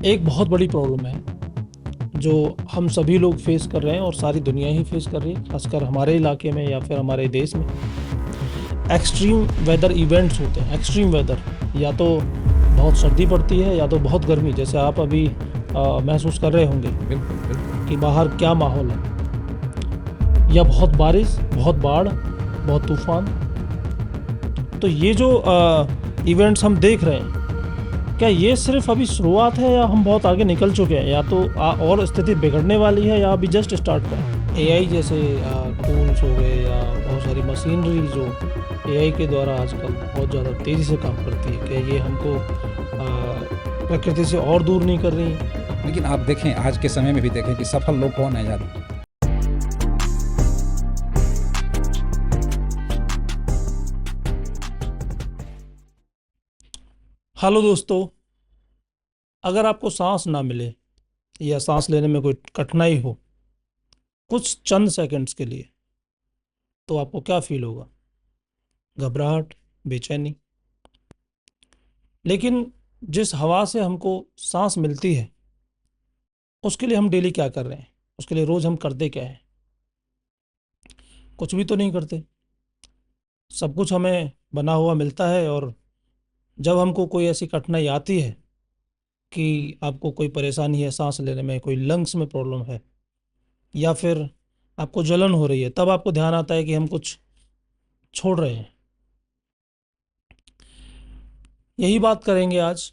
एक बहुत बड़ी प्रॉब्लम है जो हम सभी लोग फेस कर रहे हैं और सारी दुनिया ही फेस कर रही है, खासकर हमारे इलाके में या फिर हमारे देश में। एक्सट्रीम वेदर इवेंट्स होते हैं। एक्सट्रीम वेदर, या तो बहुत सर्दी पड़ती है या तो बहुत गर्मी, जैसे आप अभी महसूस कर रहे होंगे बिल्कुल, बिल्कुल। कि बाहर क्या माहौल है, या बहुत बारिश, बहुत बाढ़, बहुत तूफान। तो ये जो इवेंट्स हम देख रहे हैं, क्या ये सिर्फ अभी शुरुआत है या हम बहुत आगे निकल चुके हैं, या तो और स्थिति बिगड़ने वाली है या अभी जस्ट स्टार्ट हुआ है। एआई जैसे टूल्स हो गए या बहुत सारी मशीनरी जो एआई के द्वारा आजकल बहुत ज़्यादा तेज़ी से काम करती है, क्या ये हमको प्रकृति से और दूर नहीं कर रही है? लेकिन आप देखें, आज के समय में भी देखें कि सफल लोग कौन है ज़्यादा। हेलो दोस्तों, अगर आपको सांस ना मिले या सांस लेने में कोई कठिनाई हो कुछ चंद सेकंड्स के लिए, तो आपको क्या फील होगा? घबराहट, बेचैनी। लेकिन जिस हवा से हमको सांस मिलती है, उसके लिए हम डेली क्या कर रहे हैं? उसके लिए रोज हम करते क्या है? कुछ भी तो नहीं करते। सब कुछ हमें बना हुआ मिलता है, और जब हमको कोई ऐसी कठिनाई आती है कि आपको कोई परेशानी है सांस लेने में, कोई लंग्स में प्रॉब्लम है, या फिर आपको जलन हो रही है, तब आपको ध्यान आता है कि हम कुछ छोड़ रहे हैं। यही बात करेंगे आज,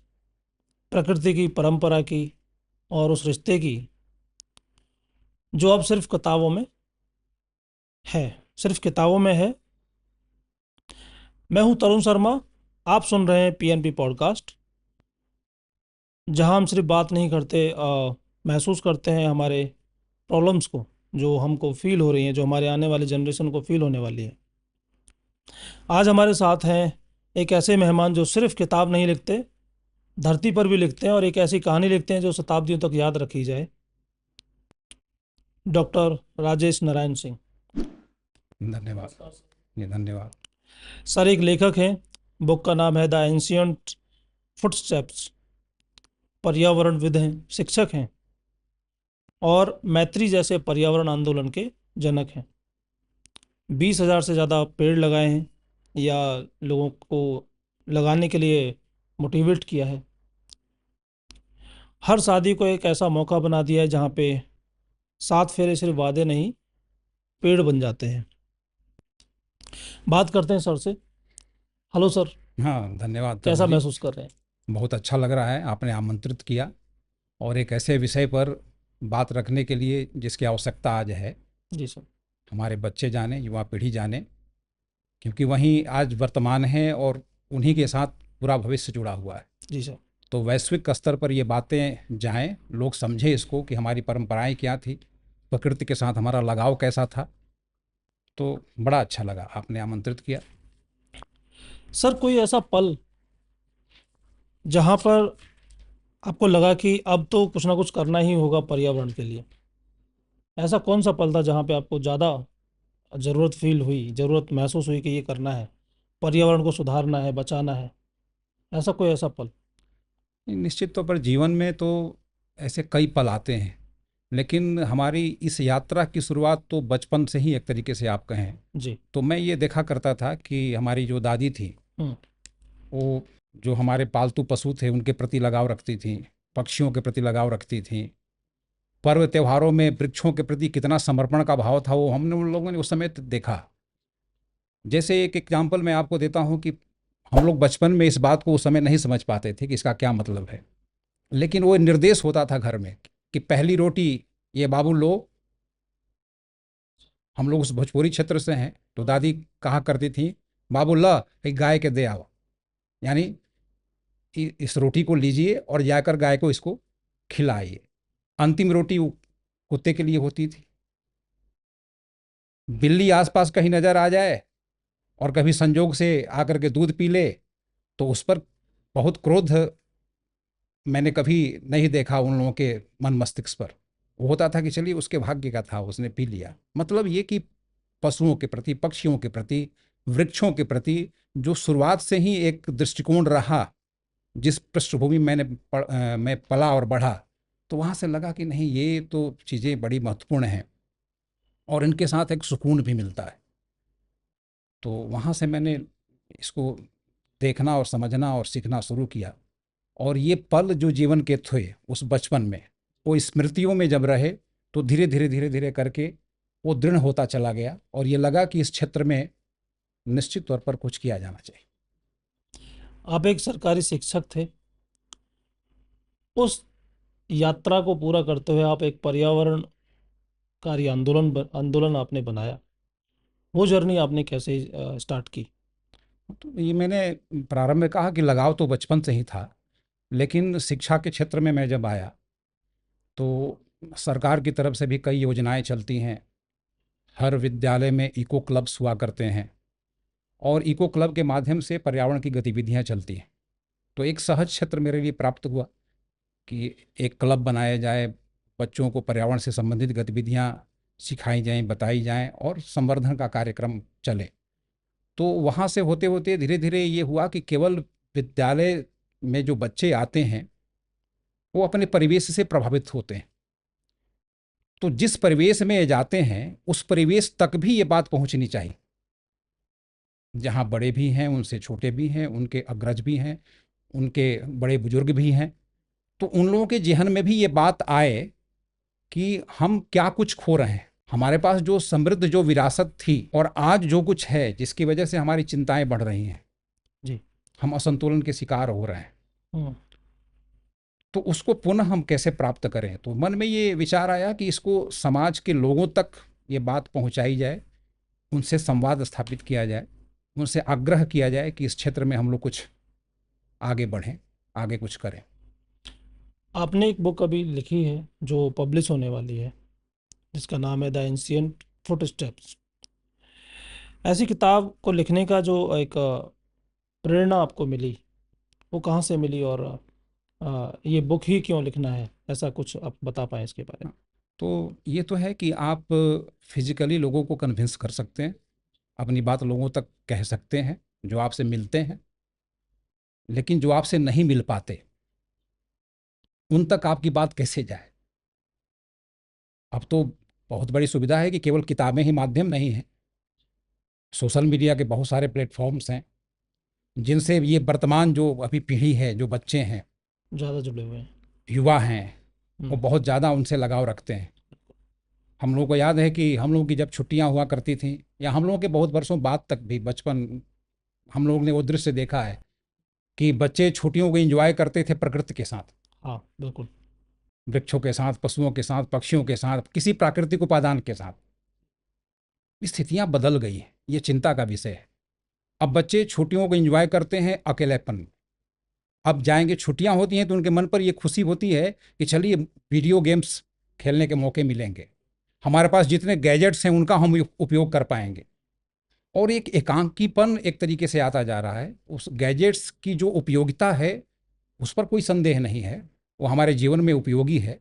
प्रकृति की, परंपरा की, और उस रिश्ते की जो अब सिर्फ किताबों में है। सिर्फ किताबों में है। मैं हूं तरुण शर्मा। आप सुन रहे हैं पीएनपी पॉडकास्ट, जहां हम सिर्फ बात नहीं करते, महसूस करते हैं हमारे प्रॉब्लम्स को, जो हमको फील हो रही हैं, जो हमारे आने वाले जनरेशन को फील होने वाली है। आज हमारे साथ हैं एक ऐसे मेहमान जो सिर्फ किताब नहीं लिखते, धरती पर भी लिखते हैं, और एक ऐसी कहानी लिखते हैं जो शताब्दियों तक याद रखी जाए। डॉक्टर राजेश नारायण सिंह। धन्यवाद। जी, धन्यवाद। सर एक लेखक हैं। बुक का नाम है द एंशियंट फुटस्टेप्स। पर्यावरणविद हैं, शिक्षक हैं, और मैत्री जैसे पर्यावरण आंदोलन के जनक हैं। 20,000 से ज़्यादा पेड़ लगाए हैं, या लोगों को लगाने के लिए मोटिवेट किया है। हर शादी को एक ऐसा मौका बना दिया है जहाँ पे 7 फेरे सिर्फ वादे नहीं, पेड़ बन जाते हैं। बात करते हैं सर से। हेलो सर, हाँ, धन्यवाद तरुण कैसा जी। महसूस कर रहे हैं? बहुत अच्छा लग रहा है, आपने आमंत्रित किया और एक ऐसे विषय पर बात रखने के लिए जिसकी आवश्यकता आज है। जी सर। हमारे बच्चे जाने, युवा पीढ़ी जाने, क्योंकि वहीं आज वर्तमान है और उन्हीं के साथ पूरा भविष्य जुड़ा हुआ है। जी सर। तो वैश्विक स्तर पर ये बातें जाएं, लोग समझें इसको कि हमारी परंपराएं क्या थी, प्रकृति के साथ हमारा लगाव कैसा था। तो बड़ा अच्छा लगा आपने आमंत्रित किया। सर कोई ऐसा पल जहाँ पर आपको लगा कि अब तो कुछ ना कुछ करना ही होगा पर्यावरण के लिए? ऐसा कौन सा पल था जहाँ पे आपको ज़्यादा ज़रूरत फील हुई, ज़रूरत महसूस हुई कि ये करना है, पर्यावरण को सुधारना है, बचाना है? ऐसा कोई ऐसा पल? निश्चित तौर पर जीवन में तो ऐसे कई पल आते हैं, लेकिन हमारी इस यात्रा की शुरुआत तो बचपन से ही एक तरीके से आप कहें। जी। तो मैं ये देखा करता था कि हमारी जो दादी थी, हम्म। वो जो हमारे पालतू पशु थे उनके प्रति लगाव रखती थी, पक्षियों के प्रति लगाव रखती थी। पर्व त्योहारों में वृक्षों के प्रति कितना समर्पण का भाव था वो हमने उन लोगों ने उस समय देखा। जैसे एक एग्जाम्पल मैं आपको देता हूँ कि हम लोग बचपन में इस बात को उस समय नहीं समझ पाते थे कि इसका क्या मतलब है, लेकिन वो निर्देश होता था घर में कि पहली रोटी ये बाबू लो। हम लोग उस भोजपुरी क्षेत्र से हैं, तो दादी कहा करती थी, बाबू ला एक गाय के दे आओ, यानी इस रोटी को लीजिए और जाकर गाय को इसको खिलाइए। अंतिम रोटी वो कुत्ते के लिए होती थी। बिल्ली आसपास कहीं नजर आ जाए और कभी संजोग से आकर के दूध पी ले, तो उस पर बहुत क्रोध मैंने कभी नहीं देखा उन लोगों के मन मस्तिष्क पर। वो होता था कि चलिए उसके भाग्य का था, उसने पी लिया। मतलब ये कि पशुओं के प्रति, पक्षियों के प्रति, वृक्षों के प्रति जो शुरुआत से ही एक दृष्टिकोण रहा, जिस पृष्ठभूमि मैं पला और बढ़ा, तो वहाँ से लगा कि नहीं, ये तो चीज़ें बड़ी महत्वपूर्ण हैं और इनके साथ एक सुकून भी मिलता है। तो वहाँ से मैंने इसको देखना और समझना और सीखना शुरू किया। और ये पल जो जीवन के थे उस बचपन में, वो स्मृतियों में जब रहे तो धीरे धीरे करके वो दृढ़ होता चला गया और ये लगा कि इस क्षेत्र में निश्चित तौर पर कुछ किया जाना चाहिए। आप एक सरकारी शिक्षक थे। उस यात्रा को पूरा करते हुए आप एक पर्यावरणकारी आंदोलन आपने बनाया। वो जर्नी आपने कैसे स्टार्ट की? तो ये मैंने प्रारंभ में कहा कि लगाव तो बचपन से ही था, लेकिन शिक्षा के क्षेत्र में मैं जब आया तो सरकार की तरफ से भी कई योजनाएं चलती हैं। हर विद्यालय में इको क्लब्स हुआ करते हैं और इको क्लब के माध्यम से पर्यावरण की गतिविधियां चलती हैं। तो एक सहज क्षेत्र मेरे लिए प्राप्त हुआ कि एक क्लब बनाया जाए, बच्चों को पर्यावरण से संबंधित गतिविधियां सिखाई जाएं, बताई जाएं और संवर्धन का कार्यक्रम चले। तो वहाँ से होते होते धीरे धीरे ये हुआ कि केवल विद्यालय में जो बच्चे आते हैं वो अपने परिवेश से प्रभावित होते हैं। तो जिस परिवेश में ये जाते हैं उस परिवेश तक भी ये बात पहुंचनी चाहिए, जहाँ बड़े भी हैं, उनसे छोटे भी हैं, उनके अग्रज भी हैं, उनके बड़े बुजुर्ग भी हैं। तो उन लोगों के जेहन में भी ये बात आए कि हम क्या कुछ खो रहे हैं। हमारे पास जो समृद्ध जो विरासत थी और आज जो कुछ है जिसकी वजह से हमारी चिंताएं बढ़ रही हैं, जी। हम असंतुलन के शिकार हो रहे हैं, हम्म। तो उसको पुनः हम कैसे प्राप्त करें। तो मन में ये विचार आया कि इसको समाज के लोगों तक ये बात पहुंचाई जाए, उनसे संवाद स्थापित किया जाए, उनसे आग्रह किया जाए कि इस क्षेत्र में हम लोग कुछ आगे बढ़ें, आगे कुछ करें। आपने एक बुक अभी लिखी है जो पब्लिश होने वाली है, जिसका नाम है द एंशियंट फुटस्टेप्स। ऐसी किताब को लिखने का जो एक प्रेरणा आपको मिली, वो कहाँ से मिली? और ये बुक ही क्यों लिखना है, ऐसा कुछ आप बता पाएँ इसके बारे में? तो ये तो है कि आप फिजिकली लोगों को कन्विंस कर सकते हैं, अपनी बात लोगों तक कह सकते हैं जो आपसे मिलते हैं, लेकिन जो आपसे नहीं मिल पाते उन तक आपकी बात कैसे जाए। अब तो बहुत बड़ी सुविधा है कि केवल किताबें ही माध्यम नहीं हैं, सोशल मीडिया के बहुत सारे प्लेटफॉर्म्स हैं जिनसे ये वर्तमान जो अभी पीढ़ी है, जो बच्चे हैं, ज़्यादा जुड़े हुए हैं। युवा हैं, वो हम्म। बहुत ज़्यादा उनसे लगाव रखते हैं। हम लोगों को याद है कि हम लोगों की जब छुट्टियां हुआ करती थी, या हम लोगों के बहुत वर्षों बाद तक भी बचपन, हम लोगों ने वो दृश्य देखा है कि बच्चे छुट्टियों को एंजॉय करते थे प्रकृति के साथ, हाँ, बिल्कुल। वृक्षों के साथ, पशुओं के साथ, पक्षियों के साथ, किसी प्राकृतिक उपादान के साथ। स्थितियां बदल गई हैं, ये चिंता का विषय है। अब बच्चे छुट्टियों को एंजॉय करते हैं अकेलेपन में। अब जाएंगे, छुट्टियां होती हैं तो उनके मन पर ये खुशी होती है कि चलिए वीडियो गेम्स खेलने के मौके मिलेंगे, हमारे पास जितने गैजेट्स हैं उनका हम उपयोग कर पाएंगे। और एक एकांकीपन एक तरीके से आता जा रहा है। उस गैजेट्स की जो उपयोगिता है उस पर कोई संदेह नहीं है, वो हमारे जीवन में उपयोगी है,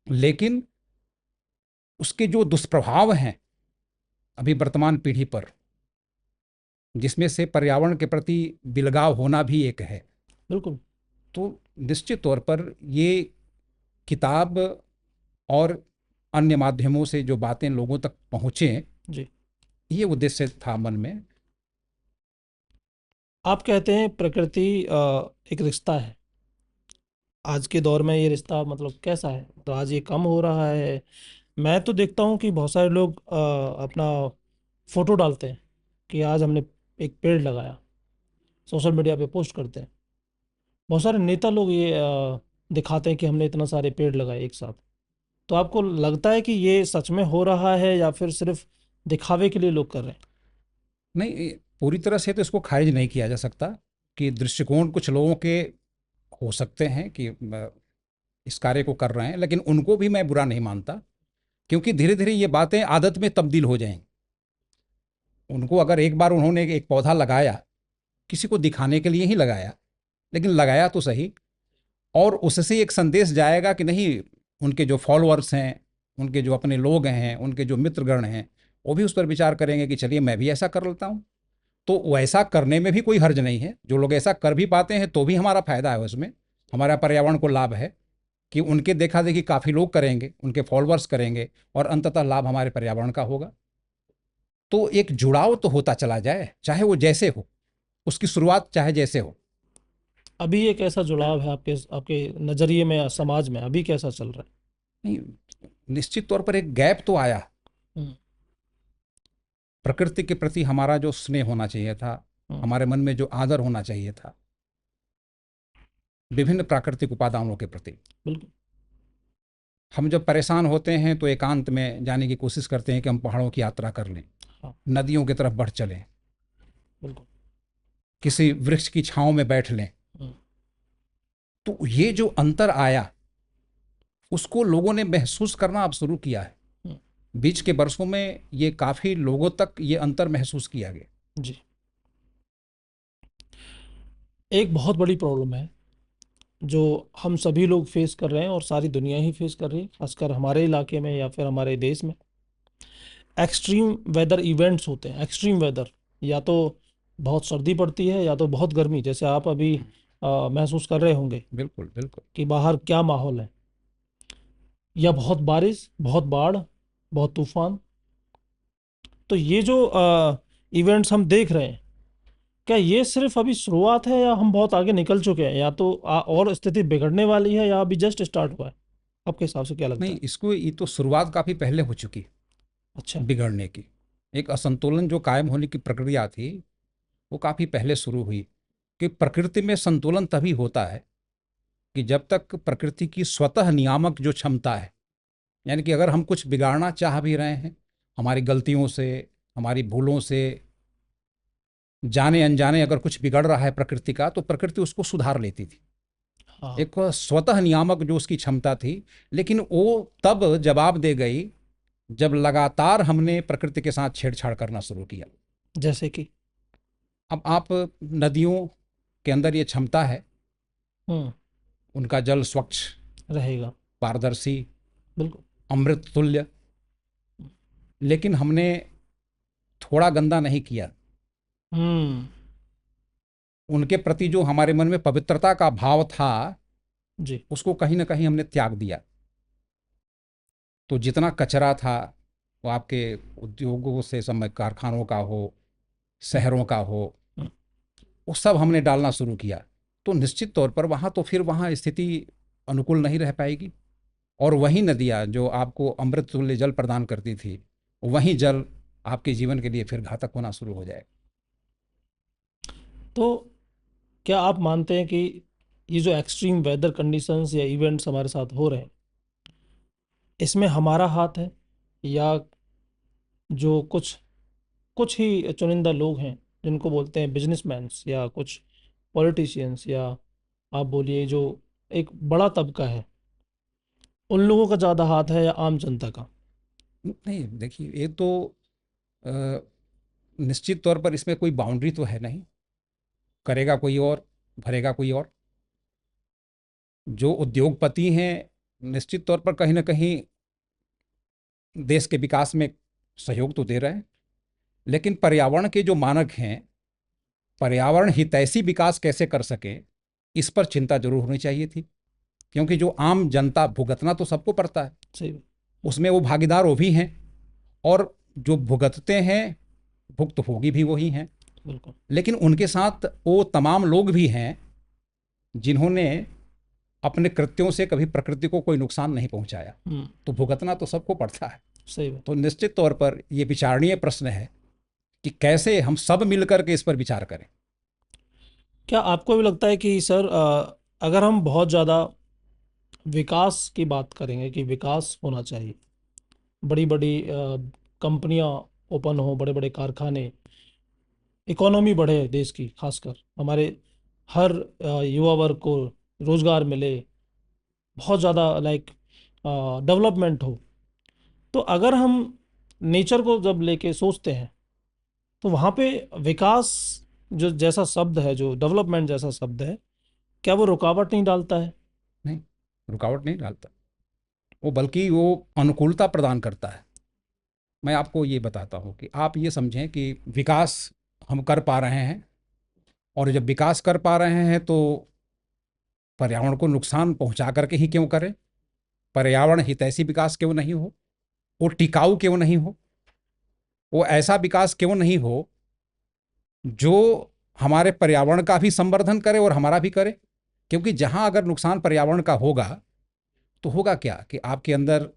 लेकिन उसके जो दुष्प्रभाव हैं अभी वर्तमान पीढ़ी पर, जिसमें से पर्यावरण के प्रति बिलगाव होना भी एक है, बिल्कुल। तो निश्चित तौर पर ये किताब और अन्य माध्यमों से जो बातें लोगों तक पहुँचें, जी। ये उद्देश्य था मन में। आप कहते हैं प्रकृति एक रिश्ता है। आज के दौर में ये रिश्ता मतलब कैसा है? तो आज ये कम हो रहा है। मैं तो देखता हूँ कि बहुत सारे लोग अपना फोटो डालते हैं कि आज हमने एक पेड़ लगाया, सोशल मीडिया पे पोस्ट करते हैं। बहुत सारे नेता लोग ये दिखाते हैं कि हमने इतना सारे पेड़ लगाए एक साथ। तो आपको लगता है कि ये सच में हो रहा है या फिर सिर्फ दिखावे के लिए लोग कर रहे हैं? नहीं, पूरी तरह से तो इसको खारिज नहीं किया जा सकता कि दृष्टिकोण कुछ लोगों के हो सकते हैं कि इस कार्य को कर रहे हैं, लेकिन उनको भी मैं बुरा नहीं मानता, क्योंकि धीरे धीरे ये बातें आदत में तब्दील हो जाएंगी। उनको अगर एक बार उन्होंने एक पौधा लगाया, किसी को दिखाने के लिए ही लगाया, लेकिन लगाया तो सही, और उससे एक संदेश जाएगा कि नहीं, उनके जो फॉलोअर्स हैं, उनके जो अपने लोग हैं, उनके जो मित्रगण हैं, वो भी उस पर विचार करेंगे कि चलिए मैं भी ऐसा कर लेता हूँ। तो वैसा करने में भी कोई हर्ज नहीं है। जो लोग ऐसा कर भी पाते हैं तो भी हमारा फायदा है उसमें, हमारा पर्यावरण को लाभ है कि उनके देखा देखी काफ़ी लोग करेंगे, उनके फॉलोअर्स करेंगे और अंततः लाभ हमारे पर्यावरण का होगा। तो एक जुड़ाव तो होता चला जाए, चाहे वो जैसे हो, उसकी शुरुआत चाहे जैसे हो। अभी एक ऐसा जुड़ाव है आपके आपके नज़रिए में या समाज में अभी कैसा चल रहा नहीं, निश्चित तौर पर एक गैप तो आया। है? प्रकृति के प्रति हमारा जो स्नेह होना चाहिए था, हम्म, हमारे मन में जो आदर होना चाहिए था विभिन्न प्राकृतिक उपादानों के प्रति, बिल्कुल। हम जब परेशान होते हैं तो एकांत में जाने की कोशिश करते हैं कि हम पहाड़ों की यात्रा कर लें, हाँ, नदियों की तरफ बढ़ चलें, बिल्कुल। किसी वृक्ष की छांव में बैठ लें। हम्म, तो ये जो अंतर आया उसको लोगों ने महसूस करना अब शुरू किया है। हम्म, बीच के वर्षों में ये काफ़ी लोगों तक ये अंतर महसूस किया गया। जी। एक बहुत बड़ी प्रॉब्लम है जो हम सभी लोग फेस कर रहे हैं और सारी दुनिया ही फेस कर रही है, खासकर हमारे इलाके में या फिर हमारे देश में। एक्सट्रीम वेदर इवेंट्स होते हैं। एक्सट्रीम वेदर, या तो बहुत सर्दी पड़ती है या तो बहुत गर्मी, जैसे आप अभी महसूस कर रहे होंगे बिल्कुल बिल्कुल। कि बाहर क्या माहौल है, या बहुत बारिश, बहुत बाढ़, बहुत तूफान। तो ये जो इवेंट्स हम देख रहे हैं, क्या ये सिर्फ अभी शुरुआत है या हम बहुत आगे निकल चुके हैं, या तो और स्थिति बिगड़ने वाली है, या अभी जस्ट स्टार्ट हुआ है? आपके हिसाब से क्या लगता नहीं, है? इसको ये तो शुरुआत काफ़ी पहले हो चुकी अच्छा। बिगड़ने की। एक असंतुलन जो कायम होने की प्रक्रिया थी वो काफ़ी पहले शुरू हुई। कि प्रकृति में संतुलन तभी होता है कि जब तक प्रकृति की स्वतः नियामक जो क्षमता है, यानी कि अगर हम कुछ बिगाड़ना चाह भी रहे हैं, हमारी गलतियों से, हमारी भूलों से, जाने अनजाने अगर कुछ बिगड़ रहा है प्रकृति का, तो प्रकृति उसको सुधार लेती थी। हाँ। एक स्वतः नियामक जो उसकी क्षमता थी, लेकिन वो तब जवाब दे गई जब लगातार हमने प्रकृति के साथ छेड़छाड़ करना शुरू किया। जैसे कि? अब आप, नदियों के अंदर ये क्षमता है, हम्म। उनका जल स्वच्छ, रहेगा। पारदर्शी, बिल्कुल। अमृत तुल्य, लेकिन हमने थोड़ा गंदा नहीं किया। हम्म। उनके प्रति जो हमारे मन में पवित्रता का भाव था जी। उसको कहीं ना कहीं हमने त्याग दिया। तो जितना कचरा था वो आपके उद्योगों से, समय कारखानों का हो, हम्म, शहरों का हो, हम्म, वो सब हमने डालना शुरू किया। तो निश्चित तौर पर वहाँ तो फिर वहाँ स्थिति अनुकूल नहीं रह पाएगी। और वही नदियाँ जो आपको अमृत तुल्य जल प्रदान करती थी, वही जल आपके जीवन के लिए फिर घातक होना शुरू हो जाएगा। तो क्या आप मानते हैं कि ये जो एक्सट्रीम वेदर कंडीशंस या इवेंट्स हमारे साथ हो रहे हैं, इसमें हमारा हाथ है, या जो कुछ कुछ ही चुनिंदा लोग हैं जिनको बोलते हैं बिजनेसमैन्स, या कुछ पॉलिटिशियंस, या आप बोलिए जो एक बड़ा तबका है, उन लोगों का ज़्यादा हाथ है या आम जनता का? नहीं, देखिए, ये तो अ, निश्चित तौर पर इसमें कोई बाउंड्री तो है नहीं। करेगा कोई और, भरेगा कोई और। जो उद्योगपति हैं निश्चित तौर पर कहीं ना कहीं देश के विकास में सहयोग तो दे रहे हैं, लेकिन पर्यावरण के जो मानक हैं, पर्यावरण हितैषी विकास कैसे कर सके, इस पर चिंता जरूर होनी चाहिए थी। क्योंकि जो आम जनता, भुगतना तो सबको पड़ता है, सही बात। उसमें वो भागीदार वो भी हैं, और जो भुगतते हैं भुक्तभोगी भी वही हैं। बिल्कुल। लेकिन उनके साथ वो तमाम लोग भी हैं जिन्होंने अपने कृत्यों से कभी प्रकृति को कोई नुकसान नहीं पहुंचाया। हम्म। तो भुगतना तो सबको पड़ता है। सही बात। तो निश्चित तौर पर यह विचारणीय प्रश्न है कि कैसे हम सब मिलकर के इस पर विचार करें। क्या आपको भी लगता है कि सर, अगर हम बहुत ज़्यादा विकास की बात करेंगे कि विकास होना चाहिए, बड़ी बड़ी कंपनियां ओपन हो, बड़े बड़े कारखाने, इकोनॉमी बढ़े देश की, खासकर हमारे हर युवा वर्ग को रोजगार मिले, बहुत ज़्यादा लाइक डेवलपमेंट हो, तो अगर हम नेचर को जब लेके सोचते हैं, तो वहाँ पे विकास जो जैसा शब्द है, जो डेवलपमेंट जैसा शब्द है, क्या वो रुकावट नहीं डालता है? नहीं, रुकावट नहीं डालता, वो बल्कि वो अनुकूलता प्रदान करता है। मैं आपको ये बताता हूँ कि आप ये समझें कि विकास हम कर पा रहे हैं, और जब विकास कर पा रहे हैं तो पर्यावरण को नुकसान पहुंचा करके ही क्यों करें? पर्यावरण हितैषी विकास क्यों नहीं हो? वो टिकाऊ क्यों नहीं हो? वो ऐसा विकास क्यों नहीं हो जो हमारे पर्यावरण का भी संवर्धन करे और हमारा भी करे? क्योंकि जहां अगर नुकसान पर्यावरण का होगा तो होगा क्या कि आपके अंदर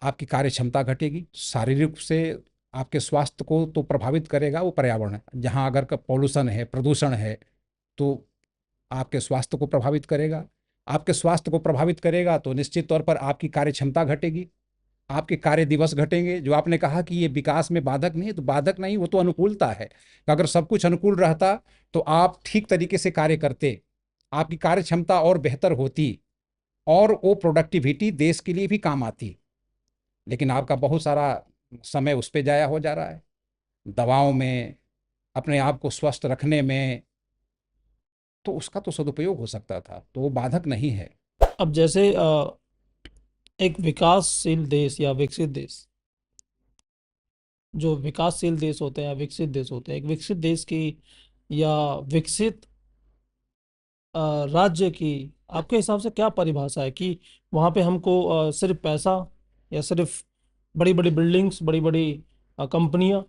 आपकी कार्य क्षमता घटेगी, शारीरिक रूप से आपके स्वास्थ्य को तो प्रभावित करेगा वो पर्यावरण। जहां अगर पॉल्यूशन है, प्रदूषण है, तो आपके स्वास्थ्य को प्रभावित करेगा। आपके स्वास्थ्य को प्रभावित करेगा तो निश्चित तौर पर आपकी कार्य क्षमता घटेगी, आपके कार्य दिवस घटेंगे। जो आपने कहा कि ये विकास में बाधक नहीं है, तो बाधक नहीं, वो तो अनुकूलता है। अगर सब कुछ अनुकूल रहता तो आप ठीक तरीके से कार्य करते, आपकी कार्य क्षमता और बेहतर होती, और वो प्रोडक्टिविटी देश के लिए भी काम आती। लेकिन आपका बहुत सारा समय उस पर जाया हो जा रहा है, दवाओं में, अपने आप को स्वस्थ रखने में। तो उसका तो सदुपयोग हो सकता था, तो वो बाधक नहीं है। अब जैसे एक विकासशील देश या विकसित देश, जो विकासशील देश होते हैं या विकसित देश होते हैं, एक विकसित देश की या विकसित राज्य की आपके हिसाब से क्या परिभाषा है कि वहाँ पे हमको सिर्फ पैसा या सिर्फ बड़ी बड़ी बिल्डिंग्स, बड़ी बड़ी कंपनियां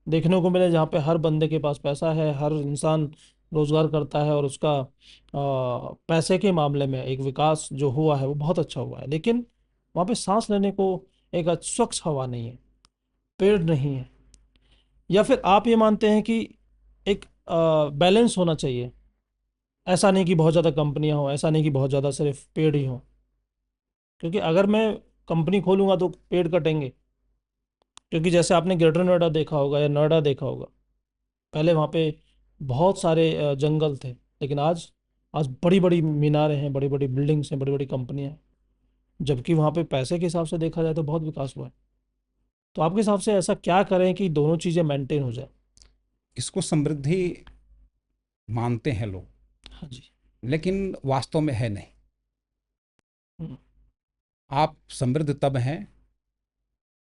देखने को मिले, जहाँ पे हर बंदे के पास पैसा है, हर इंसान रोजगार करता है और उसका पैसे के मामले में एक विकास जो हुआ है वो बहुत अच्छा हुआ है, लेकिन वहाँ पे सांस लेने को एक स्वच्छ हवा नहीं है, पेड़ नहीं है? या फिर आप ये मानते हैं कि एक बैलेंस होना चाहिए, ऐसा नहीं कि बहुत ज़्यादा कंपनियां हो, ऐसा नहीं कि बहुत ज़्यादा सिर्फ पेड़ ही हो? क्योंकि अगर मैं कंपनी खोलूंगा तो पेड़ कटेंगे। क्योंकि जैसे आपने ग्रेटर नोएडा देखा होगा या नोएडा देखा होगा, पहले वहाँ पे बहुत सारे जंगल थे, लेकिन आज आज बड़ी बड़ी मीनारें हैं, बड़ी बड़ी बिल्डिंग्स हैं, बड़ी बड़ी कंपनियां हैं, जबकि वहाँ पे पैसे के हिसाब से देखा जाए तो बहुत विकास हुआ है। तो आपके हिसाब से ऐसा क्या करें कि दोनों चीज़ें मेंटेन हो जाए? इसको समृद्धि मानते हैं लोग, हाँ जी। लेकिन वास्तव में है नहीं। हम्म, आप समृद्ध तब हैं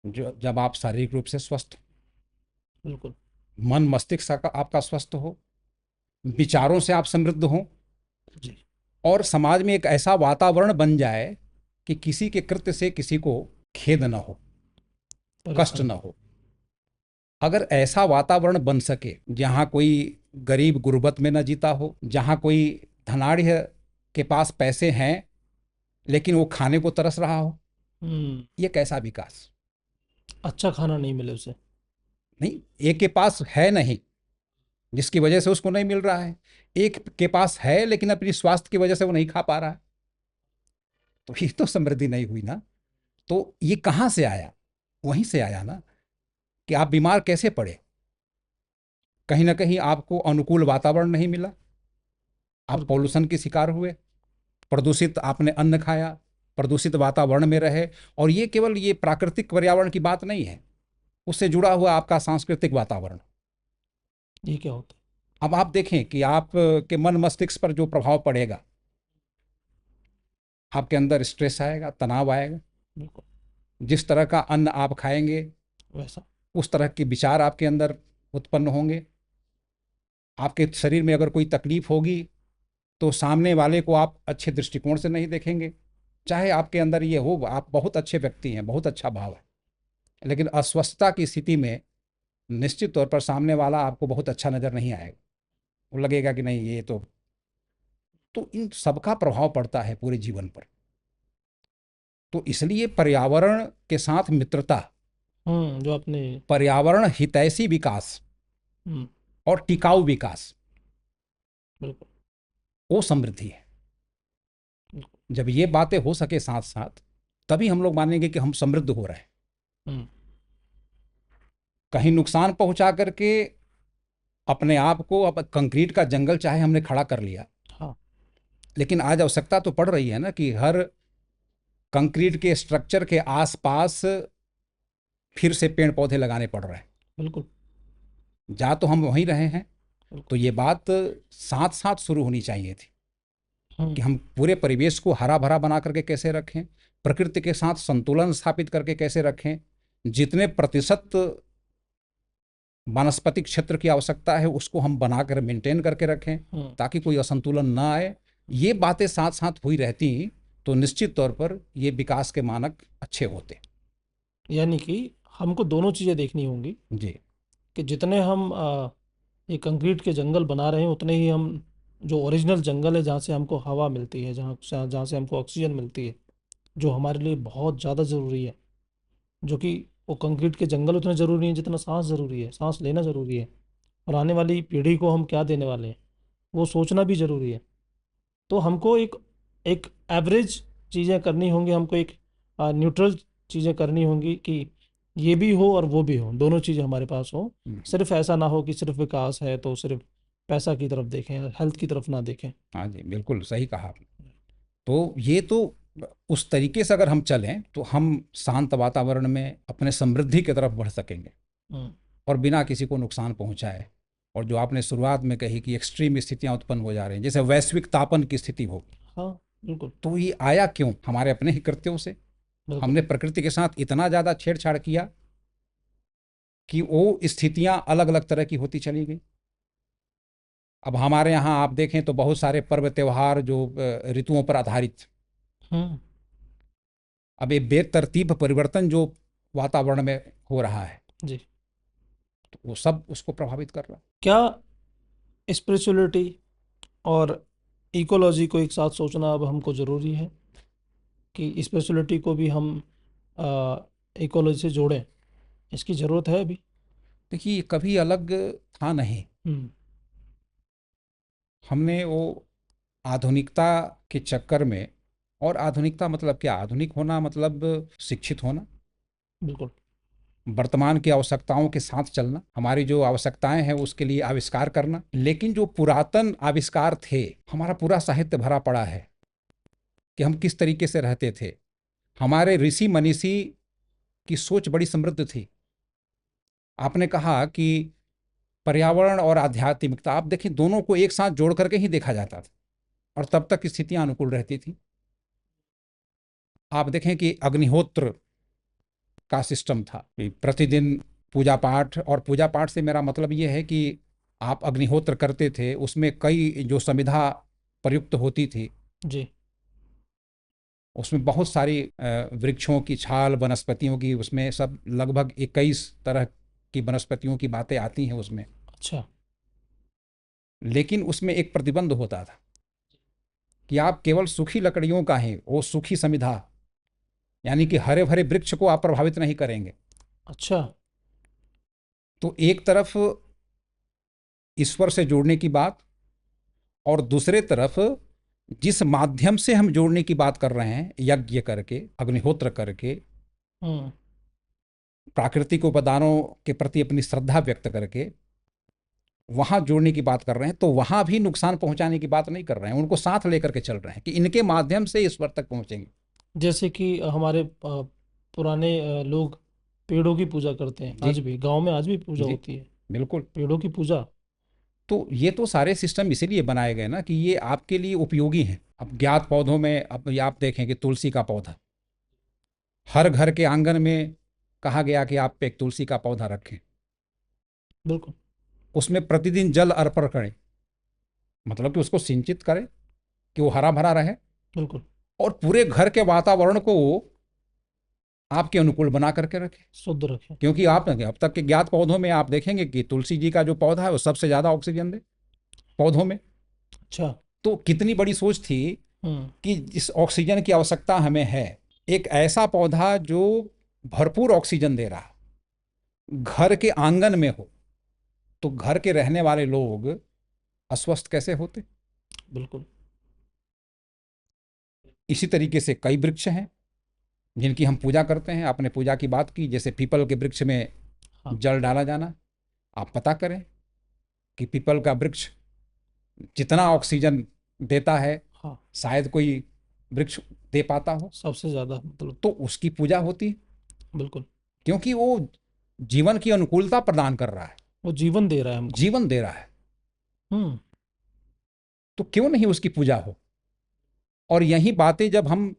जो जब आप शारीरिक रूप से स्वस्थ, बिल्कुल। मन मस्तिष्क आपका स्वस्थ हो, हम्म, विचारों से आप समृद्ध हो, जी। और समाज में एक ऐसा वातावरण बन जाए कि किसी के कृत्य से किसी को खेद न हो, कष्ट न परेशानी। हो। अगर ऐसा वातावरण बन सके जहाँ कोई गरीब गुर्बत में न जीता हो, जहाँ कोई धनाढ़ के पास पैसे हैं लेकिन वो खाने को तरस रहा हो, हम्म। ये कैसा विकास? अच्छा खाना नहीं मिले उसे। नहीं, एक के पास है नहीं जिसकी वजह से उसको नहीं मिल रहा है, एक के पास है लेकिन अपनी स्वास्थ्य की वजह से वो नहीं खा पा रहा है, तो ये तो समृद्धि नहीं हुई ना। तो ये कहाँ से आया? वहीं से आया ना कि आप बीमार कैसे पड़े। कहीं ना कहीं आपको अनुकूल वातावरण नहीं मिला, आप बिल्कुल। पॉल्यूशन के शिकार हुए, प्रदूषित आपने अन्न खाया, प्रदूषित वातावरण में रहे। और ये केवल ये प्राकृतिक पर्यावरण की बात नहीं है, उससे जुड़ा हुआ आपका सांस्कृतिक वातावरण। ये क्या होता अब आप देखें कि आप के मन मस्तिष्क पर जो प्रभाव पड़ेगा, आपके अंदर स्ट्रेस आएगा, तनाव आएगा। है? बिल्कुल। जिस तरह का अन्न आप खाएंगे वैसा। उस तरह के विचार आपके अंदर उत्पन्न होंगे। आपके शरीर में अगर कोई तकलीफ होगी तो सामने वाले को आप अच्छे दृष्टिकोण से नहीं देखेंगे, चाहे आपके अंदर ये हो, आप बहुत अच्छे व्यक्ति हैं, बहुत अच्छा भाव है, लेकिन अस्वस्थता की स्थिति में निश्चित तौर पर सामने वाला आपको बहुत अच्छा नजर नहीं आएगा। वो लगेगा कि नहीं ये तो इन सबका प्रभाव पड़ता है पूरे जीवन पर। तो इसलिए पर्यावरण के साथ मित्रता, जो आपने। पर्यावरण हितैषी विकास हम्म। और टिकाऊ विकास, बिल्कुल। वो समृद्धि है। बिल्कुल। जब ये बातें हो सके साथ साथ, तभी हम लोग मानेंगे कि हम समृद्ध हो रहे हैं। हम्म। कहीं नुकसान पहुंचा करके अपने आप को, अब कंक्रीट का जंगल चाहे हमने खड़ा कर लिया, हाँ। लेकिन आज आवश्यकता तो पड़ रही है ना कि हर कंक्रीट के स्ट्रक्चर के आसपास फिर से पेड़ पौधे लगाने पड़ रहे हैं। बिल्कुल। जा तो हम वहीं रहे हैं। तो बिल्कुल। ये बात साथ साथ शुरू होनी चाहिए थी हम्म। कि हम पूरे परिवेश को हरा भरा बना करके कैसे रखें, प्रकृति के साथ संतुलन स्थापित करके कैसे रखें, जितने प्रतिशत वानस्पतिक क्षेत्र की आवश्यकता है उसको हम बनाकर मेंटेन करके रखें ताकि कोई असंतुलन ना आए। ये बातें साथ साथ हुई रहती तो निश्चित तौर पर ये विकास के मानक अच्छे होते। यानी कि हमको दोनों चीज़ें देखनी होंगी जी कि जितने हम ये कंक्रीट के जंगल बना रहे हैं उतने ही हम जो ओरिजिनल जंगल है जहाँ से हमको हवा मिलती है, जहाँ जहाँ से हमको ऑक्सीजन मिलती है, जो हमारे लिए बहुत ज़्यादा ज़रूरी है, जो कि वो कंक्रीट के जंगल उतने ज़रूरी नहीं है जितना सांस ज़रूरी है, सांस लेना ज़रूरी है, और आने वाली पीढ़ी को हम क्या देने वाले हैं वो सोचना भी ज़रूरी है। तो हमको एक एक एवरेज चीज़ें करनी होंगी, हमको एक न्यूट्रल चीज़ें करनी होंगी कि ये भी हो और वो भी हो, दोनों चीज़ें हमारे पास हो। सिर्फ ऐसा ना हो कि सिर्फ विकास है तो सिर्फ पैसा की तरफ देखें, हेल्थ की तरफ ना देखें। हाँ जी बिल्कुल सही कहा आपने। तो ये तो उस तरीके से अगर हम चलें तो हम शांत वातावरण में अपने समृद्धि की तरफ बढ़ सकेंगे हम्म, और बिना किसी को नुकसान पहुंचाए। और जो आपने शुरुआत में कही कि एक्सट्रीम स्थितियां उत्पन्न हो जा रही हैं, जैसे वैश्विक तापन की स्थिति हो, हाँ बिल्कुल। तो ये आया क्यों? हमारे अपने ही कृत्यों से। बिल्कुल। हमने प्रकृति के साथ इतना ज़्यादा छेड़छाड़ किया कि वो स्थितियां अलग अलग तरह की होती चली गई। अब हमारे यहाँ आप देखें तो बहुत सारे पर्व त्योहार जो ऋतुओं पर आधारित, हम्म। अब ये बेतरतीब परिवर्तन जो वातावरण में हो रहा है जी। तो वो सब उसको प्रभावित कर रहा है। क्या स्पिरिचुअलिटी और इकोलॉजी को एक साथ सोचना अब हमको ज़रूरी है कि स्पिरिचुअलिटी को भी हम इकोलॉजी से जोड़ें, इसकी ज़रूरत है अभी? देखिए ये कभी अलग था नहीं। हम्म। हमने वो आधुनिकता के चक्कर में, और आधुनिकता मतलब क्या? आधुनिक होना मतलब शिक्षित होना, बिल्कुल। वर्तमान की आवश्यकताओं के साथ चलना, हमारी जो आवश्यकताएं हैं उसके लिए आविष्कार करना। लेकिन जो पुरातन आविष्कार थे, हमारा पूरा साहित्य भरा पड़ा है कि हम किस तरीके से रहते थे। हमारे ऋषि मनीषी की सोच बड़ी समृद्ध थी। आपने कहा कि पर्यावरण और आध्यात्मिकता, आप देखें दोनों को एक साथ जोड़ करके ही देखा जाता था और तब तक स्थितियां अनुकूल रहती थी। आप देखें कि अग्निहोत्र का सिस्टम था कि प्रतिदिन पूजा पाठ, और पूजा पाठ से मेरा मतलब ये है कि आप अग्निहोत्र करते थे, उसमें कई जो समिधा प्रयुक्त होती थी, जी। उसमें बहुत सारी वृक्षों की छाल, वनस्पतियों की, उसमें सब लगभग 21 तरह की वनस्पतियों की बातें आती हैं उसमें। अच्छा। लेकिन उसमें एक प्रतिबंध होता था कि आप केवल सूखी लकड़ियों का ही, वो सूखी समिधा, यानी कि हरे भरे वृक्ष को आप प्रभावित नहीं करेंगे। अच्छा। तो एक तरफ ईश्वर से जोड़ने की बात, और दूसरे तरफ जिस माध्यम से हम जोड़ने की बात कर रहे हैं, यज्ञ करके, अग्निहोत्र करके, हम्म। प्राकृतिक उपादानों के प्रति अपनी श्रद्धा व्यक्त करके वहां जोड़ने की बात कर रहे हैं, तो वहां भी नुकसान पहुंचाने की बात नहीं कर रहे हैं, उनको साथ लेकर के चल रहे हैं कि इनके माध्यम से ईश्वर तक पहुंचेंगे। जैसे कि हमारे पुराने लोग पेड़ों की पूजा करते हैं, जी आज भी गांव में आज भी पूजा जी होती है बिल्कुल। पेड़ों की पूजा। तो ये तो सारे सिस्टम इसीलिए बनाए गए ना कि ये आपके लिए उपयोगी हैं। अब ज्ञात पौधों में, अब ये आप देखें कि तुलसी का पौधा, हर घर के आंगन में कहा गया कि आप एक तुलसी का पौधा रखें, बिल्कुल। उसमें प्रतिदिन जल अर्पण करें, मतलब कि उसको सिंचित करें कि वो हरा भरा रहे, बिल्कुल। और पूरे घर के वातावरण को आपके अनुकूल बना करके रखें। शुद्ध रखें। क्योंकि आप अब तक के ज्ञात पौधों में आप देखेंगे कि तुलसी जी का जो पौधा है वो सबसे ज़्यादा ऑक्सीजन दे पौधों में। अच्छा। तो कितनी बड़ी सोच थी हम्म। कि जिस ऑक्सीजन की आवश्यकता हमें है, एक ऐसा पौधा जो भरपूर ऑक्सीजन दे रहा, घर के आंगन में हो, तो घर के रहने वाले लोग अस्वस्थ कैसे होते? बिल्कुल। इसी तरीके से कई वृक्ष हैं जिनकी हम पूजा करते हैं। आपने पूजा की बात की, जैसे पीपल के वृक्ष में हाँ। जल डाला जाना। आप पता करें कि पीपल का वृक्ष जितना ऑक्सीजन देता है हाँ। शायद कोई वृक्ष दे पाता हो, सबसे ज़्यादा मतलब। तो उसकी पूजा होती है, बिल्कुल। क्योंकि वो जीवन की अनुकूलता प्रदान कर रहा है, वो जीवन दे रहा है हमको। जीवन दे रहा है। हम्म। तो क्यों नहीं उसकी पूजा हो? और यही बातें जब हम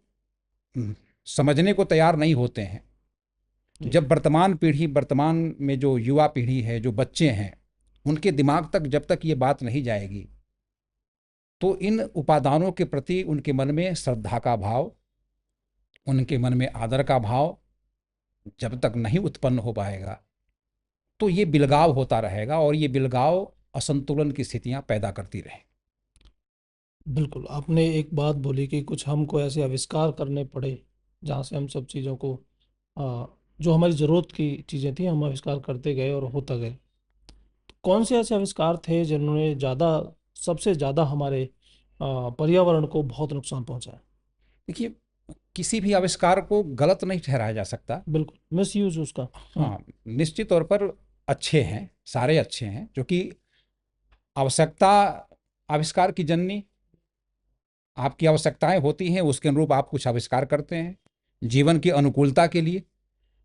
समझने को तैयार नहीं होते हैं, जी। जब वर्तमान पीढ़ी, वर्तमान में जो युवा पीढ़ी है, जो बच्चे हैं, उनके दिमाग तक जब तक ये बात नहीं जाएगी, तो इन उपादानों के प्रति उनके मन में श्रद्धा का भाव, उनके मन में आदर का भाव जब तक नहीं उत्पन्न हो पाएगा, तो ये बिलगाव होता रहेगा और ये बिलगाव असंतुलन की स्थितियां पैदा करती रहे। बिल्कुल, आपने एक बात बोली कि कुछ हमको ऐसे आविष्कार करने पड़े जहाँ से हम सब चीज़ों को जो हमारी ज़रूरत की चीज़ें थी हम आविष्कार करते गए और होता गए। तो कौन से ऐसे आविष्कार थे जिन्होंने सबसे ज़्यादा हमारे पर्यावरण को बहुत नुकसान पहुंचाया? देखिए, किसी भी आविष्कार को गलत नहीं ठहराया जा सकता। बिल्कुल, मिस यूज उसका। हाँ, निश्चित तौर पर अच्छे हैं, सारे अच्छे हैं, जो कि आवश्यकता आविष्कार की जननी, आपकी आवश्यकताएं होती हैं, उसके अनुरूप आप कुछ आविष्कार करते हैं जीवन की अनुकूलता के लिए।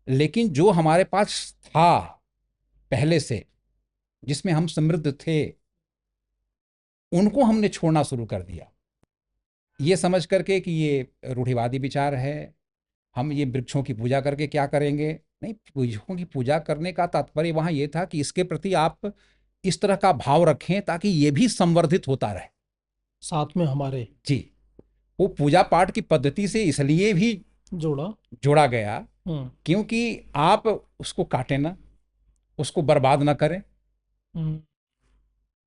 लेकिन जो हमारे पास था पहले से, जिसमें हम समृद्ध थे, उनको हमने छोड़ना शुरू कर दिया, ये समझ करके कि ये रूढ़िवादी विचार है, हम ये वृक्षों की पूजा करके क्या करेंगे। नहीं, वृक्षों की पूजा करने का तात्पर्य वहाँ ये था कि इसके प्रति आप इस तरह का भाव रखें ताकि ये भी संवर्धित होता रहे साथ में हमारे। जी। वो पूजा पाठ की पद्धति से इसलिए भी जोड़ा गया क्योंकि आप उसको काटें ना, उसको बर्बाद ना करें,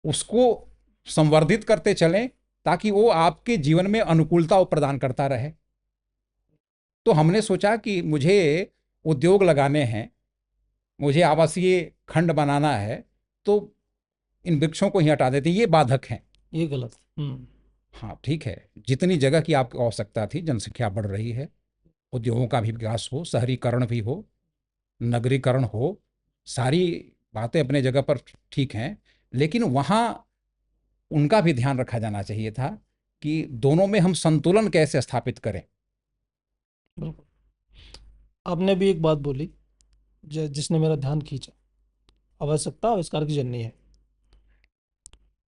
उसको संवर्धित करते चलें ताकि वो आपके जीवन में अनुकूलता प्रदान करता रहे। तो हमने सोचा कि मुझे उद्योग लगाने हैं, मुझे आवासीय खंड बनाना है, तो इन वृक्षों को ही हटा देते, ये बाधक हैं, ये गलत। हाँ ठीक है, जितनी जगह की आपको आवश्यकता थी, जनसंख्या बढ़ रही है, उद्योगों का भी विकास हो, शहरीकरण भी हो, नगरीकरण हो, सारी बातें अपने जगह पर ठीक हैं, लेकिन वहाँ उनका भी ध्यान रखा जाना चाहिए था कि दोनों में हम संतुलन कैसे स्थापित करें। बिल्कुल, आपने भी एक बात बोली जिसने मेरा ध्यान खींचा, आवश्यकता आविष्कार की जननी है।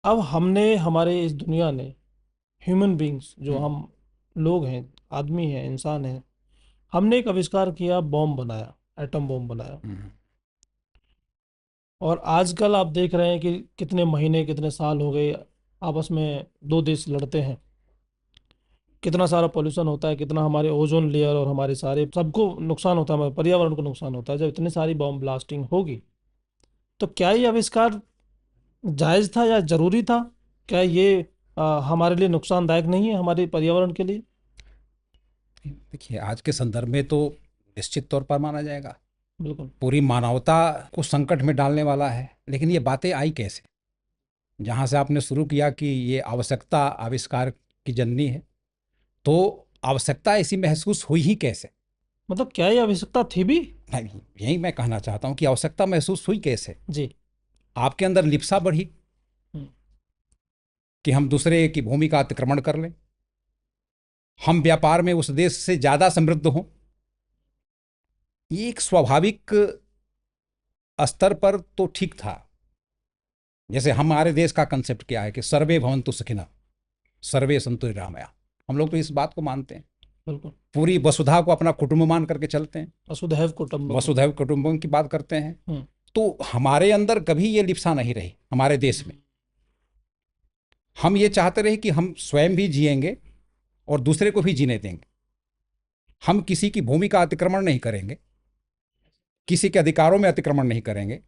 अब हमारे इस दुनिया ने, ह्यूमन बींग्स जो हम लोग हैं, आदमी हैं, इंसान हैं, हमने एक आविष्कार किया, बॉम्ब बनाया, एटम बॉम्ब बनाया। और आजकल आप देख रहे हैं कि कितने महीने, कितने साल हो गए आपस में दो देश लड़ते हैं, कितना सारा पोल्यूशन होता है, कितना हमारे ओजोन लेयर और हमारे सारे सबको नुकसान होता है, हमारे पर्यावरण को नुकसान होता है। जब इतनी सारी बॉम्ब ब्लास्टिंग होगी तो क्या ये आविष्कार जायज़ था या ज़रूरी था? क्या ये हमारे लिए नुकसानदायक नहीं है, हमारे पर्यावरण के लिए? देखिए, आज के संदर्भ में तो निश्चित तौर पर माना जाएगा, बिल्कुल। पूरी मानवता को संकट में डालने वाला है। लेकिन ये बातें आई कैसे? जहाँ से आपने शुरू किया कि ये आवश्यकता आविष्कार की जननी है, तो आवश्यकता ऐसी महसूस हुई ही कैसे? मतलब क्या ये आवश्यकता थी भी? नहीं, यही मैं कहना चाहता हूँ कि आवश्यकता महसूस हुई कैसे? जी। आपके अंदर लिप्सा बढ़ी कि हम दूसरे की भूमि का अतिक्रमण कर लें, हम व्यापार में उस देश से ज़्यादा समृद्ध हों। ये एक स्वाभाविक स्तर पर तो ठीक था। जैसे हमारे देश का कंसेप्ट क्या है कि सर्वे भवन्तु सुखिनः, सर्वे सन्तु निरामया। हम लोग तो इस बात को मानते हैं, बिल्कुल। पूरी वसुधा को अपना कुटुंब मान करके चलते हैं, वसुधैव कुटुंबकम, वसुधैव कुटुंबकम की बात करते हैं। तो हमारे अंदर कभी ये लिप्सा नहीं रही हमारे देश में। हम ये चाहते रहे कि हम स्वयं भी जिएंगे और दूसरे को भी जीने देंगे। हम किसी की भूमि का अतिक्रमण नहीं करेंगे, किसी के अधिकारों में अतिक्रमण नहीं करेंगे।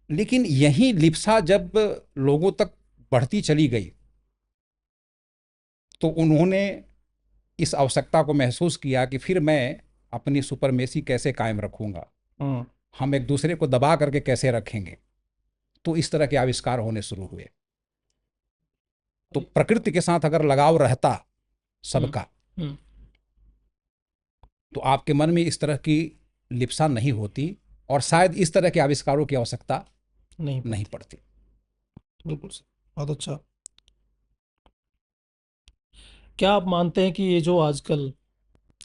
लेकिन यही लिप्सा जब लोगों तक बढ़ती चली गई तो उन्होंने इस आवश्यकता को महसूस किया कि फिर मैं अपनी सुपरमेसी कैसे कायम रखूंगा, हम एक दूसरे को दबा करके कैसे रखेंगे। तो इस तरह के आविष्कार होने शुरू हुए। तो प्रकृति के साथ अगर लगाव रहता सबका, तो आपके मन में इस तरह की लिप्सा नहीं होती और शायद इस तरह के आविष्कारों की आवश्यकता नहीं पड़ती। बिल्कुल सही, बहुत अच्छा। क्या आप मानते हैं कि ये जो आजकल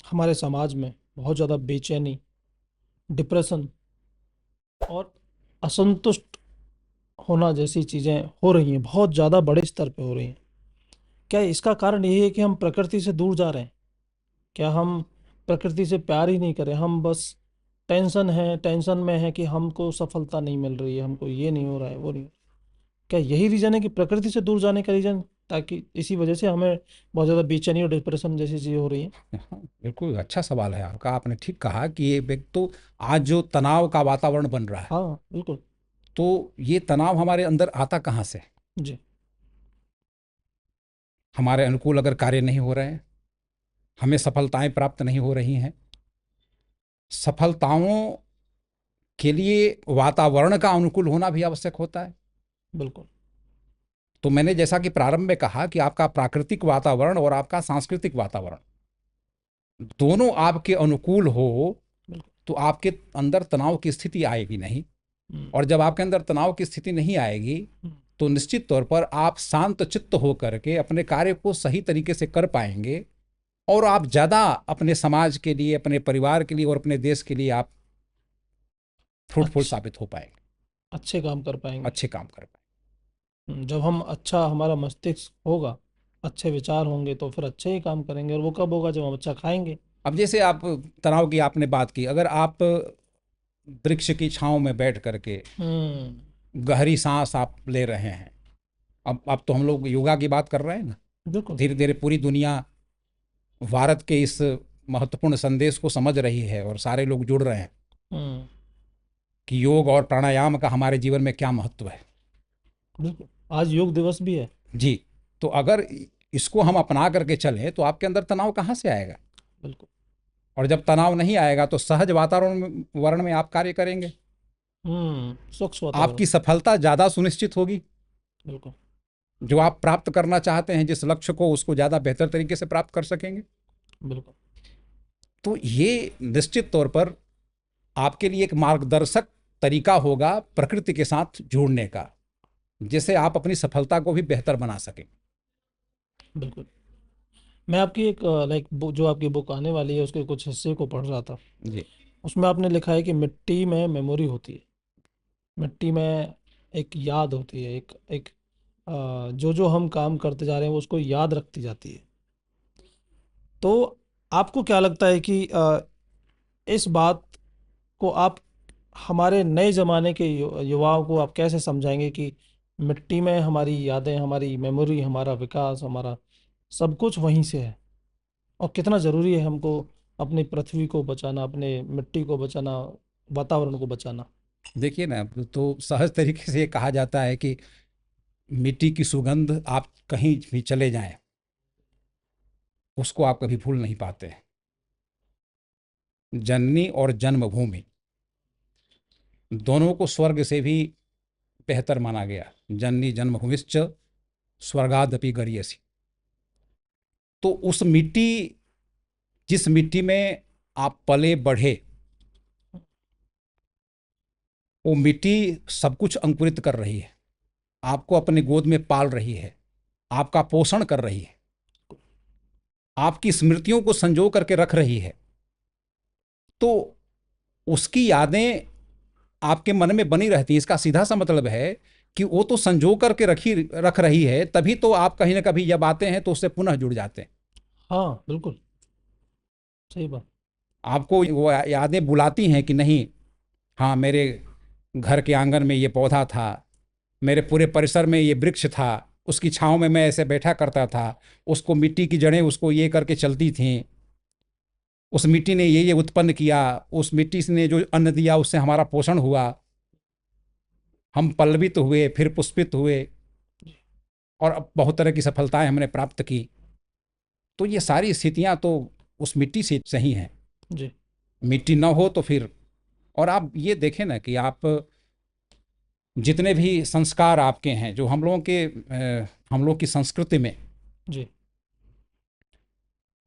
हमारे समाज में बहुत ज़्यादा बेचैनी, डिप्रेशन और असंतुष्ट होना जैसी चीज़ें हो रही हैं, बहुत ज़्यादा बड़े स्तर पे हो रही हैं, क्या इसका कारण यही है कि हम प्रकृति से दूर जा रहे हैं? क्या हम प्रकृति से प्यार ही नहीं करें, हम बस टेंशन है, टेंशन में है कि हमको सफलता नहीं मिल रही है, हमको ये नहीं हो रहा है, वो नहीं। क्या यही रीज़न है कि प्रकृति से दूर जाने का रीज़न, ताकि इसी वजह से हमें बहुत ज़्यादा बेचैनी और डिप्रेशन जैसी चीज़ें हो रही हैं? हाँ, बिल्कुल अच्छा सवाल है आपका। आपने ठीक कहा कि ये व्यक्ति तो आज जो तनाव का वातावरण बन रहा है, हाँ बिल्कुल। तो ये तनाव हमारे अंदर आता कहाँ से? जी। हमारे अनुकूल अगर कार्य नहीं हो रहे हैं, हमें सफलताएं प्राप्त नहीं हो रही हैं, सफलताओं के लिए वातावरण का अनुकूल होना भी आवश्यक होता है। बिल्कुल। तो मैंने जैसा कि प्रारंभ में कहा कि आपका प्राकृतिक वातावरण और आपका सांस्कृतिक वातावरण दोनों आपके अनुकूल हो, बिल्कुल। तो आपके अंदर तनाव की स्थिति आएगी नहीं। हम्म। और जब आपके अंदर तनाव की स्थिति नहीं आएगी, हम्म। तो निश्चित तौर पर आप शांत चित्त होकर के अपने कार्य को सही तरीके से कर पाएंगे, और आप ज़्यादा अपने समाज के लिए, अपने परिवार के लिए और अपने देश के लिए आप फ्रूटफुल अच्छे साबित हो पाएंगे, अच्छे काम कर पाएंगे। अच्छे काम कर पाएंगे। जब हम अच्छा, हमारा मस्तिष्क होगा, अच्छे विचार होंगे, तो फिर अच्छे ही काम करेंगे। और वो कब होगा? जब हम अच्छा खाएंगे। अब जैसे आप तनाव की आपने बात की, अगर आप वृक्ष की छांव में बैठ करके हम्म। गहरी सांस आप ले रहे हैं, अब तो हम लोग योगा की बात कर रहे हैं ना, बिल्कुल। धीरे धीरे पूरी दुनिया भारत के इस महत्वपूर्ण संदेश को समझ रही है और सारे लोग जुड़ रहे हैं हम्म। कि योग और प्राणायाम का हमारे जीवन में क्या महत्व है। बिल्कुल। आज योग दिवस भी है। जी। तो अगर इसको हम अपना करके चलें, तो आपके अंदर तनाव कहाँ से आएगा? बिल्कुल। और जब तनाव नहीं आएगा, तो सहज वातावरण में आप कार्य करेंगे, स्वच्छ वातावरण। आपकी सफलता ज़्यादा सुनिश्चित होगी। बिल्कुल। जो आप प्राप्त करना चाहते हैं, जिस लक्ष्य को, उसको ज़्यादा बेहतर तरीके से प्राप्त कर सकेंगे। बिल्कुल। तो ये निश्चित तौर पर आपके लिए एक मार्गदर्शक तरीका होगा प्रकृति के साथ जुड़ने का, जिससे आप अपनी सफलता को भी बेहतर बना सकें। बिल्कुल। मैं आपकी एक जो आपकी बुक आने वाली है, उसके कुछ हिस्से को पढ़ रहा था। जी। उसमें आपने लिखा है कि मिट्टी में मेमोरी होती है, मिट्टी में एक याद होती है, एक एक जो जो हम काम करते जा रहे हैं वो उसको याद रखती जाती है। तो आपको क्या लगता है कि इस बात को आप हमारे नए ज़माने के युवाओं को आप कैसे समझाएंगे कि मिट्टी में हमारी यादें, हमारी मेमोरी, हमारा विकास, हमारा सब कुछ वहीं से है, और कितना ज़रूरी है हमको अपनी पृथ्वी को बचाना, अपने मिट्टी को बचाना, वातावरण को बचाना? देखिए ना, तो सहज तरीके से ये कहा जाता है कि मिट्टी की सुगंध आप कहीं भी चले जाएं, उसको आप कभी भूल नहीं पाते। जननी और जन्मभूमि दोनों को स्वर्ग से भी बेहतर माना गया। जननी जन्मभूमिश्च स्वर्गादपि गरीयसी। तो उस मिट्टी, जिस मिट्टी में आप पले बढ़े, वो मिट्टी सब कुछ अंकुरित कर रही है, आपको अपने गोद में पाल रही है, आपका पोषण कर रही है, आपकी स्मृतियों को संजो करके रख रही है। तो उसकी यादें आपके मन में बनी रहती हैं। इसका सीधा सा मतलब है कि वो तो संजो करके रख रही है, तभी तो आप कहीं ना कभी जब आते हैं तो उससे पुनः जुड़ जाते हैं। हाँ बिल्कुल, सही बात। आपको वो यादें बुलाती हैं कि नहीं, हाँ, मेरे घर के आंगन में ये पौधा था, मेरे पूरे परिसर में ये वृक्ष था, उसकी छाँव में मैं ऐसे बैठा करता था, उसको मिट्टी की जड़ें उसको ये करके चलती थीं, उस मिट्टी ने ये उत्पन्न किया, उस मिट्टी ने जो अन्न दिया उससे हमारा पोषण हुआ, हम पल्लवित हुए, फिर पुष्पित हुए, और अब बहुत तरह की सफलताएं हमने प्राप्त की। तो ये सारी स्थितियां तो उस मिट्टी से सही हैं। जी। मिट्टी ना हो तो फिर, और आप ये देखें ना कि आप जितने भी संस्कार आपके हैं, जो हम लोग की संस्कृति में, जी।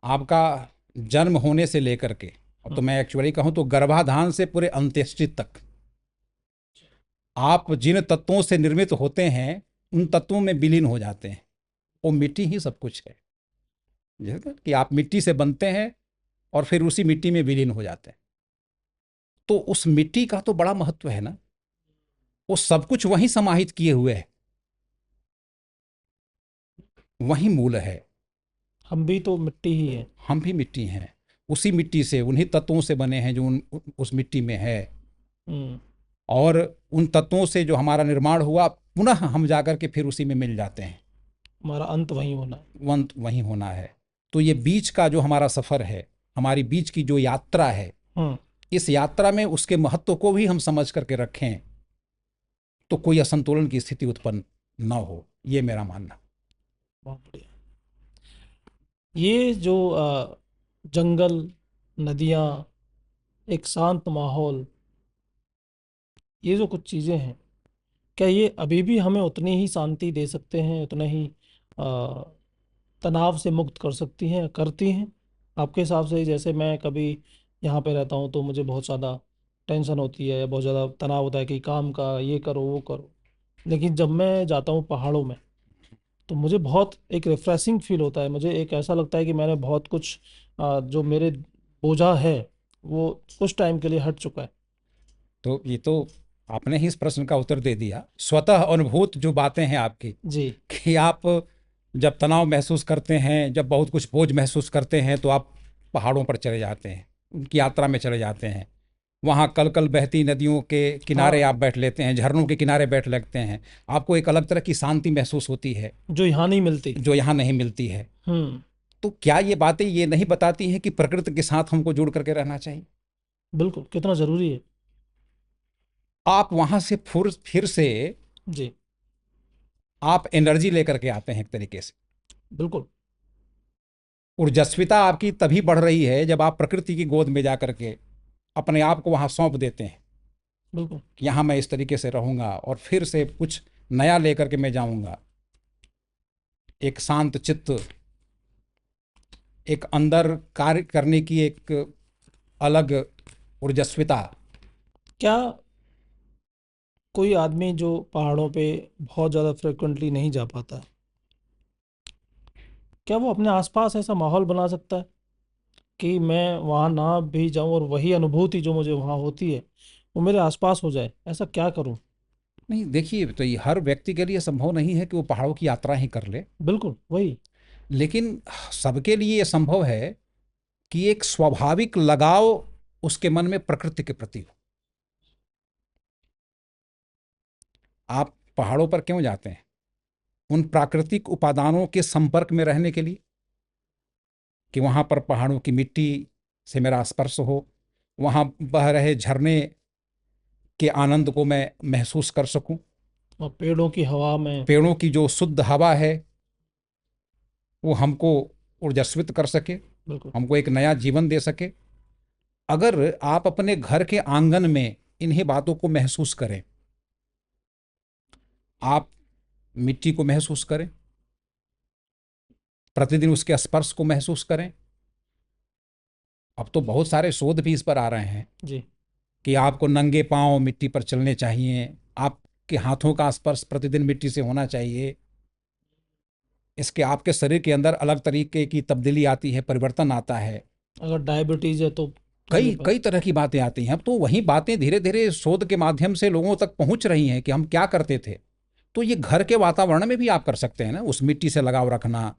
आपका जन्म होने से लेकर के, अब तो हम्म। मैं एक्चुअली कहूँ तो गर्भाधान से पूरे अंत्येष्टि तक, आप जिन तत्वों से निर्मित होते हैं उन तत्वों में विलीन हो जाते हैं। वो मिट्टी ही सब कुछ है। जैसे कि आप मिट्टी से बनते हैं और फिर उसी मिट्टी में विलीन हो जाते हैं। तो उस मिट्टी का तो बड़ा महत्व है ना, वो सब कुछ वहीं समाहित किए हुए है, वहीं मूल है। हम भी तो मिट्टी ही है। हम भी मिट्टी हैं। उसी मिट्टी से, उन्हीं तत्वों से बने हैं जो उस मिट्टी में है। हम्म। और उन तत्वों से जो हमारा निर्माण हुआ, पुनः हम जाकर के फिर उसी में मिल जाते हैं। हमारा अंत वही होना है। अंत वहीं होना है। तो ये बीच का जो हमारा सफ़र है, हमारी बीच की जो यात्रा है, हम्म। इस यात्रा में उसके महत्व को भी हम समझ करके रखें, तो कोई असंतुलन की स्थिति उत्पन्न न हो, ये मेरा मानना। बहुत बढ़िया। ये जो जंगल, नदियाँ, एक शांत माहौल, ये जो कुछ चीज़ें हैं, क्या ये अभी भी हमें उतनी ही शांति दे सकते हैं, उतना ही अ, तनाव से मुक्त कर सकती हैं, करती हैं आपके हिसाब से? जैसे मैं कभी यहाँ पे रहता हूँ तो मुझे बहुत ज़्यादा टेंशन होती है या बहुत ज़्यादा तनाव होता है कि काम का, ये करो वो करो, लेकिन जब मैं जाता हूँ पहाड़ों में तो मुझे बहुत एक रिफ्रेशिंग फील होता है। मुझे एक ऐसा लगता है कि मैंने बहुत कुछ जो मेरे बोझा है वो कुछ टाइम के लिए हट चुका है। तो ये तो आपने ही इस प्रश्न का उत्तर दे दिया। स्वतः अनुभूत जो बातें हैं आपकी, जी। कि आप जब तनाव महसूस करते हैं, जब बहुत कुछ बोझ महसूस करते हैं, तो आप पहाड़ों पर चले जाते हैं, उनकी यात्रा में चले जाते हैं। वहाँ कल कल बहती नदियों के किनारे हाँ, आप बैठ लेते हैं, झरनों के किनारे बैठ लगते हैं। आपको एक अलग तरह की शांति महसूस होती है, जो यहाँ नहीं मिलती। जो यहाँ नहीं मिलती है। हम्म। तो क्या ये बातें ये नहीं बताती हैं कि प्रकृति के साथ हमको जुड़ करके रहना चाहिए? बिल्कुल, कितना ज़रूरी है। आप वहाँ से फिर से जी। आप एनर्जी लेकर के आते हैं एक तरीके से। बिल्कुल। ऊर्जस्विता आपकी तभी बढ़ रही है जब आप प्रकृति की गोद में जा करके अपने आप को वहाँ सौंप देते हैं बिल्कुल। कि यहाँ मैं इस तरीके से रहूँगा और फिर से कुछ नया लेकर के मैं जाऊँगा। एक शांत चित्त, एक अंदर कार्य करने की एक अलग ऊर्जस्विता। क्या कोई आदमी जो पहाड़ों पे बहुत ज़्यादा फ्रिक्वेंटली नहीं जा पाता है, क्या वो अपने आसपास ऐसा माहौल बना सकता है कि मैं वहाँ ना भी जाऊँ और वही अनुभूति जो मुझे वहाँ होती है वो मेरे आसपास हो जाए? ऐसा क्या करूँ? नहीं, देखिए, तो ये हर व्यक्ति के लिए संभव नहीं है कि वो पहाड़ों की यात्रा ही कर ले। बिल्कुल वही। लेकिन सबके लिए ये संभव है कि एक स्वाभाविक लगाव उसके मन में प्रकृति के प्रति हो। आप पहाड़ों पर क्यों जाते हैं? उन प्राकृतिक उपादानों के संपर्क में रहने के लिए, कि वहाँ पर पहाड़ों की मिट्टी से मेरा स्पर्श हो, वहाँ बह रहे झरने के आनंद को मैं महसूस कर सकूं, और पेड़ों की हवा में। पेड़ों की जो शुद्ध हवा है वो हमको ऊर्जास्वित कर सके, बिल्कुल। हमको एक नया जीवन दे सके। अगर आप अपने घर के आंगन में इन्हीं बातों को महसूस करें, आप मिट्टी को महसूस करें, प्रतिदिन उसके स्पर्श को महसूस करें। अब तो बहुत सारे शोध भी इस पर आ रहे हैं जी। कि आपको नंगे पांव मिट्टी पर चलने चाहिए, आपके हाथों का स्पर्श प्रतिदिन मिट्टी से होना चाहिए। इसके आपके शरीर के अंदर अलग तरीके की तब्दीली आती है, परिवर्तन आता है। अगर डायबिटीज़ है तो ये कई कई तरह की बातें आती हैं। अब तो वही बातें धीरे धीरे शोध के माध्यम से लोगों तक पहुंच रही हैं कि हम क्या करते थे। तो ये घर के वातावरण में भी आप कर सकते हैं ना, उस मिट्टी से लगाव रखना,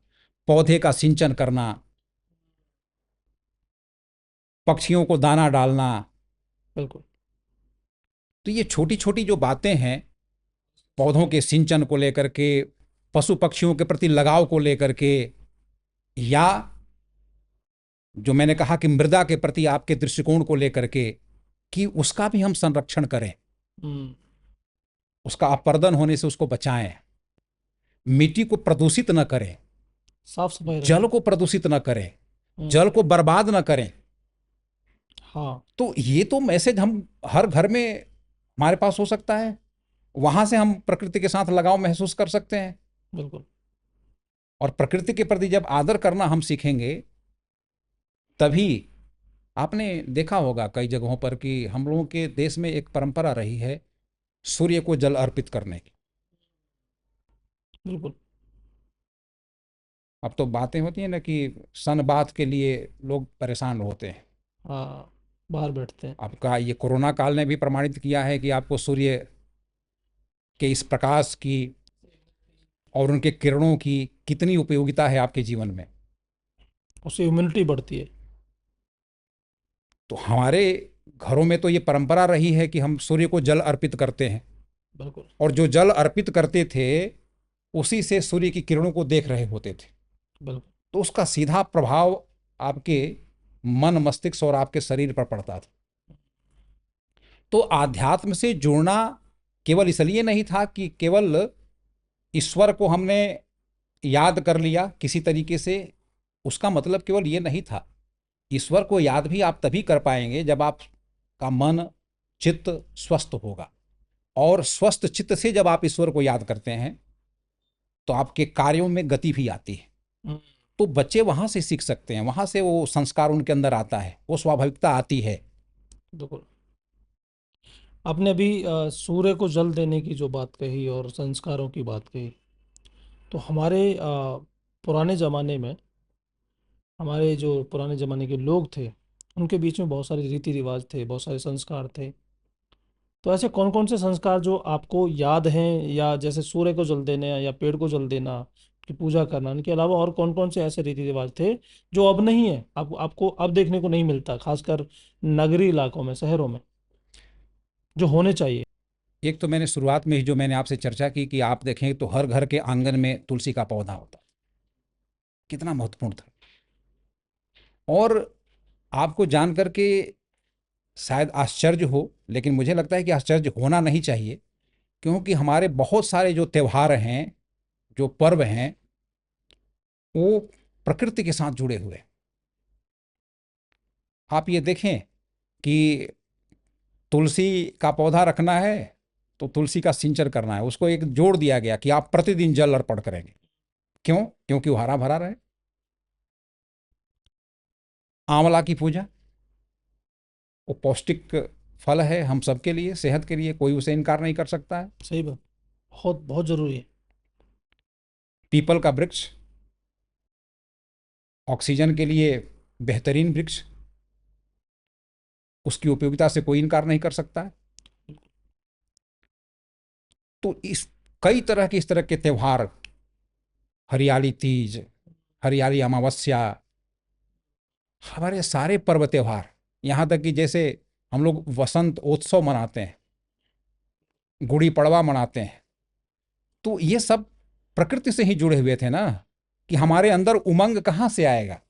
पौधे का सिंचन करना, पक्षियों को दाना डालना। बिल्कुल। तो ये छोटी छोटी जो बातें हैं, पौधों के सिंचन को लेकर के, पशु पक्षियों के प्रति लगाव को लेकर के, या जो मैंने कहा कि मृदा के प्रति आपके दृष्टिकोण को लेकर के, कि उसका भी हम संरक्षण करें, हम्म। उसका अपरदन होने से उसको बचाएं, मिट्टी को प्रदूषित न करें, साफ सफाई जल रखें। को प्रदूषित न करें, हम्म। जल को बर्बाद न करें। हाँ। तो ये तो मैसेज हम हर घर में हमारे पास हो सकता है। वहां से हम प्रकृति के साथ लगाव महसूस कर सकते हैं। बिल्कुल। और प्रकृति के प्रति जब आदर करना हम सीखेंगे, तभी आपने देखा होगा कई जगहों पर कि हम लोगों के देश में एक परंपरा रही है सूर्य को जल अर्पित करने की। बिल्कुल। अब तो बातें होती हैं ना कि सन बात के लिए लोग परेशान होते हैं। हाँ, बाहर बैठते हैं। आपका ये कोरोना काल ने भी प्रमाणित किया है कि आपको सूर्य के इस प्रकाश की और उनके किरणों की कितनी उपयोगिता है आपके जीवन में। उससे इम्यूनिटी बढ़ती है। तो हमारे घरों में तो ये परंपरा रही है कि हम सूर्य को जल अर्पित करते हैं, बिल्कुल और जो जल अर्पित करते थे उसी से सूर्य की किरणों को देख रहे होते थे। बिल्कुल। तो उसका सीधा प्रभाव आपके मन, मस्तिष्क और आपके शरीर पर पड़ता था। तो आध्यात्म से जुड़ना केवल इसलिए नहीं था कि केवल ईश्वर को हमने याद कर लिया किसी तरीके से, उसका मतलब केवल ये नहीं था। ईश्वर को याद भी आप तभी कर पाएंगे जब आपका मन, चित्त स्वस्थ होगा, और स्वस्थ चित्त से जब आप ईश्वर को याद करते हैं तो आपके कार्यों में गति भी आती है। हम्म, तो बच्चे वहाँ से सीख सकते हैं, वहाँ से वो संस्कार उनके अंदर आता है, वो स्वाभाविकता आती है। बिल्कुल। आपने अभी सूर्य को जल देने की जो बात कही और संस्कारों की बात कही, तो हमारे पुराने ज़माने में, हमारे जो पुराने ज़माने के लोग थे, उनके बीच में बहुत सारे रीति रिवाज थे, बहुत सारे संस्कार थे। तो ऐसे कौन कौन से संस्कार जो आपको याद हैं, या जैसे सूर्य को जल देना या पेड़ को जल देना की पूजा करना, इनके अलावा और कौन कौन से ऐसे रीति रिवाज थे जो अब नहीं है, आपको अब देखने को नहीं मिलता, खासकर नगरी इलाकों में, शहरों में, जो होने चाहिए? एक तो मैंने शुरुआत में ही जो मैंने आपसे चर्चा की कि आप देखें तो हर घर के आंगन में तुलसी का पौधा होता, कितना महत्वपूर्ण था। और आपको जान करके शायद आश्चर्य हो, लेकिन मुझे लगता है कि आश्चर्य होना नहीं चाहिए, क्योंकि हमारे बहुत सारे जो त्यौहार हैं, जो पर्व हैं, वो प्रकृति के साथ जुड़े हुए हैं। आप ये देखें कि तुलसी का पौधा रखना है तो तुलसी का सिंचन करना है, उसको एक जोड़ दिया गया कि आप प्रतिदिन जल अर्पण करेंगे। क्यों? क्योंकि वो हरा भरा रहे। आंवला की पूजा, वो पौष्टिक फल है हम सबके लिए, सेहत के लिए, कोई उसे इनकार नहीं कर सकता है। सही बात, बहुत बहुत जरूरी है। पीपल का वृक्ष, ऑक्सीजन के लिए बेहतरीन वृक्ष, उसकी उपयोगिता से कोई इनकार नहीं कर सकता है। तो इस कई तरह के इस तरह के त्यौहार, हरियाली तीज, हरियाली अमावस्या, हमारे सारे पर्व त्यौहार, यहाँ तक कि जैसे हम लोग वसंत उत्सव मनाते हैं, गुड़ी पड़वा मनाते हैं, तो ये सब प्रकृति से ही जुड़े हुए थे ना, कि हमारे अंदर उमंग कहाँ से आएगा।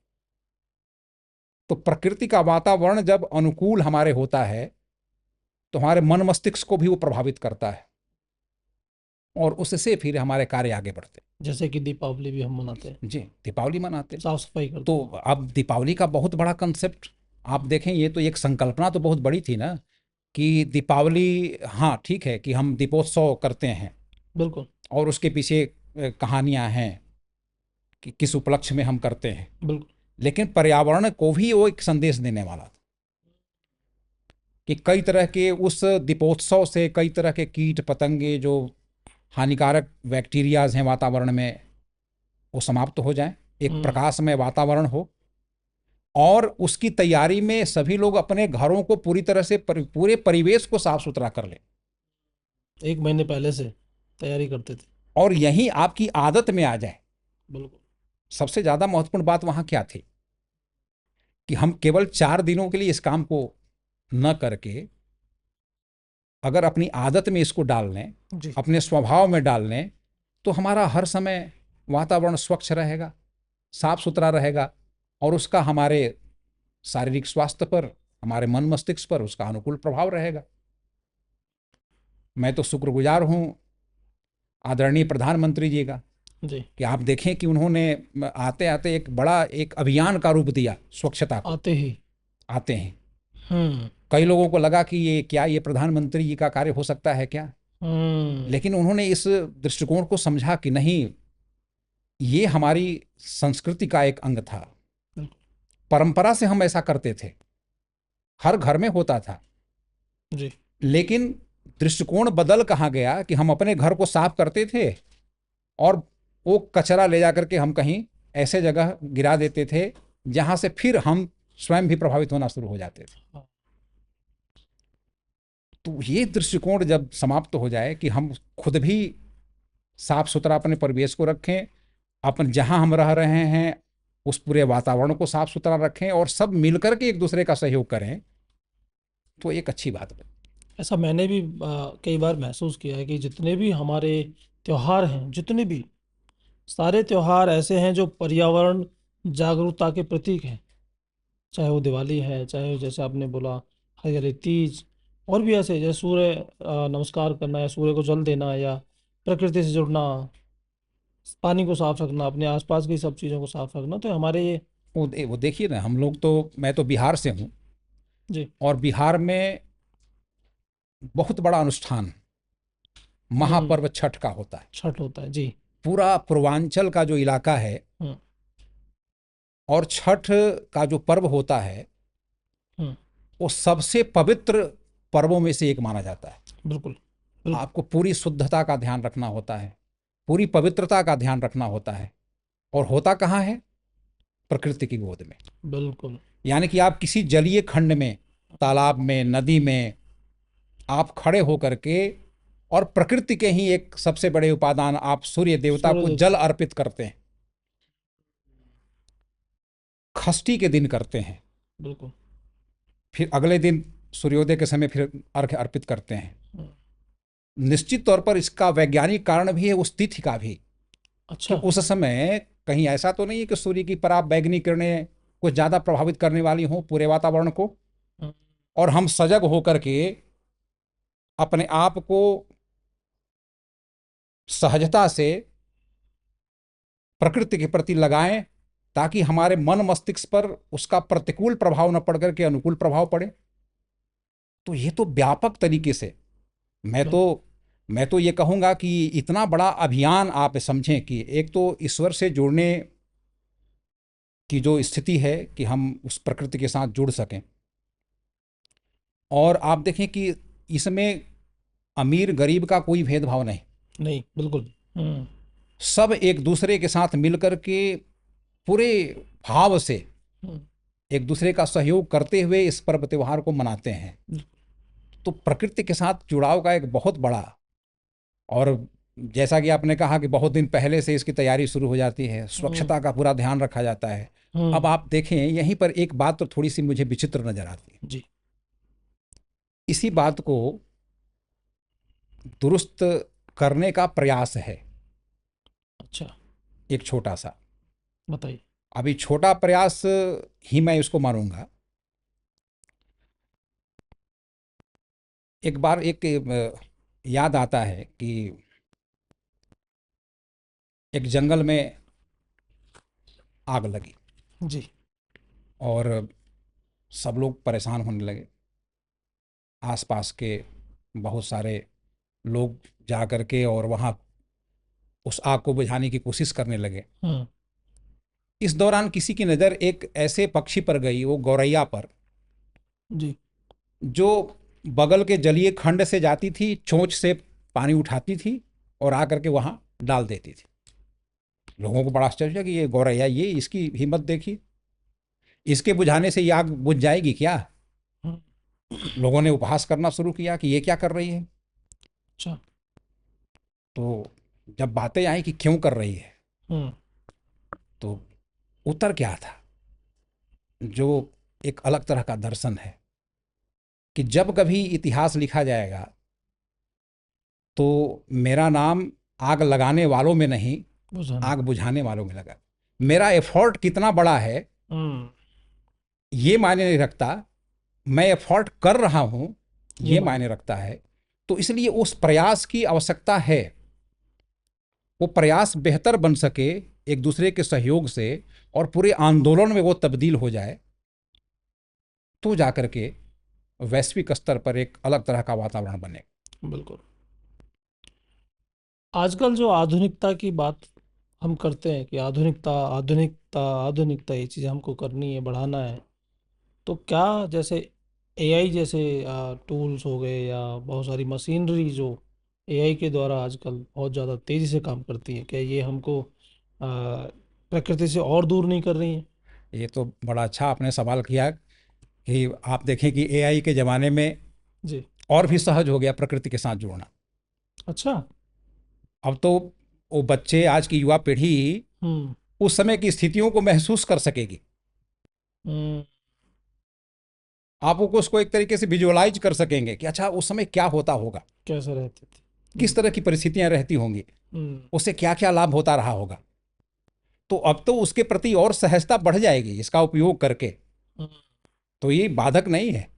तो प्रकृति का वातावरण जब अनुकूल हमारे होता है तो हमारे मन मस्तिष्क को भी वो प्रभावित करता है, और उससे फिर हमारे कार्य आगे बढ़ते हैं। जैसे कि दीपावली भी हम मनाते हैं, जी, दीपावली मनाते हैं, साफ सफाई करते तो हैं। अब दीपावली का बहुत बड़ा कंसेप्ट आप देखें, ये तो एक संकल्पना तो बहुत बड़ी थी ना कि दीपावली, हाँ ठीक है कि हम दीपोत्सव करते हैं, बिल्कुल और उसके पीछे कहानियां हैं कि किस उपलक्ष्य में हम करते हैं, बिल्कुल। लेकिन पर्यावरण को भी वो एक संदेश देने वाला था कि कई तरह के उस दीपोत्सव से कई तरह के कीट पतंगे, जो हानिकारक बैक्टीरियाज हैं वातावरण में, वो समाप्त हो जाएं, एक हम्म, प्रकाशमय वातावरण हो, और उसकी तैयारी में सभी लोग अपने घरों को पूरी तरह से पूरे परिवेश को साफ सुथरा कर लें, 1 महीने पहले से तैयारी करते थे। और यही आपकी आदत में आ जाए। बिल्कुल। सबसे ज़्यादा महत्वपूर्ण बात वहाँ क्या थी कि हम केवल 4 दिनों के लिए इस काम को न करके अगर अपनी आदत में इसको डाल लें, जी। अपने स्वभाव में डाल लें, तो हमारा हर समय वातावरण स्वच्छ रहेगा, साफ सुथरा रहेगा, और उसका हमारे शारीरिक स्वास्थ्य पर, हमारे मन मस्तिष्क पर उसका अनुकूल प्रभाव रहेगा। मैं तो शुक्रगुजार हूँ आदरणीय प्रधानमंत्री जी का जी। कि आप देखें कि उन्होंने आते आते एक बड़ा एक अभियान का रूप दिया स्वच्छता को। आते ही। आते हैं, हम्म। कई लोगों को लगा कि ये क्या, ये प्रधानमंत्री जी का कार्य हो सकता है क्या, हम्म। लेकिन उन्होंने इस दृष्टिकोण को समझा कि नहीं, ये हमारी संस्कृति का एक अंग था, बिल्कुल। परंपरा से हम ऐसा करते थे, हर घर में होता था। जी। लेकिन दृष्टिकोण बदल कहाँ गया कि हम अपने घर को साफ करते थे और वो कचरा ले जाकर के हम कहीं ऐसे जगह गिरा देते थे जहां से फिर हम स्वयं भी प्रभावित होना शुरू हो जाते थे। हाँ, तो ये दृष्टिकोण जब समाप्त हो जाए कि हम खुद भी साफ सुथरा अपने परिवेश को रखें, अपन जहां हम रह रहे हैं उस पूरे वातावरण को साफ सुथरा रखें, और सब मिलकर के एक दूसरे का सहयोग करें, तो एक अच्छी बात है। ऐसा मैंने भी कई बार महसूस किया है कि जितने भी हमारे त्योहार हैं, जितने भी सारे त्योहार ऐसे हैं जो पर्यावरण जागरूकता के प्रतीक हैं। चाहे वो दिवाली है, चाहे जैसे आपने बोला हरिहर तीज, और भी ऐसे जैसे सूर्य नमस्कार करना या सूर्य को जल देना या प्रकृति से जुड़ना, पानी को साफ रखना, अपने आसपास की सब चीज़ों को साफ रखना, तो हमारे ये। वो देखिए ना, हम लोग तो, मैं तो बिहार से हूँ, जी। और बिहार में बहुत बड़ा अनुष्ठान हम्म। महापर्व छठ का होता है। छठ होता है जी। पूरा पूर्वांचल का जो इलाका है, हम्म। और छठ का जो पर्व होता है, हम्म। वो सबसे पवित्र पर्वों में से एक माना जाता है। बिल्कुल। बिल्कुल। आपको पूरी शुद्धता का ध्यान रखना होता है, पूरी पवित्रता का ध्यान रखना होता है। और होता कहाँ है? प्रकृति की गोद में। बिल्कुल। यानी कि आप किसी जलीय खंड में, तालाब में, नदी में आप खड़े होकर के, और प्रकृति के ही एक सबसे बड़े उपादान आप सूर्य देवता सूर्य को देव। जल अर्पित करते हैं। षष्ठी के दिन करते हैं, बिल्कुल। फिर अगले दिन सूर्योदय के समय फिर अर्घ्य अर्पित करते हैं। हम्म। निश्चित तौर पर इसका वैज्ञानिक कारण भी है, उस तिथि का भी, कि अच्छा। उस समय कहीं ऐसा तो नहीं है कि सूर्य की पराब बैगनी किरणें कुछ ज़्यादा प्रभावित करने वाली हों पूरे वातावरण को, हम्म। और हम सजग होकर के अपने आप को सहजता से प्रकृति के प्रति लगाएं, ताकि हमारे मन मस्तिष्क पर उसका प्रतिकूल प्रभाव न पड़ करके अनुकूल प्रभाव पड़े। तो ये तो व्यापक तरीके से, मैं तो बिल्कुल। मैं तो ये कहूँगा कि इतना बड़ा अभियान आप समझें कि एक तो ईश्वर से जुड़ने की जो स्थिति है कि हम उस प्रकृति के साथ जुड़ सकें, और आप देखें कि इसमें अमीर गरीब का कोई भेदभाव नहीं। नहीं, बिल्कुल। हम्म। सब एक दूसरे के साथ मिलकर के पूरे भाव से हम्म। एक दूसरे का सहयोग करते हुए इस पर्व त्योहार को मनाते हैं। तो प्रकृति के साथ जुड़ाव का एक बहुत बड़ा, और जैसा कि आपने कहा कि बहुत दिन पहले से इसकी तैयारी शुरू हो जाती है, हम्म। स्वच्छता का पूरा ध्यान रखा जाता है। अब हम्म। आप देखें, यहीं पर एक बात तो थोड़ी सी मुझे विचित्र नजर आती है। जी। इसी बात को दुरुस्त करने का प्रयास है, अच्छा। एक छोटा सा। बताइए। अभी छोटा प्रयास ही मैं इसको मानूंगा। एक बार एक याद आता है कि एक जंगल में आग लगी, जी। और सब लोग परेशान होने लगे। आसपास के बहुत सारे लोग जा कर के और वहाँ उस आग को बुझाने की कोशिश करने लगे। हम्म। इस दौरान किसी की नज़र एक ऐसे पक्षी पर गई, वो गौरैया पर, जी। जो बगल के जलीय खंड से जाती थी, चोंच से पानी उठाती थी और आकर के वहाँ डाल देती थी। लोगों को बड़ा आश्चर्य हुआ कि ये गौरैया, ये इसकी हिम्मत देखी, इसके बुझाने से ये आग बुझ जाएगी क्या? हम्म। लोगों ने उपहास करना शुरू किया कि ये क्या कर रही है। अच्छा। तो जब बातें आई कि क्यों कर रही है, हम्म। तो उत्तर क्या था, जो एक अलग तरह का दर्शन है, कि जब कभी इतिहास लिखा जाएगा तो मेरा नाम आग लगाने वालों में नहीं, बुझाने। आग बुझाने वालों में लगा। मेरा एफर्ट कितना बड़ा है हम्म। ये मायने नहीं रखता, मैं एफर्ट कर रहा हूं ये ये मान। मायने रखता है। तो इसलिए उस प्रयास की आवश्यकता है। वो प्रयास बेहतर बन सके एक दूसरे के सहयोग से, और पूरे आंदोलन में वो तब्दील हो जाए, तो जाकर के वैश्विक स्तर पर एक अलग तरह का वातावरण बने। बिल्कुल। आजकल जो आधुनिकता की बात हम करते हैं कि आधुनिकता आधुनिकता आधुनिकता, ये चीज़ हमको करनी है, बढ़ाना है, तो क्या जैसे एआई जैसे टूल्स हो गए या बहुत सारी मशीनरी जो एआई के द्वारा आजकल बहुत ज़्यादा तेज़ी से काम करती है, क्या ये हमको प्रकृति से और दूर नहीं कर रही है? ये तो बड़ा अच्छा आपने सवाल किया कि आप देखें कि एआई के ज़माने में जी। और भी सहज हो गया प्रकृति के साथ जुड़ना। अच्छा। अब तो वो बच्चे, आज की युवा पीढ़ी हम्म। उस समय की स्थितियों को महसूस कर सकेगी। हम्म। आप उसको एक तरीके से विजुअलाइज कर सकेंगे कि अच्छा उस समय क्या होता होगा, कैसे रहते थे। किस तरह की परिस्थितियां रहती होंगी, हम्म। उससे क्या क्या लाभ होता रहा होगा। तो अब तो उसके प्रति और सहजता बढ़ जाएगी इसका उपयोग करके। हम्म। तो ये बाधक नहीं है।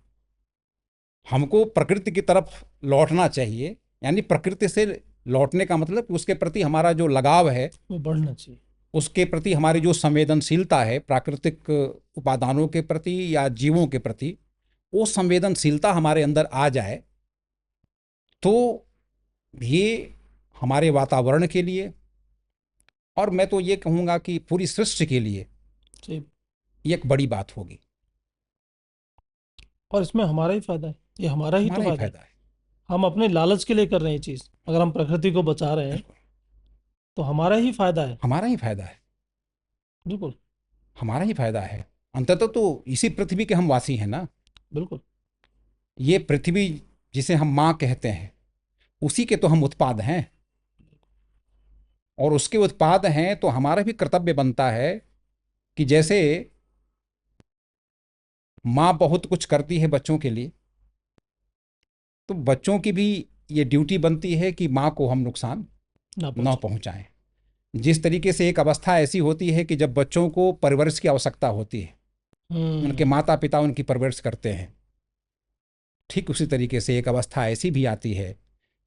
हमको प्रकृति की तरफ लौटना चाहिए, यानी प्रकृति से लौटने का मतलब कि उसके प्रति हमारा जो लगाव है, वो बढ़ना चाहिए। उसके प्रति हमारी जो संवेदनशीलता है प्राकृतिक उपादानों के प्रति या जीवों के प्रति, वो संवेदनशीलता हमारे अंदर आ जाए तो ये हमारे वातावरण के लिए, और मैं तो ये कहूँगा कि पूरी सृष्टि के लिए सही। ये एक बड़ी बात होगी। और इसमें हमारा ही फायदा है, ये हमारा ही तो हमारा ही फायदा है। फायदा है। हम अपने लालच के लिए कर रहे हैं ये चीज़, अगर हम प्रकृति को बचा रहे हैं बिल्कुल, तो हमारा ही फायदा है। हमारा ही फायदा है। बिल्कुल। हमारा ही फायदा है। अंततः तो इसी पृथ्वी के हम वासी हैं ना। बिल्कुल। ये पृथ्वी जिसे हम माँ कहते हैं, उसी के तो हम उत्पाद हैं, और उसके उत्पाद हैं तो हमारा भी कर्तव्य बनता है कि जैसे माँ बहुत कुछ करती है बच्चों के लिए, तो बच्चों की भी ये ड्यूटी बनती है कि माँ को हम नुकसान ना न पहुंचे। पहुँचाएं। जिस तरीके से एक अवस्था ऐसी होती है कि जब बच्चों को परवरिश की आवश्यकता होती है, उनके हम्म। माता पिता उनकी परवरिश करते हैं, ठीक उसी तरीके से एक अवस्था ऐसी भी आती है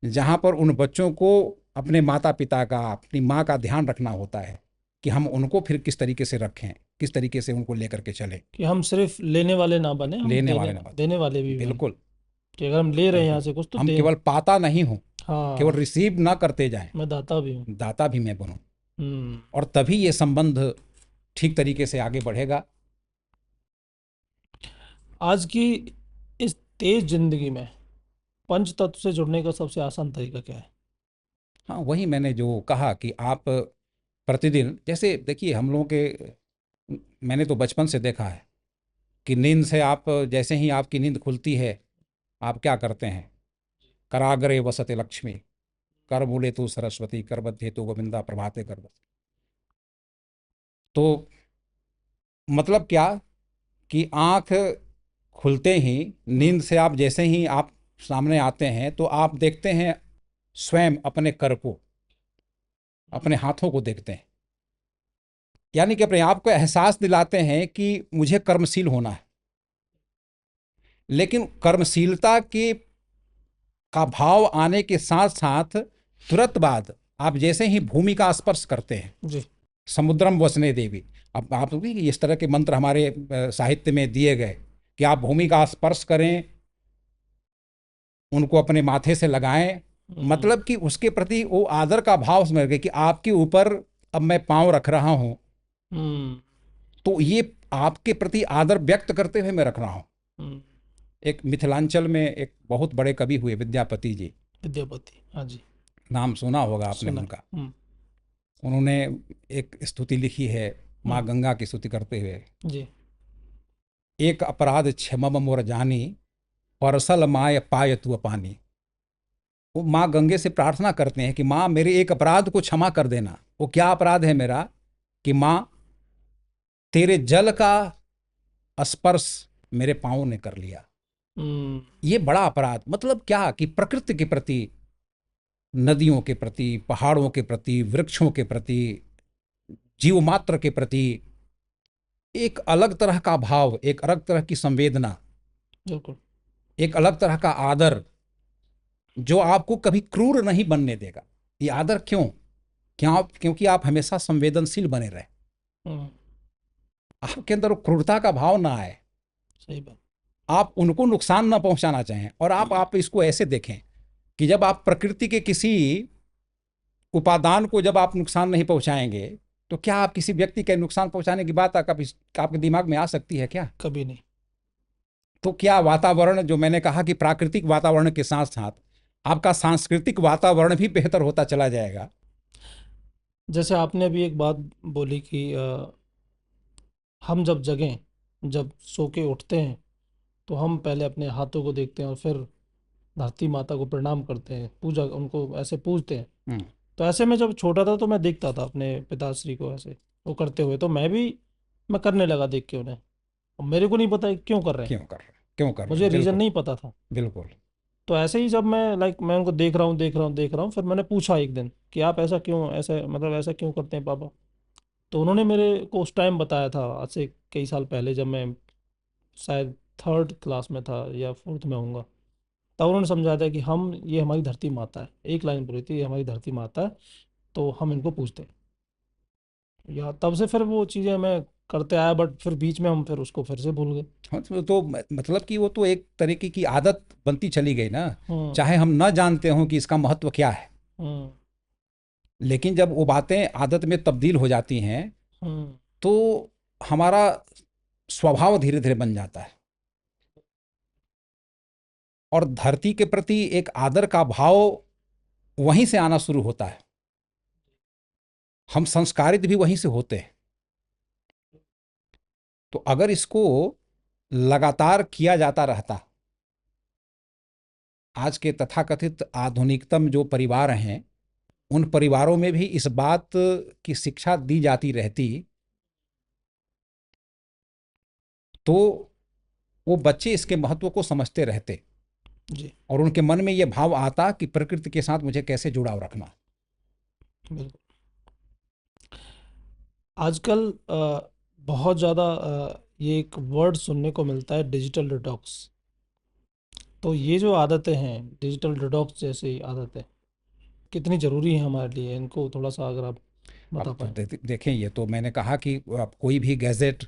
जहाँ पर उन बच्चों को अपने माता पिता का, अपनी माँ का ध्यान रखना होता है कि हम उनको फिर किस तरीके से रखें, किस तरीके से उनको लेकर के चलें। कि हम सिर्फ लेने वाले ना बने, हम लेने वाले ना बने। देने वाले भी बने। बिल्कुल। कि अगर हम ले रहे हैं यहाँ बिल्कुल। से कुछ तो हम दें। केवल पाता नहीं हूँ, केवल हाँ। रिसीव ना करते जाएं, मैं दाता भी हूँ। दाता भी मैं बनूं। हम्म। और तभी ये संबंध ठीक तरीके से आगे बढ़ेगा। आज की इस तेज जिंदगी में पंच तत्व से जुड़ने का सबसे आसान तरीका क्या है? हाँ, वही मैंने जो कहा कि आप प्रतिदिन, जैसे देखिए हम लोगों के, मैंने तो बचपन से देखा है कि नींद से आप, जैसे ही आपकी नींद खुलती है, आप क्या करते हैं? कराग्रे वसते लक्ष्मी, कर मूले तू सरस्वती, कर बद्धे तू गोविंदा, प्रभाते कर। तो मतलब क्या कि आँख खुलते ही, हम्म। नींद से आप जैसे ही आप सामने आते हैं तो आप देखते हैं स्वयं अपने कर को, अपने हाथों को देखते हैं, यानी कि अपने आप को एहसास दिलाते हैं कि मुझे कर्मशील होना है। लेकिन कर्मशीलता के का भाव आने के साथ साथ तुरंत बाद आप जैसे ही भूमि का स्पर्श करते हैं, जी। समुद्रम वसने देवी, अब आप इस तरह के मंत्र हमारे साहित्य में दिए गए कि आप भूमि का स्पर्श करें, उनको अपने माथे से लगाएं, हम्म। मतलब कि उसके प्रति वो आदर का भाव समझ गए कि आपके ऊपर अब मैं पांव रख रहा हूं, हम्म। तो ये आपके प्रति आदर व्यक्त करते हुए मैं रख रहा हूं। हम्म। एक मिथिलांचल में एक बहुत बड़े कवि हुए विद्यापति जी, विद्यापति, हाँ जी। नाम सुना होगा आपने सुना। उनका। हम्म। उन्होंने एक स्तुति लिखी है माँ हम्म। गंगा की स्तुति करते हुए। जी। एक अपराध क्षमम मोर जानी, परसल माय पाय तू पानी। वो माँ गंगे से प्रार्थना करते हैं कि माँ मेरे एक अपराध को क्षमा कर देना। वो क्या अपराध है मेरा? कि माँ तेरे जल का स्पर्श मेरे पाँव ने कर लिया। हम्म। ये बड़ा अपराध, मतलब क्या कि प्रकृति के प्रति, नदियों के प्रति, पहाड़ों के प्रति, वृक्षों के प्रति, जीव मात्र के प्रति एक अलग तरह का भाव, एक अलग तरह की संवेदना, बिल्कुल। एक अलग तरह का आदर जो आपको कभी क्रूर नहीं बनने देगा। ये आदर क्यों? क्योंकि आप हमेशा संवेदनशील बने रहे, हम्म। आपके अंदर वो क्रूरता का भाव ना आए, सही बात। आप उनको नुकसान ना पहुंचाना चाहें। और आप इसको ऐसे देखें कि जब आप प्रकृति के किसी उपादान को जब आप नुकसान नहीं पहुंचाएंगे, तो क्या आप किसी व्यक्ति के नुकसान पहुंचाने की बात आपके दिमाग में आ सकती है क्या? कभी नहीं। तो क्या वातावरण, जो मैंने कहा कि प्राकृतिक वातावरण के साथ साथ आपका सांस्कृतिक वातावरण भी बेहतर होता चला जाएगा। जैसे आपने अभी एक बात बोली कि हम जब जगें, जब सो के उठते हैं, तो हम पहले अपने हाथों को देखते हैं और फिर धरती माता को प्रणाम करते हैं, पूजा, उनको ऐसे पूजते हैं। हम्म। तो ऐसे में जब छोटा था तो मैं देखता था अपने पिताश्री को ऐसे वो करते हुए, तो मैं करने लगा देख के उन्हें। और मेरे को नहीं पता है क्यों कर रहे हैं। क्यों कर रहे हैं? क्यों कर रहे मुझे हैं, रीज़न बिल्कुल नहीं पता था। बिल्कुल। तो ऐसे ही जब मैं उनको देख रहा हूँ, फिर मैंने पूछा एक दिन कि आप ऐसा क्यों, ऐसे मतलब ऐसा क्यों करते हैं पापा। तो उन्होंने मेरे को उस टाइम बताया था, आज से कई साल पहले, जब मैं शायद थर्ड क्लास में था या फोर्थ में होऊंगा। तब उन्होंने समझाया था कि हम, ये हमारी धरती माता है, एक लाइन बोली थी, ये हमारी धरती माता है, तो हम इनको पूजते हैं। या तब से फिर वो चीज़ें मैं करते आया, बट फिर बीच में हम फिर उसको फिर से भूल गए। हाँ, तो मतलब कि वो तो एक तरीके की आदत बनती चली गई ना, हम्म। चाहे हम न जानते हों कि इसका महत्व क्या है, हम्म। लेकिन जब वो बातें आदत में तब्दील हो जाती हैं हम्म। तो हमारा स्वभाव धीरे धीरे बन जाता है, और धरती के प्रति एक आदर का भाव वहीं से आना शुरू होता है। हम संस्कारित भी वहीं से होते हैं। तो अगर इसको लगातार किया जाता रहता, आज के तथाकथित आधुनिकतम जो परिवार हैं, उन परिवारों में भी इस बात की शिक्षा दी जाती रहती, तो वो बच्चे इसके महत्व को समझते रहते जी। और उनके मन में ये भाव आता कि प्रकृति के साथ मुझे कैसे जुड़ाव रखना। बिल्कुल। आजकल बहुत ज़्यादा ये एक वर्ड सुनने को मिलता है, डिजिटल डिटॉक्स। तो ये जो आदतें हैं, डिजिटल डिटॉक्स जैसी आदतें, कितनी ज़रूरी है हमारे लिए, इनको थोड़ा सा अगर आप बता अब पाएँ। देखें, ये तो मैंने कहा कि अब कोई भी गैजेट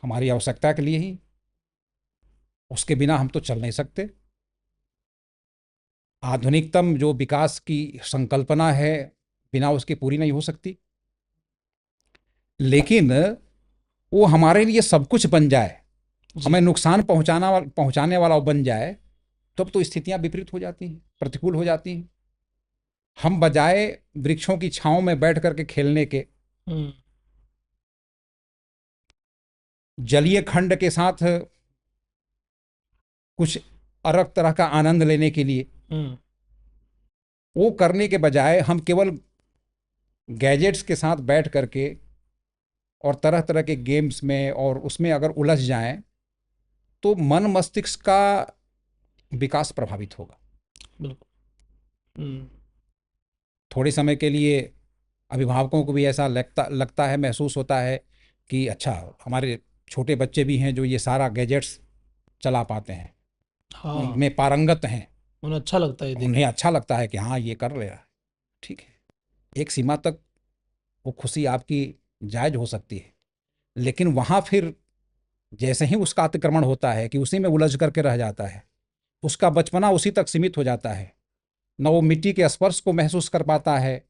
हमारी आवश्यकता के लिए ही, उसके बिना हम तो चल नहीं सकते। आधुनिकतम जो विकास की संकल्पना है, बिना उसके पूरी नहीं हो सकती। लेकिन वो हमारे लिए सब कुछ बन जाए, जी। हमें नुकसान पहुंचाने वाला वो बन जाए, तब तो स्थितियां विपरीत हो जाती हैं, प्रतिकूल हो जाती हैं। हम बजाय वृक्षों की छांव में बैठ करके खेलने के, हम्म। जलीय खंड के साथ कुछ अलग तरह का आनंद लेने के लिए, हम्म। वो करने के बजाय हम केवल गैजेट्स के साथ बैठ करके और तरह तरह के गेम्स में और उसमें अगर उलझ जाएं, तो मन मस्तिष्क का विकास प्रभावित होगा। बिल्कुल। हम्म। थोड़े समय के लिए अभिभावकों को भी ऐसा लगता लगता है, महसूस होता है कि अच्छा, हमारे छोटे बच्चे भी हैं जो ये सारा गैजेट्स चला पाते हैं, हाँ, उनमें पारंगत हैं, उन्हें अच्छा लगता है ये देख उन्हें के। अच्छा लगता है कि हाँ ये कर रहा है। ठीक है, एक सीमा तक वो खुशी आपकी जायज हो सकती है, लेकिन वहाँ फिर जैसे ही उसका अतिक्रमण होता है कि उसी में उलझ करके रह जाता है, उसका बचपना उसी तक सीमित हो जाता है। न वो मिट्टी के स्पर्श को महसूस कर पाता है,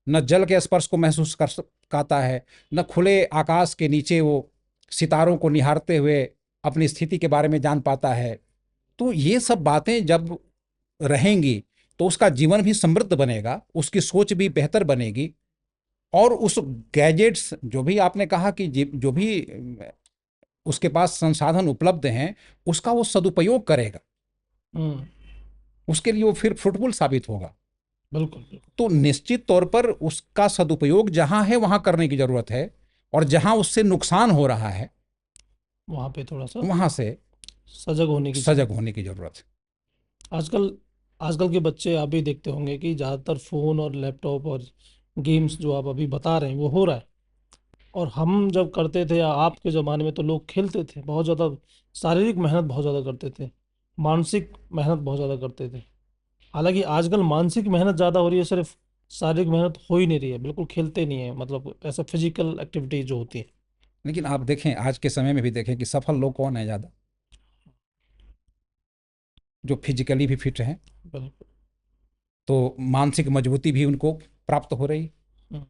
न जल के स्पर्श को महसूस कर पाता है, न खुले आकाश के नीचे वो सितारों को निहारते हुए अपनी स्थिति के बारे में जान पाता है। तो ये सब बातें जब रहेंगी तो उसका जीवन भी समृद्ध बनेगा, उसकी सोच भी बेहतर बनेगी, और उस गैजेट्स जो भी आपने कहा कि जो भी उसके पास संसाधन उपलब्ध हैं, उसका वो सदुपयोग करेगा, हम्म। उसके लिए वो फिर फ्रूटफुल साबित होगा। बिल्कुल बिल्कुल। तो निश्चित तौर पर उसका सदुपयोग जहां है वहां करने की जरूरत है, और जहां उससे नुकसान हो रहा है वहाँ पे थोड़ा सा वहां से सजग होने की सजग जरूरत है। होने की जरूरत है। आजकल आजकल के बच्चे, आप भी देखते होंगे कि ज़्यादातर फ़ोन और लैपटॉप और गेम्स जो आप अभी बता रहे हैं वो हो रहा है। और हम जब करते थे, या आपके ज़माने में, तो लोग खेलते थे बहुत ज़्यादा, शारीरिक मेहनत बहुत ज़्यादा करते थे, मानसिक मेहनत बहुत ज़्यादा करते थे। हालांकि आजकल मानसिक मेहनत ज़्यादा हो रही है, सिर्फ शारीरिक मेहनत हो ही नहीं रही है, बिल्कुल खेलते नहीं है, मतलब ऐसा फिजिकल एक्टिविटी जो होती है। लेकिन आप देखें, आज के समय में भी देखें कि सफल लोग कौन है ज़्यादा, जो फिजिकली भी फिट हैं, बिल्कुल। तो मानसिक मजबूती भी उनको प्राप्त हो रही, हम्म।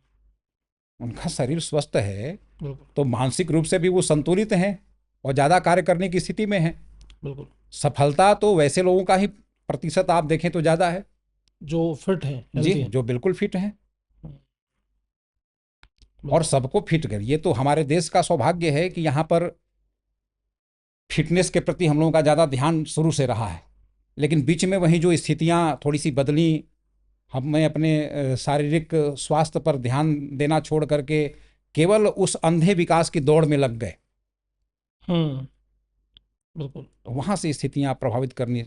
उनका शरीर स्वस्थ है, बिल्कुल। तो मानसिक रूप से भी वो संतुलित हैं और ज़्यादा कार्य करने की स्थिति में हैं। बिल्कुल। सफलता तो वैसे लोगों का ही प्रतिशत आप देखें तो ज़्यादा है। जो फिट हैं, जी, हेल्थी हैं। जो बिल्कुल फिट हैं हम्म। और बिल्कुल। सबको फिट कर, ये तो हमारे देश का सौभाग्य है कि यहाँ पर फिटनेस के प्रति हम लोगों का ज़्यादा ध्यान शुरू से रहा है। लेकिन बीच में वहीं जो स्थितियाँ थोड़ी सी बदली, हमें अपने शारीरिक स्वास्थ्य पर ध्यान देना छोड़ करके केवल उस अंधे विकास की दौड़ में लग गए। हम्म। बिल्कुल। तो वहाँ से स्थितियाँ प्रभावित करनी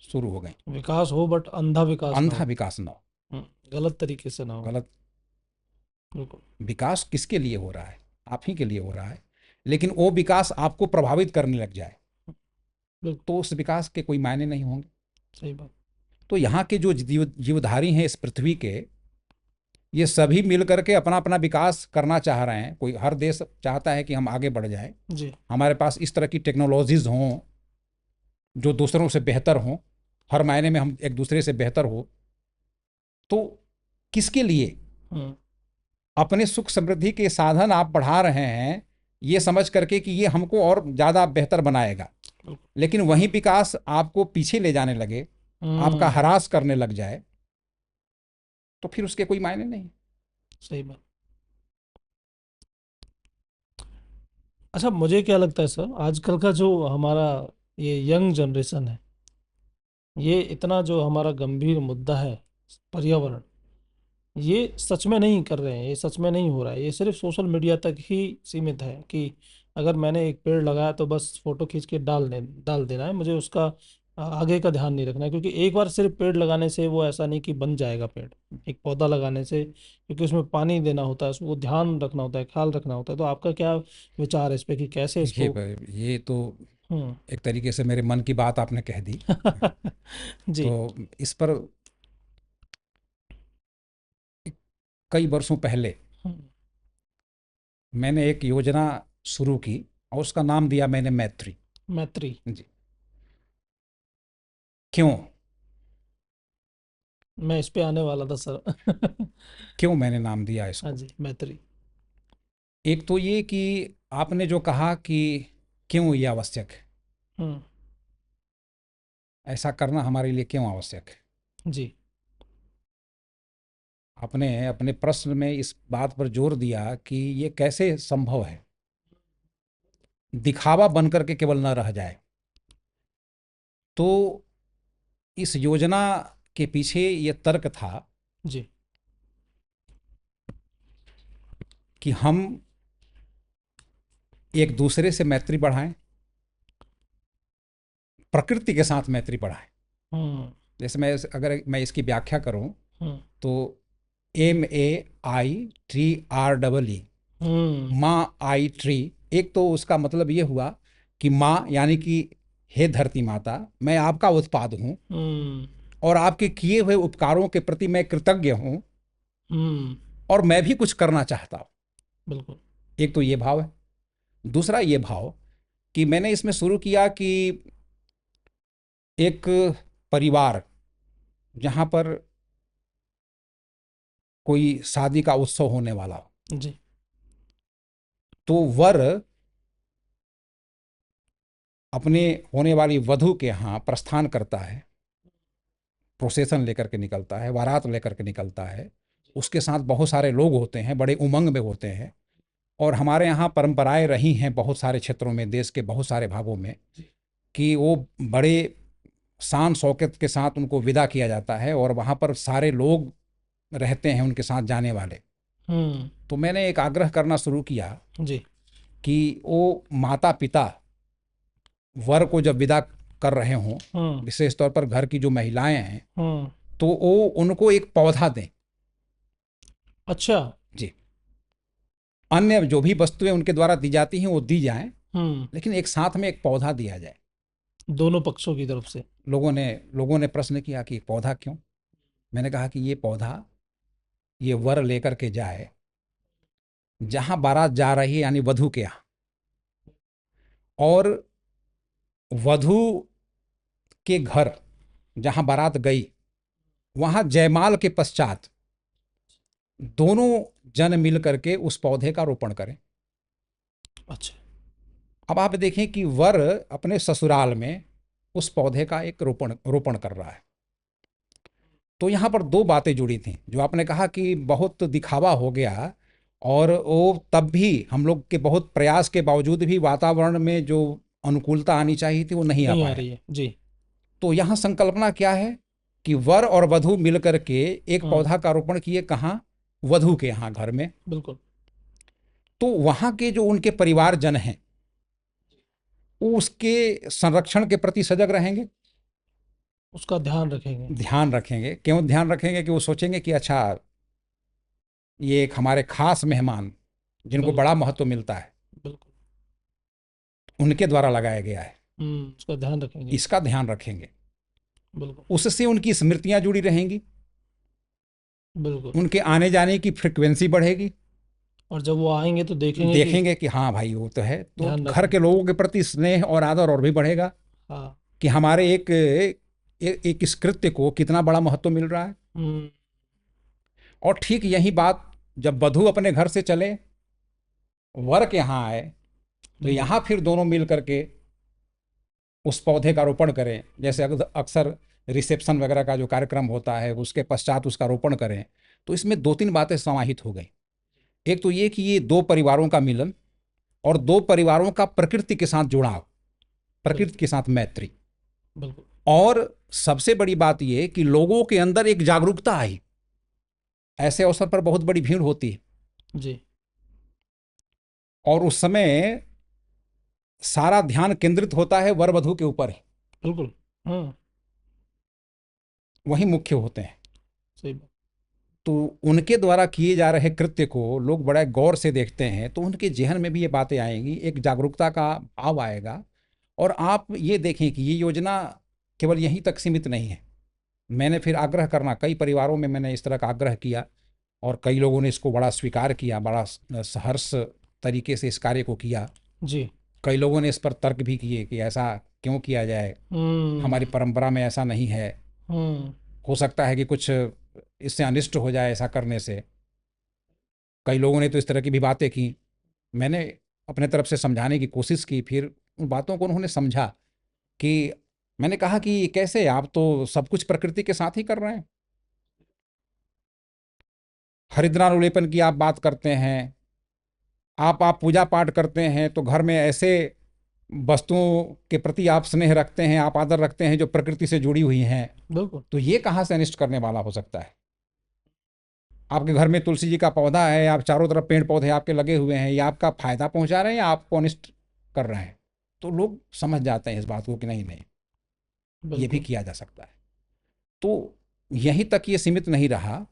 शुरू हो गई। विकास हो बट अंधा विकास ना अंधा हो। विकास ना हो। गलत तरीके से ना हो। गलत। बिल्कुल। विकास किसके लिए हो रहा है? आप ही के लिए हो रहा है, लेकिन वो विकास आपको प्रभावित करने लग जाए बिल्कुल तो उस विकास के कोई मायने नहीं होंगे। सही बात। तो यहाँ के जो जीवधारी हैं इस पृथ्वी के, ये सभी मिल करके अपना अपना विकास करना चाह रहे हैं। कोई हर देश चाहता है कि हम आगे बढ़ जाएं, जी। हमारे पास इस तरह की टेक्नोलॉजीज हों जो दूसरों से बेहतर हों, हर मायने में हम एक दूसरे से बेहतर हो। तो किसके लिए? हम्म। अपने सुख समृद्धि के साधन आप बढ़ा रहे हैं ये समझ करके कि ये हमको और ज़्यादा बेहतर बनाएगा, बिल्कुल। लेकिन वही विकास आपको पीछे ले जाने लगे, आपका हम्म। ह्रास करने लग जाए, तो फिर उसके कोई मायने नहीं। सही बात। अच्छा, मुझे क्या लगता है सर, आजकल का जो हमारा ये यंग जनरेशन है, ये इतना जो हमारा गंभीर मुद्दा है पर्यावरण, ये सच में नहीं कर रहे हैं, ये सच में नहीं हो रहा है। ये सिर्फ सोशल मीडिया तक ही सीमित है कि अगर मैंने एक पेड़ लगाया तो बस फोटो खींच के डाल देना है, मुझे उसका आगे का ध्यान नहीं रखना है। क्योंकि एक बार सिर्फ पेड़ लगाने से वो ऐसा नहीं कि बन जाएगा पेड़। एक पौधा लगाने से, क्योंकि उसमें पानी देना होता है, उसको ध्यान रखना होता है, ख्याल रखना होता है। तो आपका क्या विचार है इस पे कि कैसे ये इसको। ये तो हम्म। एक तरीके से मेरे मन की बात आपने कह दी। जी। तो इस पर कई वर्षों पहले हम्म। मैंने एक योजना शुरू की और उसका नाम दिया मैंने मैत्री। मैत्री। जी। क्यों? मैं इस पे आने वाला था सर। क्यों मैंने नाम दिया हाँ इसको? जी, मैत्री। एक तो ये कि आपने जो कहा कि क्यों ये आवश्यक है, हम्म। ऐसा करना हमारे लिए क्यों आवश्यक है। जी। आपने अपने प्रश्न में इस बात पर जोर दिया कि ये कैसे संभव है, दिखावा बन करके केवल न रह जाए। तो इस योजना के पीछे ये तर्क था जी। कि हम एक दूसरे से मैत्री बढ़ाएं, प्रकृति के साथ मैत्री बढ़ाएं। हम्म। जैसे अगर मैं इसकी व्याख्या करूं हम्म। तो MAI TREE, हम्म। माँ आई ट्री। एक तो उसका मतलब ये हुआ कि माँ यानी कि हे धरती माता, मैं आपका उत्पाद हूँ हम्म। और आपके किए हुए उपकारों के प्रति मैं कृतज्ञ हूँ हम्म। और मैं भी कुछ करना चाहता हूँ। बिल्कुल। एक तो ये भाव है। दूसरा ये भाव कि मैंने इसमें शुरू किया कि एक परिवार जहाँ पर कोई शादी का उत्सव होने वाला हो, जी। तो वर अपने होने वाली वधू के यहाँ प्रस्थान करता है, प्रोसेशन लेकर के निकलता है, बारात लेकर के निकलता है। उसके साथ बहुत सारे लोग होते हैं, बड़े उमंग में होते हैं। और हमारे यहाँ परंपराएं रही हैं बहुत सारे क्षेत्रों में, देश के बहुत सारे भागों में, कि वो बड़े शान शौकत के साथ उनको विदा किया जाता है और वहाँ पर सारे लोग रहते हैं उनके साथ जाने वाले। हम्म। तो मैंने एक आग्रह करना शुरू किया जी। कि वो माता पिता वर को जब विदा कर रहे हों, हम्म। विशेष तौर पर घर की जो महिलाएं हैं, हम्म। तो वो उनको एक पौधा दें। अच्छा। जी। अन्य जो भी वस्तुएं उनके द्वारा दी जाती हैं वो दी जाएं, हम्म। लेकिन एक साथ में एक पौधा दिया जाए। दोनों पक्षों की तरफ से। लोगों ने प्रश्न किया कि पौधा क्यों? मैंने कहा कि ये पौधा ये वर लेकर के जाए जहां बारात जा रही है, यानी वधू के यहाँ, और वधू के घर जहां बारात गई, वहां जयमाल के पश्चात दोनों जन मिल करके उस पौधे का रोपण करें। अच्छा। अब आप देखें कि वर अपने ससुराल में उस पौधे का एक रोपण रोपण कर रहा है। तो यहाँ पर दो बातें जुड़ी थी। जो आपने कहा कि बहुत दिखावा हो गया, और वो तब भी हम लोग के बहुत प्रयास के बावजूद भी वातावरण में जो अनुकूलता आनी चाहिए थी वो नहीं आ नहीं आ पाया। रही है जी। तो यहाँ संकल्पना क्या है कि वर और वधू मिलकर के एक हम्म। पौधा का रोपण किए। कहाँ? वधू के यहाँ घर में। बिल्कुल। तो वहाँ के जो उनके परिवारजन हैं वो उसके संरक्षण के प्रति सजग रहेंगे, उसका ध्यान रखेंगे। ध्यान रखेंगे। क्यों ध्यान रखेंगे? कि वो सोचेंगे कि अच्छा, ये एक हमारे खास मेहमान जिनको बिल्कुल। बड़ा महत्व मिलता है, बिल्कुल। उनके द्वारा लगाया गया है, उसका ध्यान रखेंगे। इसका ध्यान रखेंगे। बिल्कुल। उससे उनकी स्मृतियां जुड़ी रहेंगी, बिल्कुल। उनके आने जाने की फ्रिक्वेंसी बढ़ेगी, और जब वो आएंगे तो देखेंगे कि देखेंगे कि हाँ भाई वो तो है, तो ध्यान घर रखें। के लोगों के प्रति स्नेह और आदर और भी बढ़ेगा हाँ। कि हमारे एक इस कृत्य को कितना बड़ा महत्व मिल रहा है। हम्म। और ठीक यही बात जब वधू अपने घर से चले, वर के यहाँ आए, तो बिल्कुल। यहाँ फिर दोनों मिल करके उस पौधे का रोपण करें। जैसे अक्सर रिसेप्शन वगैरह का जो कार्यक्रम होता है उसके पश्चात उसका रोपण करें। तो इसमें दो तीन बातें समाहित हो गई। एक तो ये कि ये दो परिवारों का मिलन, और दो परिवारों का प्रकृति के साथ जुड़ाव, प्रकृति बिल्कुल। के साथ मैत्री। बिल्कुल। और सबसे बड़ी बात यह कि लोगों के अंदर एक जागरूकता आई। ऐसे अवसर पर बहुत बड़ी भीड़ होती है, जी। और उस समय सारा ध्यान केंद्रित होता है वर वधू के ऊपर ही, बिल्कुल। हाँ। वही मुख्य होते हैं। सही बात। तो उनके द्वारा किए जा रहे कृत्य को लोग बड़े गौर से देखते हैं, तो उनके जेहन में भी ये बातें आएंगी, एक जागरूकता का भाव आएगा। और आप ये देखें कि ये योजना केवल यहीं तक सीमित नहीं है। मैंने फिर आग्रह करना, कई परिवारों में मैंने इस तरह का आग्रह किया, और कई लोगों ने इसको बड़ा स्वीकार किया, बड़ा सहर्ष तरीके से इस कार्य को किया। जी। कई लोगों ने इस पर तर्क भी किए कि ऐसा क्यों किया जाए, हमारी हम्म। परंपरा में ऐसा नहीं है, हम्म। हो सकता है कि कुछ इससे अनिष्ट हो जाए ऐसा करने से। कई लोगों ने तो इस तरह की भी बातें की। मैंने अपने तरफ से समझाने की कोशिश की, फिर उन बातों को उन्होंने समझा। कि मैंने कहा कि कैसे, आप तो सब कुछ प्रकृति के साथ ही कर रहे हैं। हरिद्रानुलेपन की आप बात करते हैं, आप पूजा पाठ करते हैं, तो घर में ऐसे वस्तुओं के प्रति आप स्नेह रखते हैं, आप आदर रखते हैं जो प्रकृति से जुड़ी हुई हैं। बिल्कुल। तो ये कहाँ से अनिष्ट करने वाला हो सकता है? आपके घर में तुलसी जी का पौधा है, आप चारों तरफ पेड़ पौधे आपके लगे हुए हैं, ये आपका फायदा पहुंचा रहे हैं या आपको अनिष्ट कर रहे हैं? तो लोग समझ जाते हैं इस बात को कि नहीं नहीं, ये भी बिल्कुल। किया जा सकता है। तो यहीं तक ये सीमित नहीं रहा,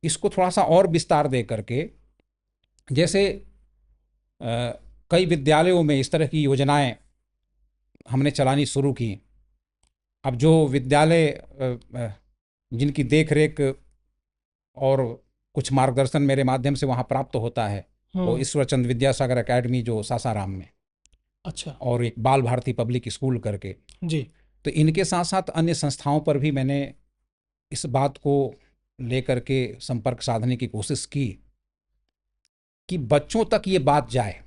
इसको थोड़ा सा और विस्तार दे करके, जैसे कई विद्यालयों में इस तरह की योजनाएं हमने चलानी शुरू की। अब जो विद्यालय जिनकी देख रेख और कुछ मार्गदर्शन मेरे माध्यम से वहाँ प्राप्त होता है, वो हम्म। ईश्वरचंद विद्यासागर एकेडमी जो सासाराम में, अच्छा। और एक बाल भारती पब्लिक स्कूल करके। जी। तो इनके साथ साथ अन्य संस्थाओं पर भी मैंने इस बात को लेकर के संपर्क साधने की कोशिश की कि बच्चों तक ये बात जाए,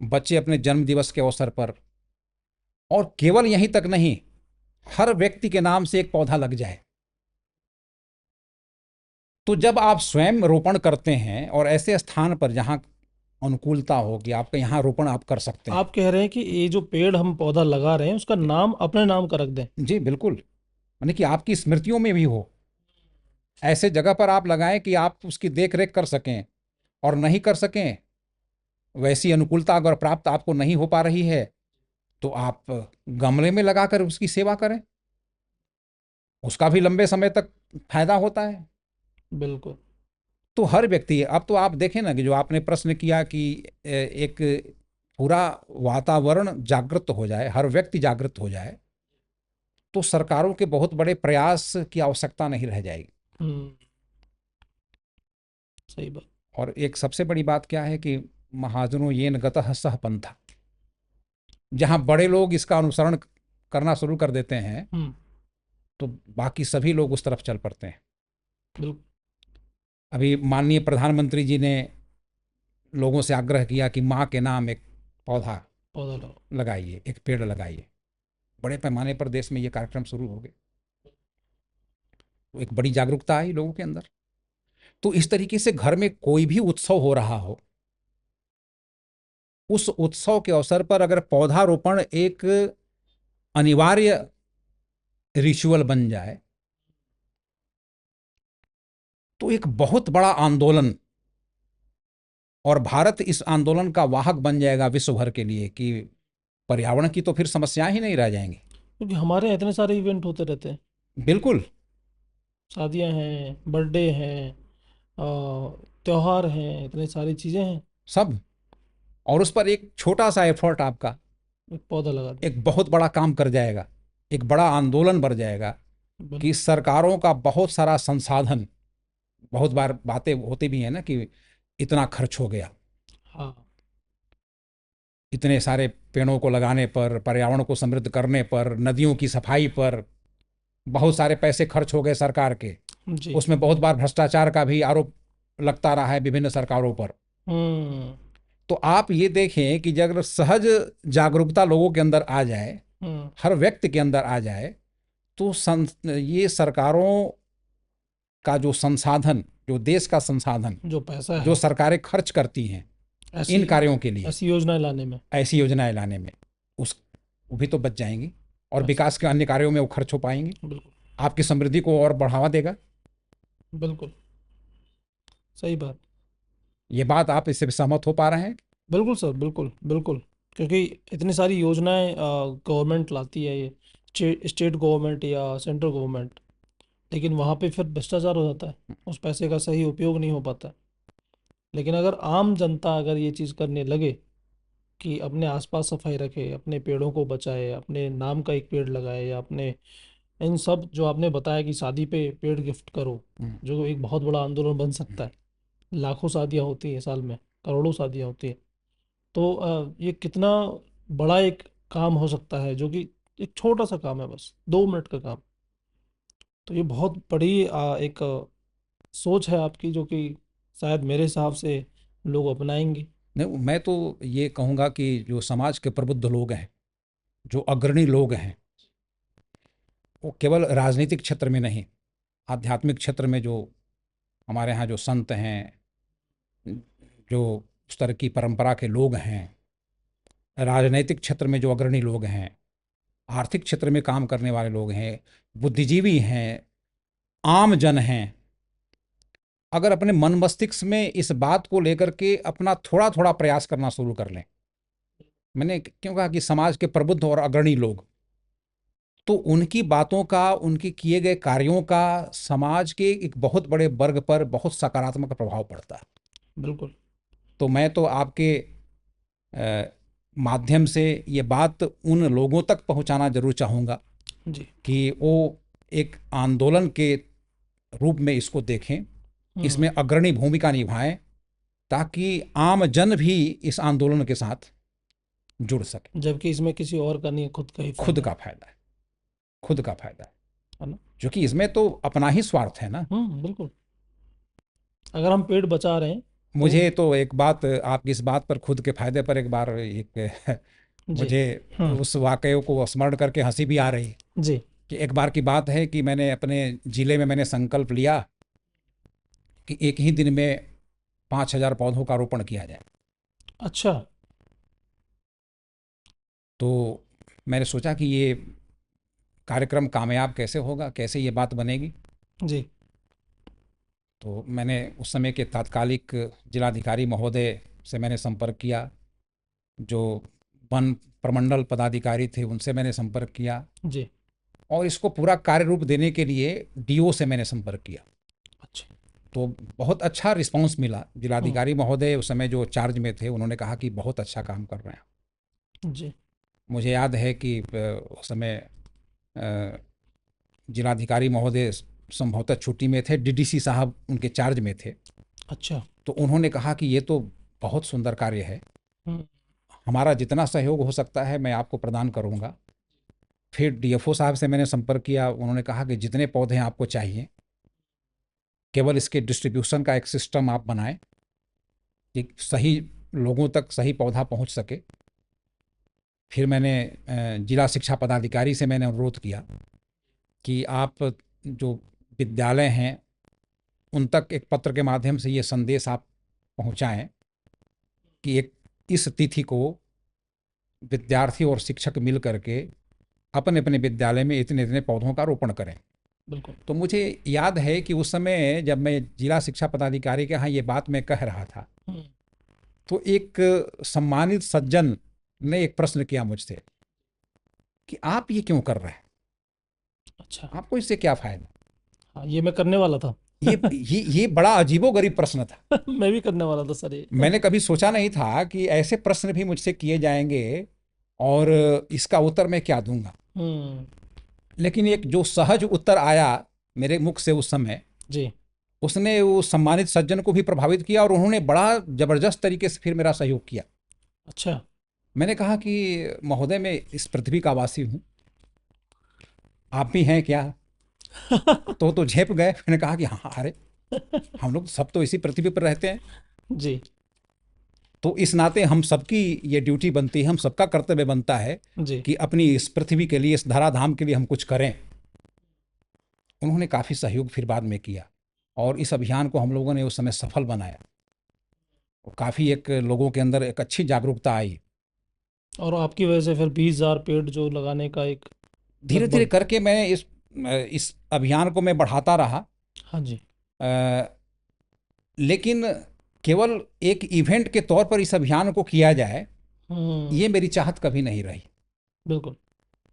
बच्चे अपने जन्म दिवस के अवसर पर, और केवल यहीं तक नहीं, हर व्यक्ति के नाम से एक पौधा लग जाए। तो जब आप स्वयं रोपण करते हैं, और ऐसे स्थान पर जहां अनुकूलता हो कि आपका यहाँ रोपण आप कर सकते हैं। आप कह रहे हैं कि ये जो पेड़ हम पौधा लगा रहे हैं उसका नाम अपने नाम का रख दें। जी बिल्कुल, यानी कि आपकी स्मृतियों में भी हो, ऐसे जगह पर आप लगाएं कि आप उसकी देख रेख कर सकें। और नहीं कर सकें, वैसी अनुकूलता अगर प्राप्त आपको नहीं हो पा रही है, तो आप गमले में लगाकर उसकी सेवा करें, उसका भी लंबे समय तक फायदा होता है। बिल्कुल। तो हर व्यक्ति, अब तो आप देखें ना कि जो आपने प्रश्न किया कि एक पूरा वातावरण जागृत हो जाए, हर व्यक्ति जागृत हो जाए, तो सरकारों के बहुत बड़े प्रयास की आवश्यकता नहीं रह जाएगी। हम्म। सही बात। और एक सबसे बड़ी बात क्या है कि महाजनों येन गतः सह पंथा, जहां बड़े लोग इसका अनुसरण करना शुरू कर देते हैं, हम्म। तो बाकी सभी लोग उस तरफ चल पड़ते हैं। बिल्कुल। अभी माननीय प्रधानमंत्री जी ने लोगों से आग्रह किया कि माँ के नाम एक पौधा पौधा लगाओ। लगाइए, एक पेड़ लगाइए। बड़े पैमाने पर देश में ये कार्यक्रम शुरू हो गए, तो एक बड़ी जागरूकता आई लोगों के अंदर। तो इस तरीके से घर में कोई भी उत्सव हो रहा हो, उस उत्सव के अवसर पर अगर पौधारोपण एक अनिवार्य रिचुअल बन जाए, तो एक बहुत बड़ा आंदोलन, और भारत इस आंदोलन का वाहक बन जाएगा विश्व भर के लिए कि पर्यावरण की तो फिर समस्याएं ही नहीं रह जाएंगी। क्योंकि हमारे यहाँ इतने सारे इवेंट होते रहते हैं, बिल्कुल। शादियां हैं, बर्थडे हैं, त्योहार हैं, इतनी सारी चीज़ें हैं। सब। और उस पर एक छोटा सा एफर्ट आपका एक पौधा लगा दो। एक बहुत बड़ा काम कर जाएगा, एक बड़ा आंदोलन बढ़ जाएगा कि बिल्कुल। सरकारों का बहुत सारा संसाधन, बहुत बार बातें होती भी हैं ना कि इतना खर्च हो गया, हाँ। इतने सारे पेड़ों को लगाने पर, पर्यावरण को समृद्ध करने पर, नदियों की सफाई पर बहुत सारे पैसे खर्च हो गए सरकार के। जी। उसमें बहुत बार भ्रष्टाचार का भी आरोप लगता रहा है विभिन्न सरकारों पर। हम्म। तो आप ये देखें कि अगर सहज जागरूकता लोगों के अंदर आ जाए, हम्म। हर व्यक्ति के अंदर आ जाए, तो ये सरकारों का जो संसाधन, जो देश का संसाधन, जो पैसा जो है सरकारें खर्च करती हैं ऐसी इन कार्यों के लिए, ऐसी योजनाएं लाने में। ऐसी योजनाएं लाने में, उस वो भी तो बच जाएंगी और बस। विकास के अन्य कार्यों में वो खर्च हो पाएंगी, बिल्कुल। आपकी समृद्धि को और बढ़ावा देगा। बिल्कुल सही बात। ये बात आप इससे सहमत हो पा रहे हैं? बिल्कुल सर, बिल्कुल बिल्कुल। क्योंकि इतनी सारी योजनाएं गवर्नमेंट लाती है, ये स्टेट गवर्नमेंट या सेंट्रल गवर्नमेंट, लेकिन वहाँ पे फिर भ्रष्टाचार हो जाता है, उस पैसे का सही उपयोग नहीं हो पाता। लेकिन अगर आम जनता अगर ये चीज़ करने लगे कि अपने आसपास सफाई रखे, अपने पेड़ों को बचाए, अपने नाम का एक पेड़ लगाए, या अपने इन सब जो आपने बताया कि शादी पे पेड़ गिफ्ट करो, हम्म। जो एक बहुत बड़ा आंदोलन बन सकता है। लाखों शादियाँ होती हैं साल में, करोड़ों शादियाँ होती हैं। तो ये कितना बड़ा एक काम हो सकता है, जो कि एक छोटा सा काम है, बस 2 मिनट का काम। तो ये बहुत बड़ी एक सोच है आपकी, जो कि शायद मेरे हिसाब से लोग अपनाएंगे। नहीं, मैं तो ये कहूँगा कि जो समाज के प्रबुद्ध लोग हैं, जो अग्रणी लोग हैं, वो केवल राजनीतिक क्षेत्र में नहीं, आध्यात्मिक क्षेत्र में जो हमारे यहाँ जो संत हैं, जो उस तरह की परंपरा के लोग हैं, राजनैतिक क्षेत्र में जो अग्रणी लोग हैं, आर्थिक क्षेत्र में काम करने वाले लोग हैं, बुद्धिजीवी हैं, आम जन हैं, अगर अपने मन मस्तिष्क में इस बात को लेकर के अपना थोड़ा थोड़ा प्रयास करना शुरू कर लें, मैंने क्यों कहा कि समाज के प्रबुद्ध और अग्रणी लोग, तो उनकी बातों का, उनके किए गए कार्यों का समाज के एक बहुत बड़े वर्ग पर बहुत सकारात्मक प्रभाव पड़ता है। बिल्कुल। तो मैं तो आपके अ, माध्यम से ये बात उन लोगों तक पहुंचाना जरूर चाहूँगा जी। कि वो एक आंदोलन के रूप में इसको देखें, इसमें हम्म। अग्रणी भूमिका निभाएं, ताकि आम जन भी इस आंदोलन के साथ जुड़ सके। जबकि इसमें किसी और का नहीं है, खुद का ही खुद फायदा का फायदा है, खुद का फायदा है ना। जो कि इसमें तो अपना ही स्वार्थ है ना। बिल्कुल। अगर हम पेड़ बचा रहे हैं तो। मुझे तो एक बात, आपकी इस बात पर, खुद के फायदे पर, एक बार एक जी। मुझे हम्म। उस वाकये को स्मरण करके हंसी भी आ रही है जी। कि एक बार की बात है कि मैंने अपने ज़िले में मैंने संकल्प लिया कि एक ही दिन में 5,000 पौधों का रोपण किया जाए। अच्छा। तो मैंने सोचा कि ये कार्यक्रम कामयाब कैसे होगा, कैसे ये बात बनेगी। जी। तो मैंने उस समय के तात्कालिक जिलाधिकारी महोदय से मैंने संपर्क किया, जो वन प्रमंडल पदाधिकारी थे उनसे मैंने संपर्क किया, जी। और इसको पूरा कार्य रूप देने के लिए डीओ से मैंने संपर्क किया। अच्छा। तो बहुत अच्छा रिस्पांस मिला। हम्म। जिलाधिकारी महोदय उस समय जो चार्ज में थे, उन्होंने कहा कि बहुत अच्छा काम कर रहे हैं। जी। मुझे याद है कि उस समय जिलाधिकारी महोदय संभवतः छुट्टी में थे, डीडीसी साहब उनके चार्ज में थे। अच्छा। तो उन्होंने कहा कि ये तो बहुत सुंदर कार्य है, हम्म। हमारा जितना सहयोग हो सकता है मैं आपको प्रदान करूँगा। फिर डीएफओ साहब से मैंने संपर्क किया, उन्होंने कहा कि जितने पौधे आपको चाहिए, केवल इसके डिस्ट्रीब्यूशन का एक सिस्टम आप बनाएं कि सही लोगों तक सही पौधा पहुंच सके। फिर मैंने जिला शिक्षा पदाधिकारी से मैंने अनुरोध किया कि आप जो विद्यालय हैं उन तक एक पत्र के माध्यम से ये संदेश आप पहुंचाएं कि एक इस तिथि को विद्यार्थी और शिक्षक मिल करके अपने अपने विद्यालय में इतने इतने पौधों का रोपण करें। बिल्कुल। तो मुझे याद है कि उस समय जब मैं जिला शिक्षा पदाधिकारी के यहाँ ये बात मैं कह रहा था, हम्म। तो एक सम्मानित सज्जन ने एक प्रश्न किया मुझसे कि आप ये क्यों कर रहे हैं, अच्छा। आपको इससे क्या फायदा। हाँ, ये मैं करने वाला था। ये बड़ा अजीबोगरीब प्रश्न था। मैं भी करने वाला था सर ये। मैंने कभी सोचा नहीं था कि ऐसे प्रश्न भी मुझसे किए जाएंगे और इसका उत्तर मैं क्या दूंगा। हम्म। लेकिन एक जो सहज उत्तर आया मेरे मुख से उस समय, जी। उसने वो सम्मानित सज्जन को भी प्रभावित किया और उन्होंने बड़ा जबरदस्त तरीके से फिर मेरा सहयोग किया। अच्छा। मैंने कहा कि महोदय मैं इस पृथ्वी का वासी हूँ, आप भी हैं क्या। तो झेप गए। मैंने कहा कि हाँ, अरे हम लोग सब तो इसी पृथ्वी पर रहते हैं, जी। तो इस नाते हम सबकी ये ड्यूटी बनती है, हम सबका कर्तव्य बनता है जी। कि अपनी इस पृथ्वी के लिए, इस धराधाम के लिए हम कुछ करें। उन्होंने काफ़ी सहयोग फिर बाद में किया और इस अभियान को हम लोगों ने उस समय सफल बनाया और काफ़ी एक लोगों के अंदर एक अच्छी जागरूकता आई। और आपकी वजह से फिर 20,000 पेड़ जो लगाने का एक धीरे धीरे लगभग। करके मैं इस अभियान को मैं बढ़ाता रहा। हाँ जी। अ, लेकिन केवल एक इवेंट के तौर पर इस अभियान को किया जाए, हम्म। ये मेरी चाहत कभी नहीं रही। बिल्कुल।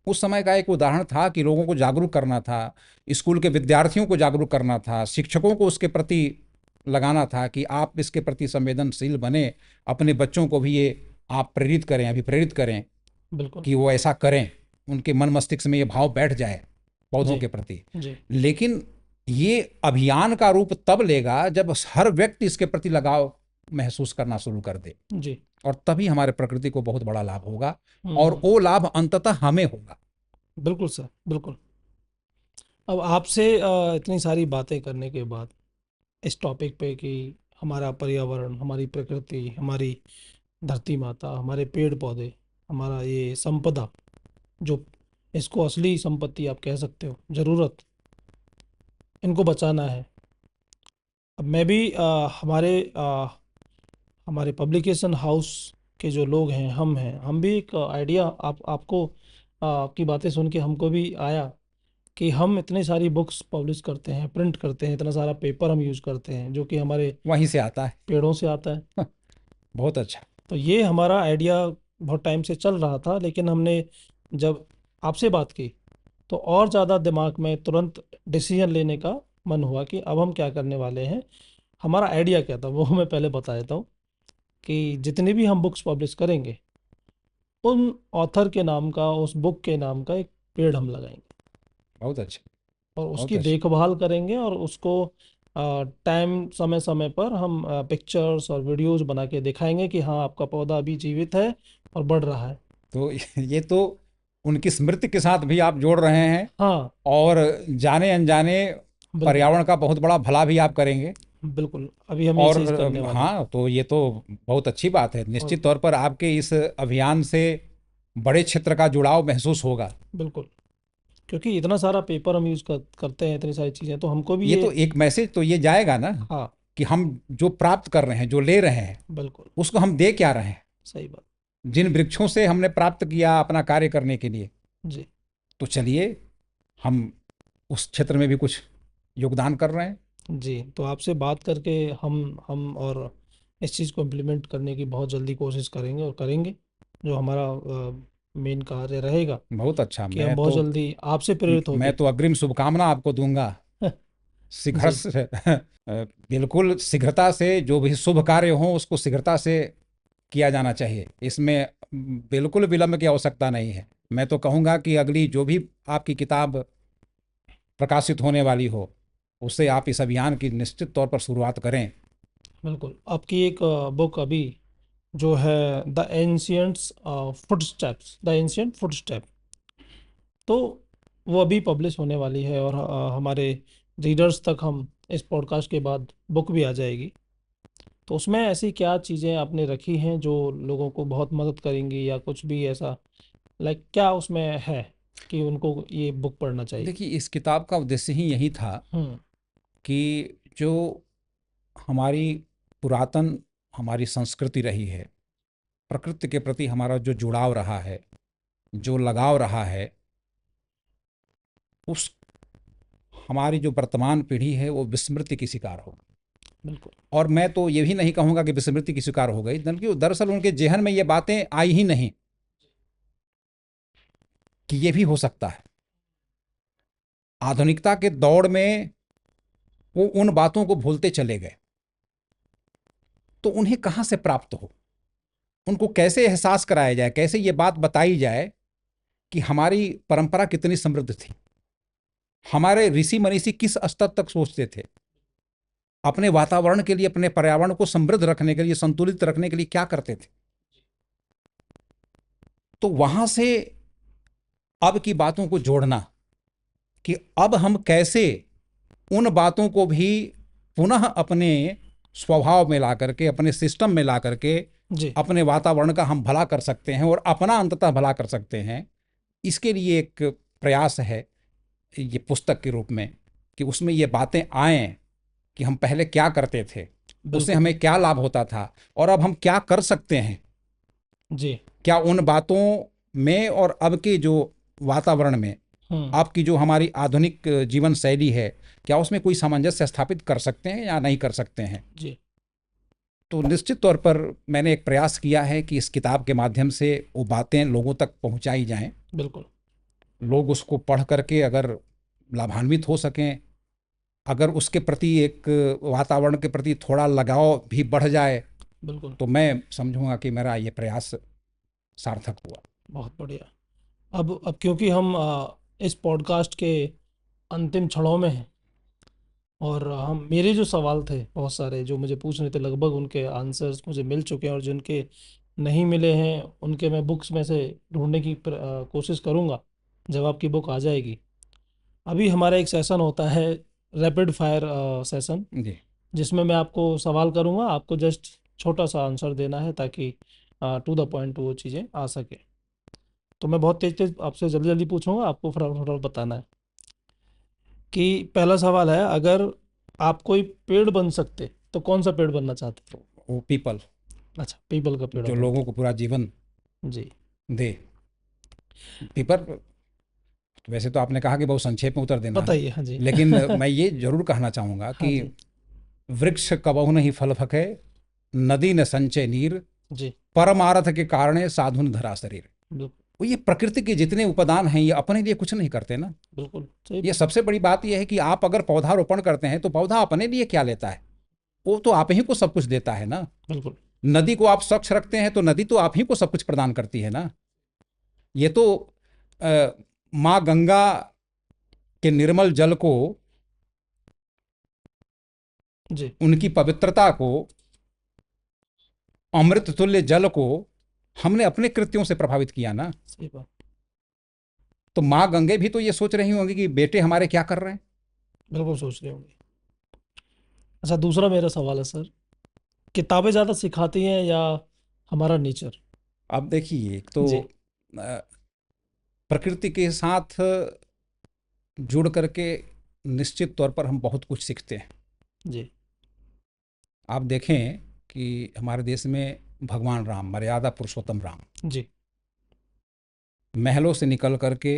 उस समय का एक उदाहरण था कि लोगों को जागरूक करना था, स्कूल के विद्यार्थियों को जागरूक करना था, शिक्षकों को उसके प्रति लगाना था कि आप इसके प्रति संवेदनशील बने, अपने बच्चों को भी ये आप प्रेरित करें, अभिप्रेरित करें बिल्कुल। कि वो ऐसा करें, उनके मन मस्तिष्क में ये भाव बैठ जाए पौधों जी। के प्रति। जी। लेकिन ये अभियान का रूप तब लेगा जब हर व्यक्ति इसके प्रति लगाव महसूस करना शुरू कर दे, जी। और तभी हमारे प्रकृति को बहुत बड़ा लाभ होगा और हम्म। वो लाभ अंततः हमें होगा। बिल्कुल सर, बिल्कुल। अब आपसे इतनी सारी बातें करने के बाद इस टॉपिक पे कि हमारा पर्यावरण, हमारी प्रकृति, हमारी धरती माता, हमारे पेड़ पौधे, हमारा ये संपदा, जो इसको असली संपत्ति आप कह सकते हो, ज़रूरत, इनको बचाना है। अब मैं भी हमारे पब्लिकेशन हाउस के जो लोग हैं, हम भी एक आइडिया आपको आपकी बातें सुन के हमको भी आया कि हम इतनी सारी बुक्स पब्लिश करते हैं, प्रिंट करते हैं, इतना सारा पेपर हम यूज़ करते हैं जो कि हमारे वहीं से आता है। पेड़ों से आता है। बहुत अच्छा। तो ये हमारा आइडिया बहुत टाइम से चल रहा था, लेकिन हमने जब आपसे बात की तो और ज़्यादा दिमाग में तुरंत डिसीजन लेने का मन हुआ कि अब हम क्या करने वाले हैं। हमारा आइडिया क्या था वो मैं पहले बता देता हूँ कि जितनी भी हम बुक्स पब्लिश करेंगे, उन ऑथर के नाम का, उस बुक के नाम का एक पेड़ हम लगाएंगे बहुत अच्छा। और बहुत उसकी अच्छा। देखभाल करेंगे और उसको टाइम समय समय पर हम पिक्चर्स और वीडियोस बना के दिखाएंगे कि हाँ, आपका पौधा अभी जीवित है और बढ़ रहा है। तो ये तो उनकी स्मृति के साथ भी आप जोड़ रहे हैं हाँ। और जाने अनजाने बिल्कुल। पर्यावरण का बहुत बड़ा भला भी आप करेंगे। बिल्कुल, अभी हम ये और चीज़ करने वाले हैं। हाँ, तो ये तो बहुत अच्छी बात है। और निश्चित तौर पर आपके इस अभियान से बड़े क्षेत्र का जुड़ाव महसूस होगा। बिल्कुल, क्योंकि इतना सारा पेपर हम यूज़ करते हैं, इतनी सारी चीज़ें, तो हमको भी ये ये। तो एक मैसेज तो ये जाएगा ना हाँ। कि हम जो प्राप्त कर रहे हैं, जो ले रहे हैं, बिल्कुल। उसको हम दे क्या रहे हैं। सही बात। जिन वृक्षों से हमने प्राप्त किया अपना कार्य करने के लिए, जी। तो चलिए हम उस क्षेत्र में भी कुछ योगदान कर रहे हैं। जी, तो आपसे बात करके हम और इस चीज़ को इम्प्लीमेंट करने की बहुत जल्दी कोशिश करेंगे और करेंगे, जो हमारा मेन कार्य रहेगा कि बहुत अच्छा। हम बहुत जल्दी आपसे प्रेरित मैं होके। तो अग्रिम शुभकामना आपको दूंगा। शीघ्र जी। से बिल्कुल शीघ्रता से जो भी शुभ कार्य हो उसको शीघ्रता से किया जाना चाहिए। इसमें बिल्कुल विलंब की आवश्यकता नहीं है। मैं तो कहूँगा कि अगली जो भी आपकी किताब प्रकाशित होने वाली हो, उससे आप इस अभियान की निश्चित तौर पर शुरुआत करें। बिल्कुल, आपकी एक बुक अभी जो है, द एंशियंट फुटस्टेप, तो वो अभी पब्लिश होने वाली है और हमारे रीडर्स तक हम इस पॉडकास्ट के बाद बुक भी आ जाएगी। तो उसमें ऐसी क्या चीज़ें आपने रखी हैं जो लोगों को बहुत मदद करेंगी, या कुछ भी ऐसा, लाइक क्या उसमें है कि उनको ये बुक पढ़ना चाहिए? देखिए, इस किताब का उद्देश्य ही यही था हम्म। कि जो हमारी पुरातन हमारी संस्कृति रही है, प्रकृति के प्रति हमारा जो जुड़ाव रहा है, जो लगाव रहा है, उस हमारी जो वर्तमान पीढ़ी है वो विस्मृति की शिकार हो। बिल्कुल। और मैं तो ये भी नहीं कहूँगा कि विस्मृति की शिकार हो गई, बल्कि दरअसल उनके जेहन में ये बातें आई ही नहीं। कि ये भी हो सकता है। आधुनिकता के दौड़ में वो उन बातों को भूलते चले गए, तो उन्हें कहाँ से प्राप्त हो, उनको कैसे एहसास कराया जाए, कैसे ये बात बताई जाए कि हमारी परंपरा कितनी समृद्ध थी, हमारे ऋषि मनीषी किस स्तर तक सोचते थे, अपने वातावरण के लिए, अपने पर्यावरण को समृद्ध रखने के लिए, संतुलित रखने के लिए क्या करते थे। तो वहां से अब की बातों को जोड़ना कि अब हम कैसे उन बातों को भी पुनः अपने स्वभाव में ला करके, अपने सिस्टम में ला करके जी अपने वातावरण का हम भला कर सकते हैं और अपना अंततः भला कर सकते हैं। इसके लिए एक प्रयास है ये पुस्तक के रूप में, कि उसमें ये बातें आएं कि हम पहले क्या करते थे, उससे बिल्कुल। हमें क्या लाभ होता था, और अब हम क्या कर सकते हैं। जी। क्या उन बातों में और अब के जो वातावरण में, हम्म। आपकी जो हमारी आधुनिक जीवन शैली है, क्या उसमें कोई सामंजस्य स्थापित कर सकते हैं या नहीं कर सकते हैं। जी तो निश्चित तौर पर मैंने एक प्रयास किया है कि इस किताब के माध्यम से वो बातें लोगों तक पहुंचाई जाएं, बिल्कुल। लोग उसको पढ़ करके अगर लाभान्वित हो सकें, अगर उसके प्रति एक वातावरण के प्रति थोड़ा लगाव भी बढ़ जाए, बिल्कुल। तो मैं समझूंगा कि मेरा ये प्रयास सार्थक हुआ। बहुत बढ़िया। अब क्योंकि हम इस पॉडकास्ट के अंतिम क्षणों में हैं, और हम मेरे जो सवाल थे बहुत सारे जो मुझे पूछने थे, लगभग उनके आंसर्स मुझे मिल चुके हैं, और जिनके नहीं मिले हैं उनके मैं बुक्स में से ढूंढने की कोशिश करूंगा जब आपकी बुक आ जाएगी। अभी हमारा एक सेशन होता है, रैपिड फायर सेशन, जी जिसमें मैं आपको सवाल करूंगा, आपको जस्ट छोटा सा आंसर देना है ताकि टू द पॉइंट वो चीज़ें आ सके। तो मैं बहुत तेज तेज आपसे जल्दी जल्दी पूछूंगा, आपको फटाफट फटाफट बताना है। कि पहला सवाल है, अगर आप कोई पेड़ बन सकते तो कौन सा पेड़ बनना चाहते? वो पीपल, अच्छा, पीपल का पेड़ जो बनते। लोगों को पूरा जीवन जी। दे। पीपल, वैसे तो आपने कहा कि बहुत संक्षेप में उत्तर देना है, बताइए। हाँ जी। लेकिन मैं ये जरूर कहना चाहूँगा हाँ कि जी। वृक्ष कबहु नहीं फल फके, नदी न संचय नीर, जी। परमारथ के कारणे साधुन धरा शरीर। बिल्कुल। वो ये प्रकृति के जितने उपादान हैं, ये अपने लिए कुछ नहीं करते ना। बिल्कुल सही ये बात। सबसे बड़ी बात यह है कि आप अगर पौधारोपण करते हैं तो पौधा अपने लिए क्या लेता है, वो तो आप ही को सब कुछ देता है ना। बिल्कुल। नदी को आप स्वच्छ रखते हैं तो नदी तो आप ही को सब कुछ प्रदान करती है ना। ये तो अ, माँ गंगा के निर्मल जल को, जी। उनकी पवित्रता को, अमृत तुल्य जल को हमने अपने कृत्यों से प्रभावित किया ना। सही बात। तो माँ गंगे भी तो ये सोच रही होंगी कि बेटे हमारे क्या कर रहे हैं। बिल्कुल सोच रहे होंगे। अच्छा, दूसरा मेरा सवाल है सर, किताबें ज़्यादा सिखाती हैं या हमारा नेचर? अब देखिए, एक तो जी। अ, प्रकृति के साथ जुड़ करके निश्चित तौर पर हम बहुत कुछ सीखते हैं। जी। आप देखें कि हमारे देश में भगवान राम, मर्यादा पुरुषोत्तम राम, जी। महलों से निकल करके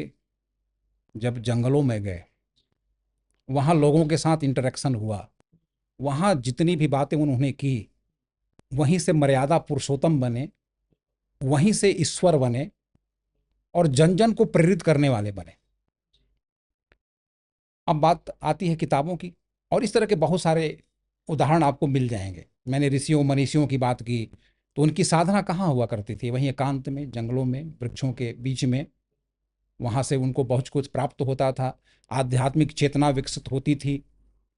जब जंगलों में गए, वहाँ लोगों के साथ इंटरेक्शन हुआ, वहाँ जितनी भी बातें उन्होंने की, वहीं से मर्यादा पुरुषोत्तम बने, वहीं से ईश्वर बने, और जन जन को प्रेरित करने वाले बने। अब बात आती है किताबों की, और इस तरह के बहुत सारे उदाहरण आपको मिल जाएंगे। मैंने ऋषियों मनीषियों की बात की, तो उनकी साधना कहाँ हुआ करती थी? वहीं एकांत में, जंगलों में, वृक्षों के बीच में। वहाँ से उनको बहुत कुछ प्राप्त होता था, आध्यात्मिक चेतना विकसित होती थी,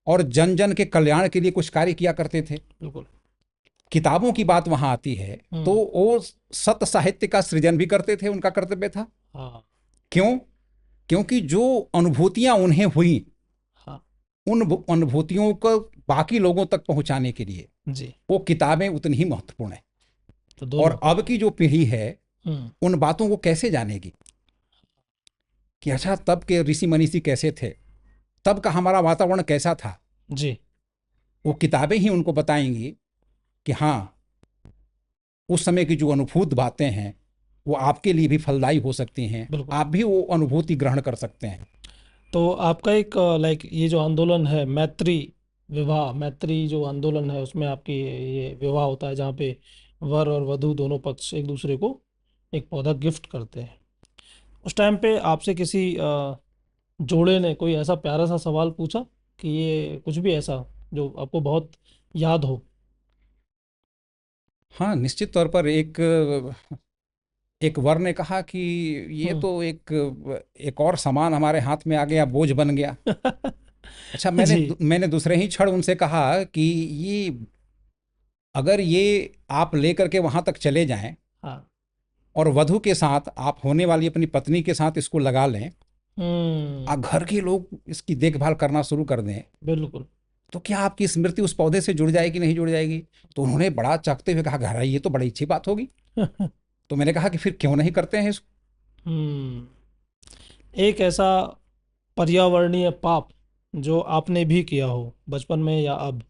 और जन जन के कल्याण के लिए कुछ कार्य किया करते थे। बिल्कुल। किताबों की बात वहाँ आती है तो हम्म। वो सत साहित्य का सृजन भी करते थे, उनका कर्तव्य था। हाँ। क्यों? क्योंकि जो अनुभूतियां उन्हें हुई, हाँ। उन अनुभूतियों को बाकी लोगों तक पहुंचाने के लिए जी। वो किताबें उतनी ही महत्वपूर्ण है। तो दोनों। और अब की जो पीढ़ी है, हम्म। उन बातों को कैसे जानेगी कि अच्छा तब के ऋषि मनीषी कैसे थे, तब का हमारा वातावरण कैसा था। जी। वो किताबें ही उनको बताएंगी कि हाँ, उस समय की जो अनुभूत बातें हैं वो आपके लिए भी फलदायी हो सकती हैं, बिल्कुल। आप भी वो अनुभूति ग्रहण कर सकते हैं। तो आपका एक लाइक ये जो आंदोलन है, मैत्री विवाह, मैत्री जो आंदोलन है, उसमें आपकी ये विवाह होता है जहाँ पे वर और वधू दोनों पक्ष एक दूसरे को एक पौधा गिफ्ट करते हैं। उस टाइम पे आपसे किसी जोड़े ने कोई ऐसा प्यारा सा सवाल पूछा कि ये कुछ भी ऐसा जो आपको बहुत याद हो? हाँ, निश्चित तौर पर एक वर ने कहा कि ये हम्म। तो एक और सामान हमारे हाथ में आ गया, बोझ बन गया। अच्छा, जी। मैंने दूसरे ही क्षण उनसे कहा कि ये अगर ये आप लेकर के वहां तक चले जाएं हाँ। और वधु के साथ आप होने वाली अपनी पत्नी के साथ इसको लगा लें हम्म। और घर के लोग इसकी देखभाल करना शुरू कर दें, बिल्कुल। तो क्या आपकी स्मृति उस पौधे से जुड़ जाएगी, नहीं जुड़ जाएगी? तो उन्होंने बड़ा चौंकते हुए कहा, घर ये तो बड़ी अच्छी बात होगी। तो मैंने कहा कि फिर क्यों नहीं करते हैं इसको? हम्म। एक ऐसा पर्यावरणीय पाप जो आपने भी किया हो बचपन में या अब,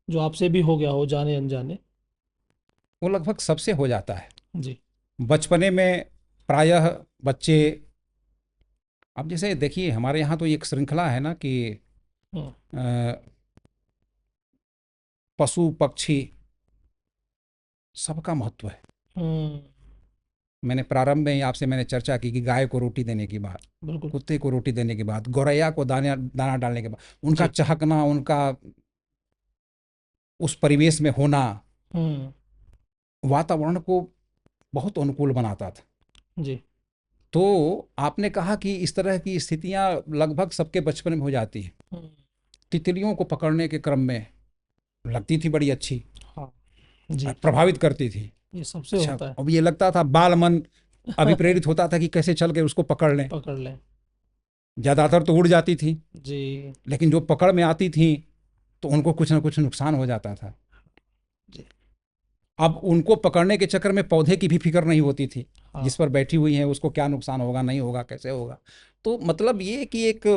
जो आपसे भी हो गया हो जाने अनजाने। वो लगभग सबसे हो जाता है जी। बचपने में। प्रायः बच्चे, अब जैसे देखिए हमारे यहाँ तो एक श्रृंखला है ना कि हम्म। अ, पशु पक्षी सबका महत्व है। हम्म। मैंने प्रारंभ में ही आपसे मैंने चर्चा की कि गाय को रोटी देने की बात, बिल्कुल। कुत्ते को रोटी देने की बात, गौरैया को दाना दाना डालने के बाद उनका जी। चहकना, उनका उस परिवेश में होना हम्म। वातावरण को बहुत अनुकूल बनाता था। जी। तो आपने कहा कि इस तरह की स्थितियां लगभग सबके बचपन में हो जाती हैं। हम्म। तितलियों को पकड़ने के क्रम में लगती थी बड़ी अच्छी, हाँ। जी। प्रभावित करती थी। ये सबसे अच्छा, होता है। अब ये लगता था बाल मन अभिप्रेरित होता था कि कैसे चल के उसको पकड़ लें। पकड़ लें। ज़्यादातर तो उड़ जाती थी, जी। लेकिन जो पकड़ में आती थी तो उनको कुछ ना कुछ नुकसान हो जाता था। जी। अब उनको पकड़ने के चक्कर में पौधे की भी फिक्र नहीं होती थी, जिस हाँ। पर बैठी हुई है उसको क्या नुकसान होगा, नहीं होगा, कैसे होगा। तो मतलब ये कि एक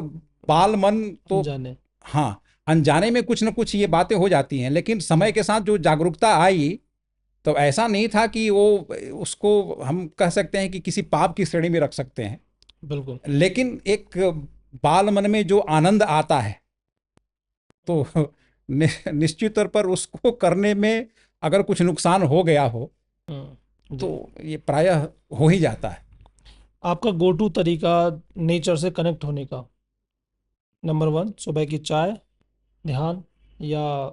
बाल मन तो, अनजाने। हाँ, अनजाने में कुछ ना कुछ ये बातें हो जाती हैं, लेकिन समय हम्म। के साथ जो जागरूकता आई तो ऐसा नहीं था कि वो, उसको हम कह सकते हैं कि किसी पाप की श्रेणी में रख सकते हैं। बिल्कुल। लेकिन एक बाल मन में जो आनंद आता है तो निश्चित तौर पर उसको करने में अगर कुछ नुकसान हो गया हो तो जी। ये प्रायः हो ही जाता है। आपका गो टू तरीका नेचर से कनेक्ट होने का, नंबर वन सुबह की चाय, ध्यान, या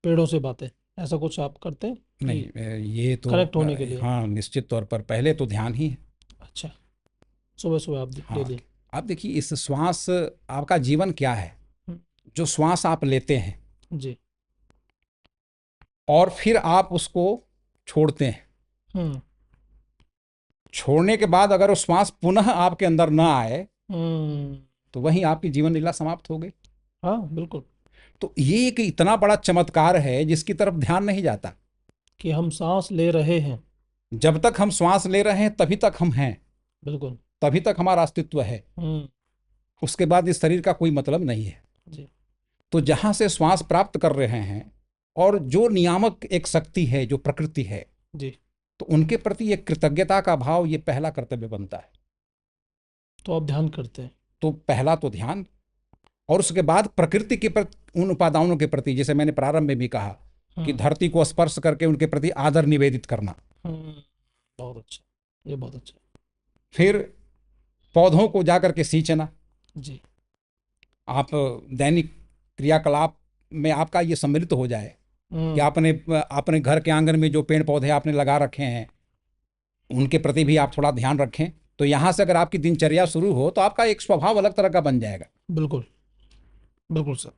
पेड़ों से बातें, ऐसा कुछ आप करते हैं नहीं, कि ये तो कनेक्ट होने के लिए? हाँ, निश्चित तौर पर पहले तो ध्यान ही है। अच्छा। सुबह सुबह आप हाँ, डेली? आप देखिए इस श्वास, आपका जीवन क्या है? जो श्वास आप लेते हैं जी। और फिर आप उसको छोड़ते हैं, हम्म। छोड़ने के बाद अगर वो श्वास पुनः आपके अंदर ना आए हम्म। तो वहीं आपकी जीवन लीला समाप्त हो गई। हाँ बिल्कुल। तो ये एक इतना बड़ा चमत्कार है जिसकी तरफ ध्यान नहीं जाता। कि हम सांस ले रहे हैं। जब तक हम श्वास ले रहे हैं तभी तक हम हैं, बिल्कुल। तभी तक हमारा अस्तित्व है। हम्म। उसके बाद इस शरीर का कोई मतलब नहीं है। जी। तो जहां से श्वास प्राप्त कर रहे हैं और जो नियामक एक शक्ति है जो प्रकृति है, जी। तो उनके प्रति एक कृतज्ञता का भाव ये पहला कर्तव्य बनता है। तो आप ध्यान करते हैं? तो पहला तो ध्यान, और उसके बाद प्रकृति के प्रति, उन उपादानों के प्रति, जैसे मैंने प्रारंभ में भी कहा कि हम्म। धरती को स्पर्श करके उनके प्रति आदर निवेदित करना। हम्म। बहुत अच्छा। ये बहुत अच्छा। फिर पौधों को जाकर के सींचना। जी। आप दैनिक क्रियाकलाप में आपका ये सम्मिलित हो जाए कि हम्म। आपने अपने घर के आंगन में जो पेड़ पौधे आपने लगा रखे हैं उनके प्रति भी आप थोड़ा ध्यान रखें। तो यहाँ से अगर आपकी दिनचर्या शुरू हो तो आपका एक स्वभाव अलग तरह का बन जाएगा। बिल्कुल। बिल्कुल सर।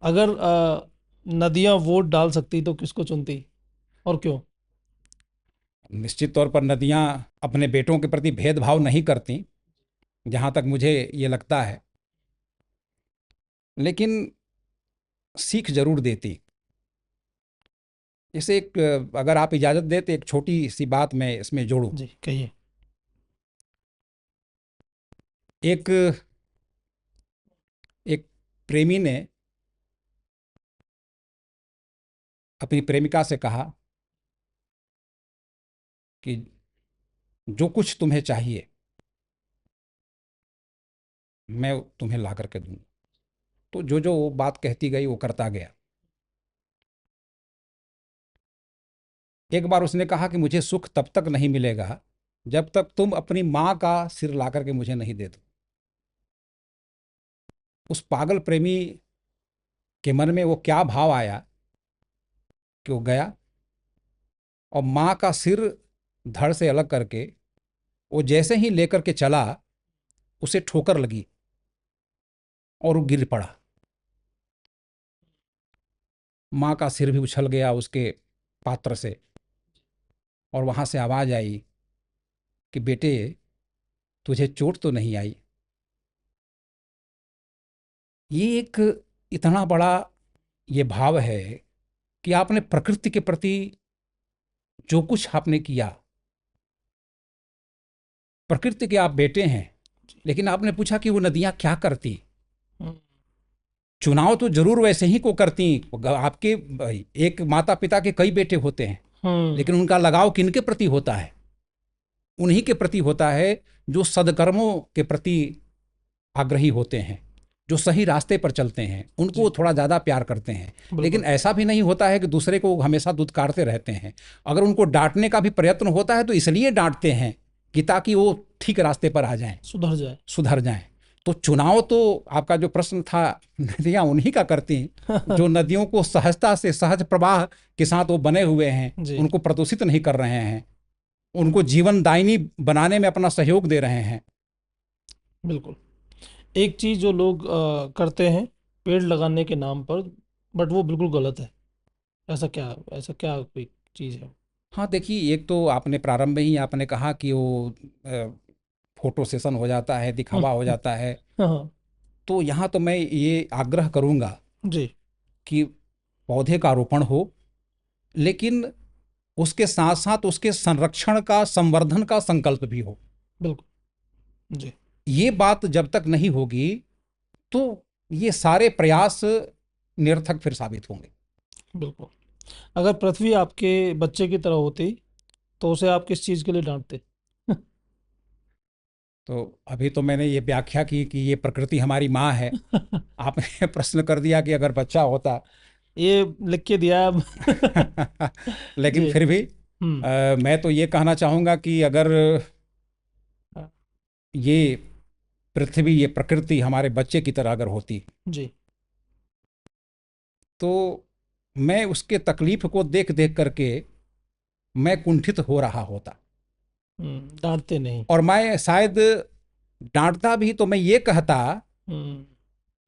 अगर नदियां वोट डाल सकती तो किसको चुनती और क्यों? निश्चित तौर पर नदियाँ अपने बेटों के प्रति भेदभाव नहीं करती, जहाँ तक मुझे ये लगता है, लेकिन सीख जरूर देती। जैसे एक, अगर आप इजाज़त दें तो एक छोटी सी बात मैं इसमें जोड़ूं। जी कहिए। एक एक प्रेमी ने अपनी प्रेमिका से कहा कि जो कुछ तुम्हें चाहिए मैं तुम्हें ला करके दूंगा। तो जो जो वो बात कहती गई वो करता गया। एक बार उसने कहा कि मुझे सुख तब तक नहीं मिलेगा जब तक तुम अपनी माँ का सिर ला करके मुझे नहीं दे दो। उस पागल प्रेमी के मन में वो क्या भाव आया कि वो गया और माँ का सिर धड़ से अलग करके वो जैसे ही लेकर के चला, उसे ठोकर लगी और वो गिर पड़ा। माँ का सिर भी उछल गया उसके पात्र से और वहां से आवाज आई कि बेटे, तुझे चोट तो नहीं आई। ये एक इतना बड़ा ये भाव है कि आपने प्रकृति के प्रति जो कुछ आपने किया, प्रकृति के आप बेटे हैं, लेकिन आपने पूछा कि वो नदियां क्या करती। हम्म, चुनाव तो जरूर वैसे ही को करती। आपके एक माता पिता के कई बेटे होते हैं, लेकिन उनका लगाव किनके प्रति होता है? उन्हीं के प्रति होता है जो सदकर्मों के प्रति आग्रही होते हैं, जो सही रास्ते पर चलते हैं, उनको जी थोड़ा ज़्यादा प्यार करते हैं। लेकिन बिल्कुल। ऐसा भी नहीं होता है कि दूसरे को हमेशा दुत्कारते रहते हैं। अगर उनको डांटने का भी प्रयत्न होता है तो इसलिए डांटते हैं कि ताकि वो ठीक रास्ते पर आ जाएं, सुधर जाए। सुधर जाएं। तो चुनाव तो आपका जो प्रश्न था, नदियाँ उन्हीं का करती हैं जो नदियों को सहजता से, सहज प्रवाह के साथ वो बने हुए हैं, जी उनको प्रदूषित नहीं कर रहे हैं, उनको जीवनदायिनी बनाने में अपना सहयोग दे रहे हैं। बिल्कुल। एक चीज़ जो लोग करते हैं पेड़ लगाने के नाम पर, बट वो बिल्कुल गलत है। ऐसा क्या कोई चीज़ है? हाँ, देखिए, एक तो आपने प्रारंभ में ही आपने कहा कि वो अ, फोटो सेशन हो जाता है, दिखावा हो जाता है। हाँ। तो यहाँ तो मैं ये आग्रह करूँगा जी कि पौधे का रोपण हो, लेकिन उसके साथ साथ उसके संरक्षण का, संवर्धन का संकल्प भी हो। बिल्कुल। जी ये बात जब तक नहीं होगी तो ये सारे प्रयास निरर्थक फिर साबित होंगे। बिल्कुल। अगर पृथ्वी आपके बच्चे की तरह होती तो उसे आप किस चीज़ के लिए डांटते? तो अभी तो मैंने ये व्याख्या की कि ये प्रकृति हमारी माँ है। आपने प्रश्न कर दिया कि अगर बच्चा होता। ये लिख के दिया है अब। लेकिन जी। फिर भी हम्म। मैं तो ये कहना चाहूँगा कि अगर हाँ, ये पृथ्वी, ये प्रकृति हमारे बच्चे की तरह अगर होती जी। तो मैं उसके तकलीफ को देख देख करके मैं कुंठित हो रहा होता। डांटते नहीं। और मैं शायद डांटता भी तो मैं ये कहता हम्म।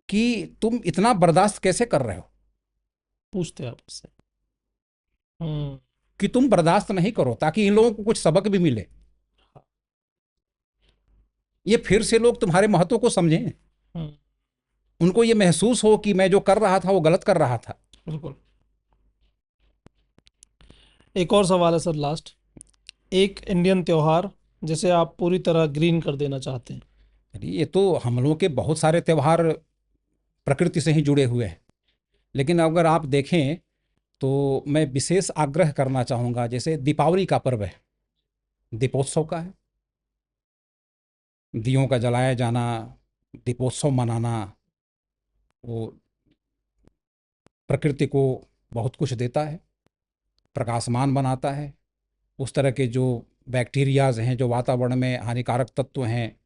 कि तुम इतना बर्दाश्त कैसे कर रहे हो, पूछते आप उससे। हम्म। कि तुम बर्दाश्त नहीं करो, ताकि इन लोगों को कुछ सबक भी मिले। ये फिर से लोग तुम्हारे महत्व को समझें, हम्म। उनको ये महसूस हो कि मैं जो कर रहा था वो गलत कर रहा था। बिल्कुल। एक और सवाल है सर, लास्ट। एक इंडियन त्योहार जिसे आप पूरी तरह ग्रीन कर देना चाहते हैं? ये तो हम लोगों के बहुत सारे त्यौहार प्रकृति से ही जुड़े हुए हैं, लेकिन अगर आप देखें तो मैं विशेष आग्रह करना चाहूँगा। जैसे दीपावली का पर्व है, दीपोत्सव का है, दियों का जलाया जाना, दीपोत्सव मनाना, वो प्रकृति को बहुत कुछ देता है, प्रकाशमान बनाता है। उस तरह के जो बैक्टीरियाज हैं, जो वातावरण में हानिकारक तत्व हैं,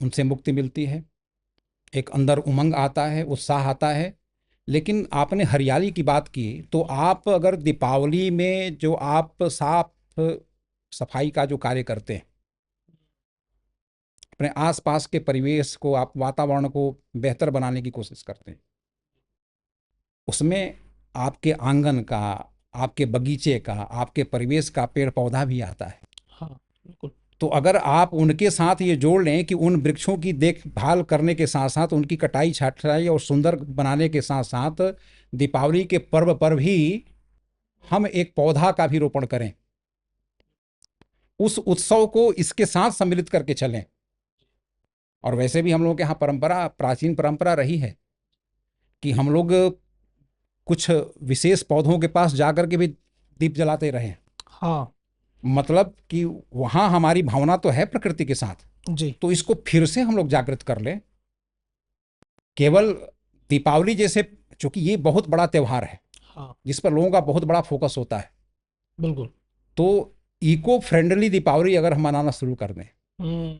उनसे मुक्ति मिलती है, एक अंदर उमंग आता है, उत्साह आता है। लेकिन आपने हरियाली की बात की, तो आप अगर दीपावली में जो आप साफ सफाई का जो कार्य करते हैं, अपने आसपास के परिवेश को, आप वातावरण को बेहतर बनाने की कोशिश करते हैं, उसमें आपके आंगन का, आपके बगीचे का, आपके परिवेश का पेड़ पौधा भी आता है। हाँ बिल्कुल। तो अगर आप उनके साथ ये जोड़ लें कि उन वृक्षों की देखभाल करने के साथ साथ उनकी कटाई छांटाई और सुंदर बनाने के साथ साथ दीपावली के पर्व पर भी हम एक पौधा का भी रोपण करें, उस उत्सव को इसके साथ सम्मिलित करके चलें। और वैसे भी हम लोगों के यहाँ परंपरा, प्राचीन परंपरा रही है कि हम लोग कुछ विशेष पौधों के पास जाकर के भी दीप जलाते रहे। हाँ। मतलब कि वहाँ हमारी भावना तो है प्रकृति के साथ, जी। तो इसको फिर से हम लोग जागृत कर लें। केवल दीपावली जैसे, चूंकि ये बहुत बड़ा त्यौहार है हाँ जिस पर लोगों का बहुत बड़ा फोकस होता है, बिल्कुल। तो इको फ्रेंडली दीपावली अगर हम मनाना शुरू कर दें हम्म।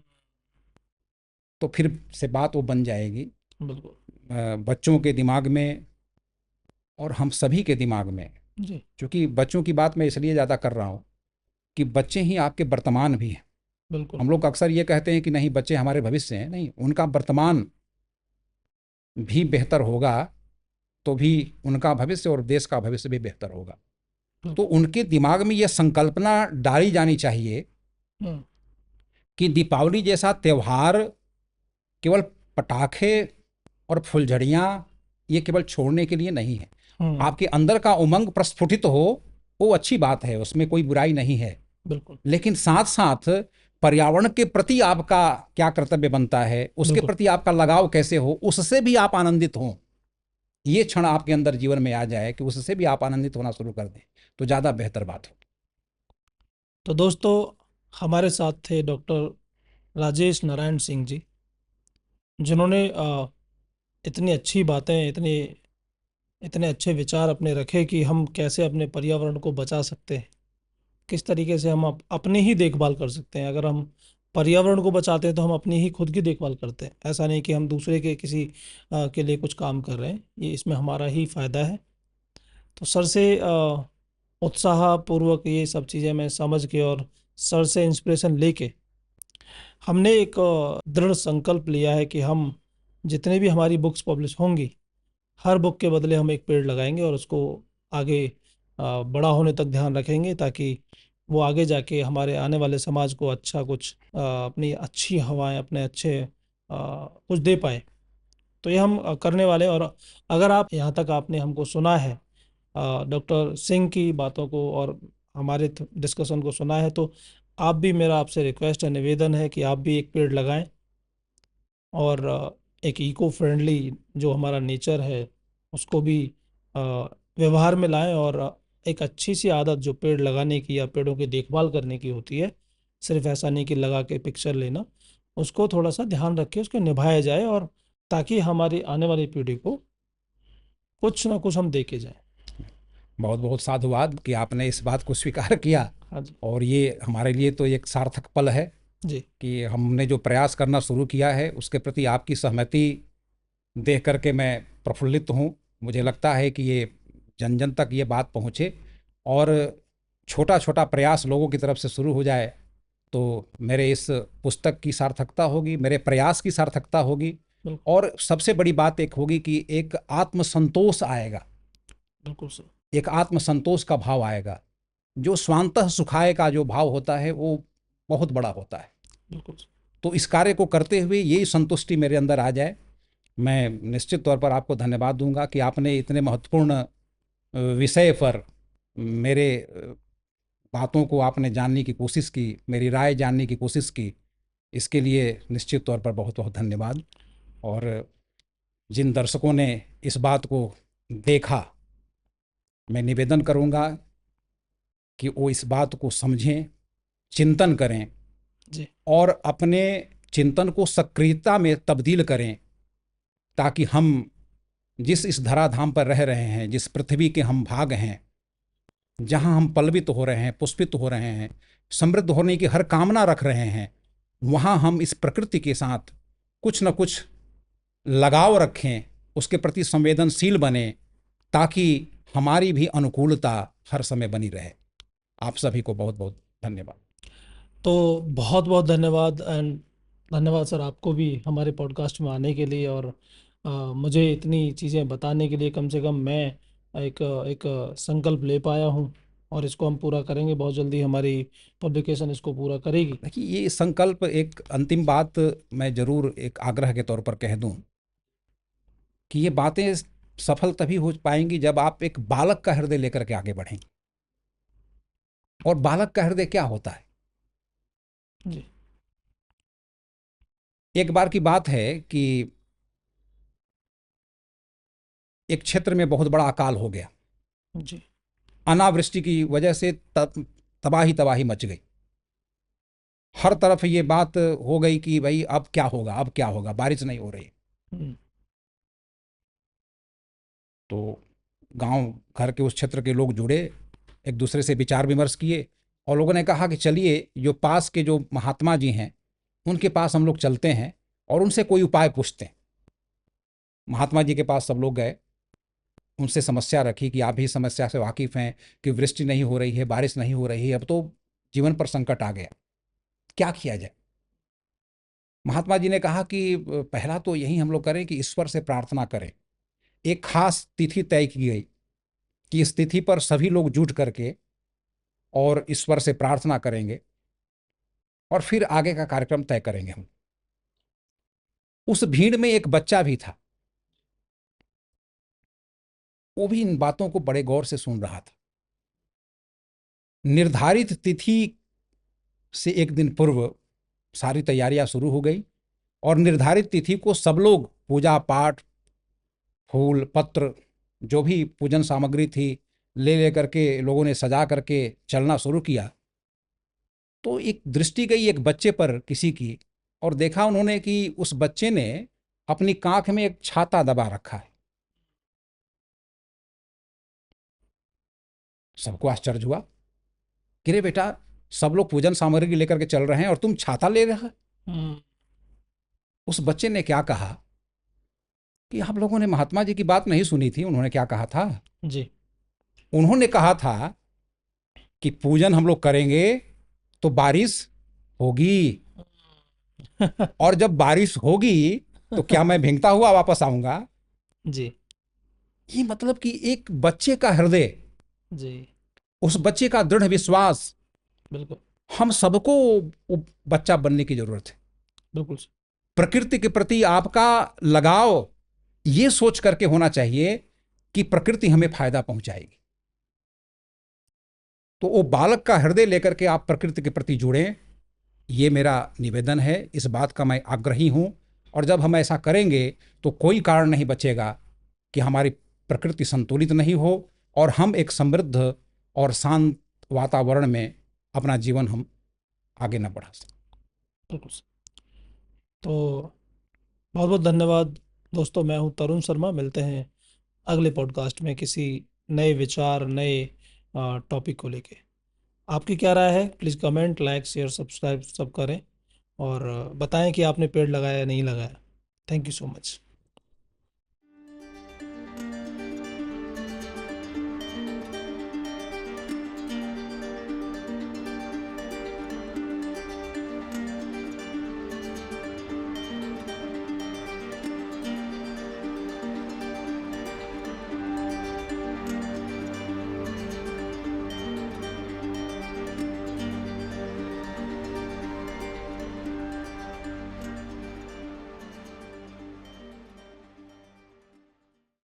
तो फिर से बात वो बन जाएगी बिल्कुल। बच्चों के दिमाग में और हम सभी के दिमाग में। जी। क्योंकि बच्चों की बात मैं इसलिए ज़्यादा कर रहा हूँ कि बच्चे ही आपके वर्तमान भी हैं। बिल्कुल। हम लोग अक्सर ये कहते हैं कि नहीं बच्चे हमारे भविष्य हैं, नहीं, उनका वर्तमान भी बेहतर होगा तो भी उनका भविष्य और देश का भविष्य भी बेहतर होगा। तो बिल्कुल। उनके दिमाग में यह संकल्पना डाली जानी चाहिए हम्म। कि दीपावली जैसा त्यौहार केवल पटाखे और फुलझड़ियाँ ये केवल छोड़ने के लिए नहीं है। हम्म। आपके अंदर का उमंग प्रस्फुटित हो वो अच्छी बात है, उसमें कोई बुराई नहीं है। बिल्कुल। लेकिन साथ साथ पर्यावरण के प्रति आपका क्या कर्तव्य बनता है, उसके बिल्कुल। प्रति आपका लगाव कैसे हो, उससे भी आप आनंदित हों। ये क्षण आपके अंदर जीवन में आ जाए कि उससे भी आप आनंदित होना शुरू कर दें तो ज़्यादा बेहतर बात हो। तो दोस्तों, हमारे साथ थे डॉक्टर राजेश नारायण सिंह जी, जिन्होंने इतनी अच्छी बातें, इतनी इतने अच्छे विचार अपने रखे कि हम कैसे अपने पर्यावरण को बचा सकते हैं, किस तरीके से हम अपनी ही देखभाल कर सकते हैं। अगर हम पर्यावरण को बचाते हैं तो हम अपनी ही खुद की देखभाल करते हैं, ऐसा नहीं कि हम दूसरे के किसी के लिए कुछ काम कर रहे हैं। ये इसमें हमारा ही फायदा है। तो सर से उत्साह पूर्वक ये सब चीज़ें मैं समझ के और सर से इंस्पिरेशन लेके हमने एक दृढ़ संकल्प लिया है कि हम जितने भी हमारी बुक्स पब्लिश होंगी, हर बुक के बदले हम एक पेड़ लगाएंगे और उसको आगे बड़ा होने तक ध्यान रखेंगे, ताकि वो आगे जाके हमारे आने वाले समाज को अच्छा कुछ अपनी अच्छी हवाएं, अपने अच्छे कुछ दे पाए। तो ये हम करने वाले हैं। और अगर आप यहाँ तक आपने हमको सुना है, डॉक्टर सिंह की बातों को और हमारे डिस्कशन को सुना है, तो आप भी, मेरा आपसे रिक्वेस्ट है, निवेदन है कि आप भी एक पेड़ लगाएं और एक इको फ्रेंडली जो हमारा नेचर है उसको भी अ, व्यवहार में लाएं। और एक अच्छी सी आदत जो पेड़ लगाने की या पेड़ों की देखभाल करने की होती है, सिर्फ ऐसा नहीं कि लगा के पिक्चर लेना, उसको थोड़ा सा ध्यान रख के उसको निभाया जाए, और ताकि हमारी आने वाली पीढ़ी को कुछ ना कुछ हम दे के जाएं। बहुत बहुत साधुवाद कि आपने इस बात को स्वीकार किया। हाँ जी। और ये हमारे लिए तो एक सार्थक पल है जी। कि हमने जो प्रयास करना शुरू किया है उसके प्रति आपकी सहमति देख करके मैं प्रफुल्लित हूँ। मुझे लगता है कि ये जन जन तक ये बात पहुँचे और छोटा छोटा प्रयास लोगों की तरफ से शुरू हो जाए तो मेरे इस पुस्तक की सार्थकता होगी, मेरे प्रयास की सार्थकता होगी। बिल्कुल। और सबसे बड़ी बात एक होगी कि एक आत्मसंतोष आएगा, बिल्कुल सर। एक आत्मसंतोष का भाव आएगा। जो स्वांतः सुखाय का जो भाव होता है वो बहुत बड़ा होता है। बिल्कुल सर। तो इस कार्य को करते हुए यही संतुष्टि मेरे अंदर आ जाए, मैं निश्चित तौर पर आपको धन्यवाद दूंगा कि आपने इतने महत्वपूर्ण विषय पर मेरे बातों को आपने जानने की कोशिश की, मेरी राय जानने की कोशिश की। इसके लिए निश्चित तौर पर बहुत बहुत धन्यवाद। और जिन दर्शकों ने इस बात को देखा, मैं निवेदन करूंगा कि वो इस बात को समझें, चिंतन करें जी। और अपने चिंतन को सक्रियता में तब्दील करें, ताकि हम जिस इस धराधाम पर रह रहे हैं, जिस पृथ्वी के हम भाग हैं, जहां हम पल्लवित हो रहे हैं, पुष्पित हो रहे हैं, समृद्ध होने की हर कामना रख रहे हैं, वहां हम इस प्रकृति के साथ कुछ न कुछ लगाव रखें, उसके प्रति संवेदनशील बने, ताकि हमारी भी अनुकूलता हर समय बनी रहे। आप सभी को बहुत बहुत धन्यवाद। तो बहुत बहुत धन्यवाद। एंड धन्यवाद सर आपको भी हमारे पॉडकास्ट में आने के लिए, और मुझे इतनी चीज़ें बताने के लिए। कम से कम मैं एक एक संकल्प ले पाया हूँ, और इसको हम पूरा करेंगे बहुत जल्दी। हमारी पब्लिकेशन इसको पूरा करेगी। देखिए, ये संकल्प, एक अंतिम बात मैं जरूर एक आग्रह के तौर पर कह दूं कि ये बातें सफल तभी हो पाएंगी जब आप एक बालक का हृदय लेकर के आगे बढ़ें। और बालक का हृदय क्या होता है? जी। एक बार की बात है कि एक क्षेत्र में बहुत बड़ा अकाल हो गया। जी। अनावृष्टि की वजह से तबाही तबाही मच गई। हर तरफ ये बात हो गई कि भाई अब क्या होगा, अब क्या होगा, बारिश नहीं हो रही। हम्म। तो गांव घर के उस क्षेत्र के लोग जुड़े, एक दूसरे से विचार विमर्श किए और लोगों ने कहा कि चलिए जो पास के जो महात्मा जी हैं उनके पास हम लोग चलते हैं और उनसे कोई उपाय पूछते हैं। महात्मा जी के पास सब लोग गए, उनसे समस्या रखी कि आप भी समस्या से वाकिफ़ हैं कि वृष्टि नहीं हो रही है, बारिश नहीं हो रही है, अब तो जीवन पर संकट आ गया, क्या किया जाए। महात्मा जी ने कहा कि पहला तो यही हम लोग करें कि ईश्वर से प्रार्थना करें। एक खास तिथि तय की गई कि इस तिथि पर सभी लोग जुट करके और ईश्वर से प्रार्थना करेंगे और फिर आगे का कार्यक्रम तय करेंगे हम। उस भीड़ में एक बच्चा भी था, वो भी इन बातों को बड़े गौर से सुन रहा था। निर्धारित तिथि से एक दिन पूर्व सारी तैयारियां शुरू हो गई और निर्धारित तिथि को सब लोग पूजा पाठ, फूल पत्र, जो भी पूजन सामग्री थी ले लेकर के लोगों ने सजा करके चलना शुरू किया। तो एक दृष्टि गई एक बच्चे पर किसी की, और देखा उन्होंने कि उस बच्चे ने अपनी कांख में एक छाता दबा रखा है। सबको आश्चर्य हुआ कि रे बेटा, सब लोग पूजन सामग्री लेकर के चल रहे हैं और तुम छाता ले रहा है। हम्म। उस बच्चे ने क्या कहा कि आप लोगों ने महात्मा जी की बात नहीं सुनी थी। उन्होंने क्या कहा था? जी। उन्होंने कहा था कि पूजन हम लोग करेंगे तो बारिश होगी, और जब बारिश होगी तो क्या मैं भींगता हुआ वापस आऊंगा? जी। ये मतलब कि एक बच्चे का हृदय, जी। उस बच्चे का दृढ़ विश्वास, बिल्कुल। हम सबको वो बच्चा बनने की जरूरत है। बिल्कुल। प्रकृति के प्रति आपका लगाव ये सोच करके होना चाहिए कि प्रकृति हमें फायदा पहुंचाएगी। तो वो बालक का हृदय लेकर के आप प्रकृति के प्रति जुड़ें, ये मेरा निवेदन है। इस बात का मैं आग्रही हूं। और जब हम ऐसा करेंगे तो कोई कारण नहीं बचेगा कि हमारी प्रकृति संतुलित नहीं हो और हम एक समृद्ध और शांत वातावरण में अपना जीवन हम आगे न बढ़ा सकें। बिल्कुल। तो बहुत बहुत धन्यवाद दोस्तों। मैं हूं तरुण शर्मा। मिलते हैं अगले पॉडकास्ट में किसी नए विचार, नए टॉपिक को लेके। आपकी क्या राय है? Please comment, like, share, subscribe सब करें और बताएं कि आपने पेड़ लगाया या नहीं लगाया। Thank you so much.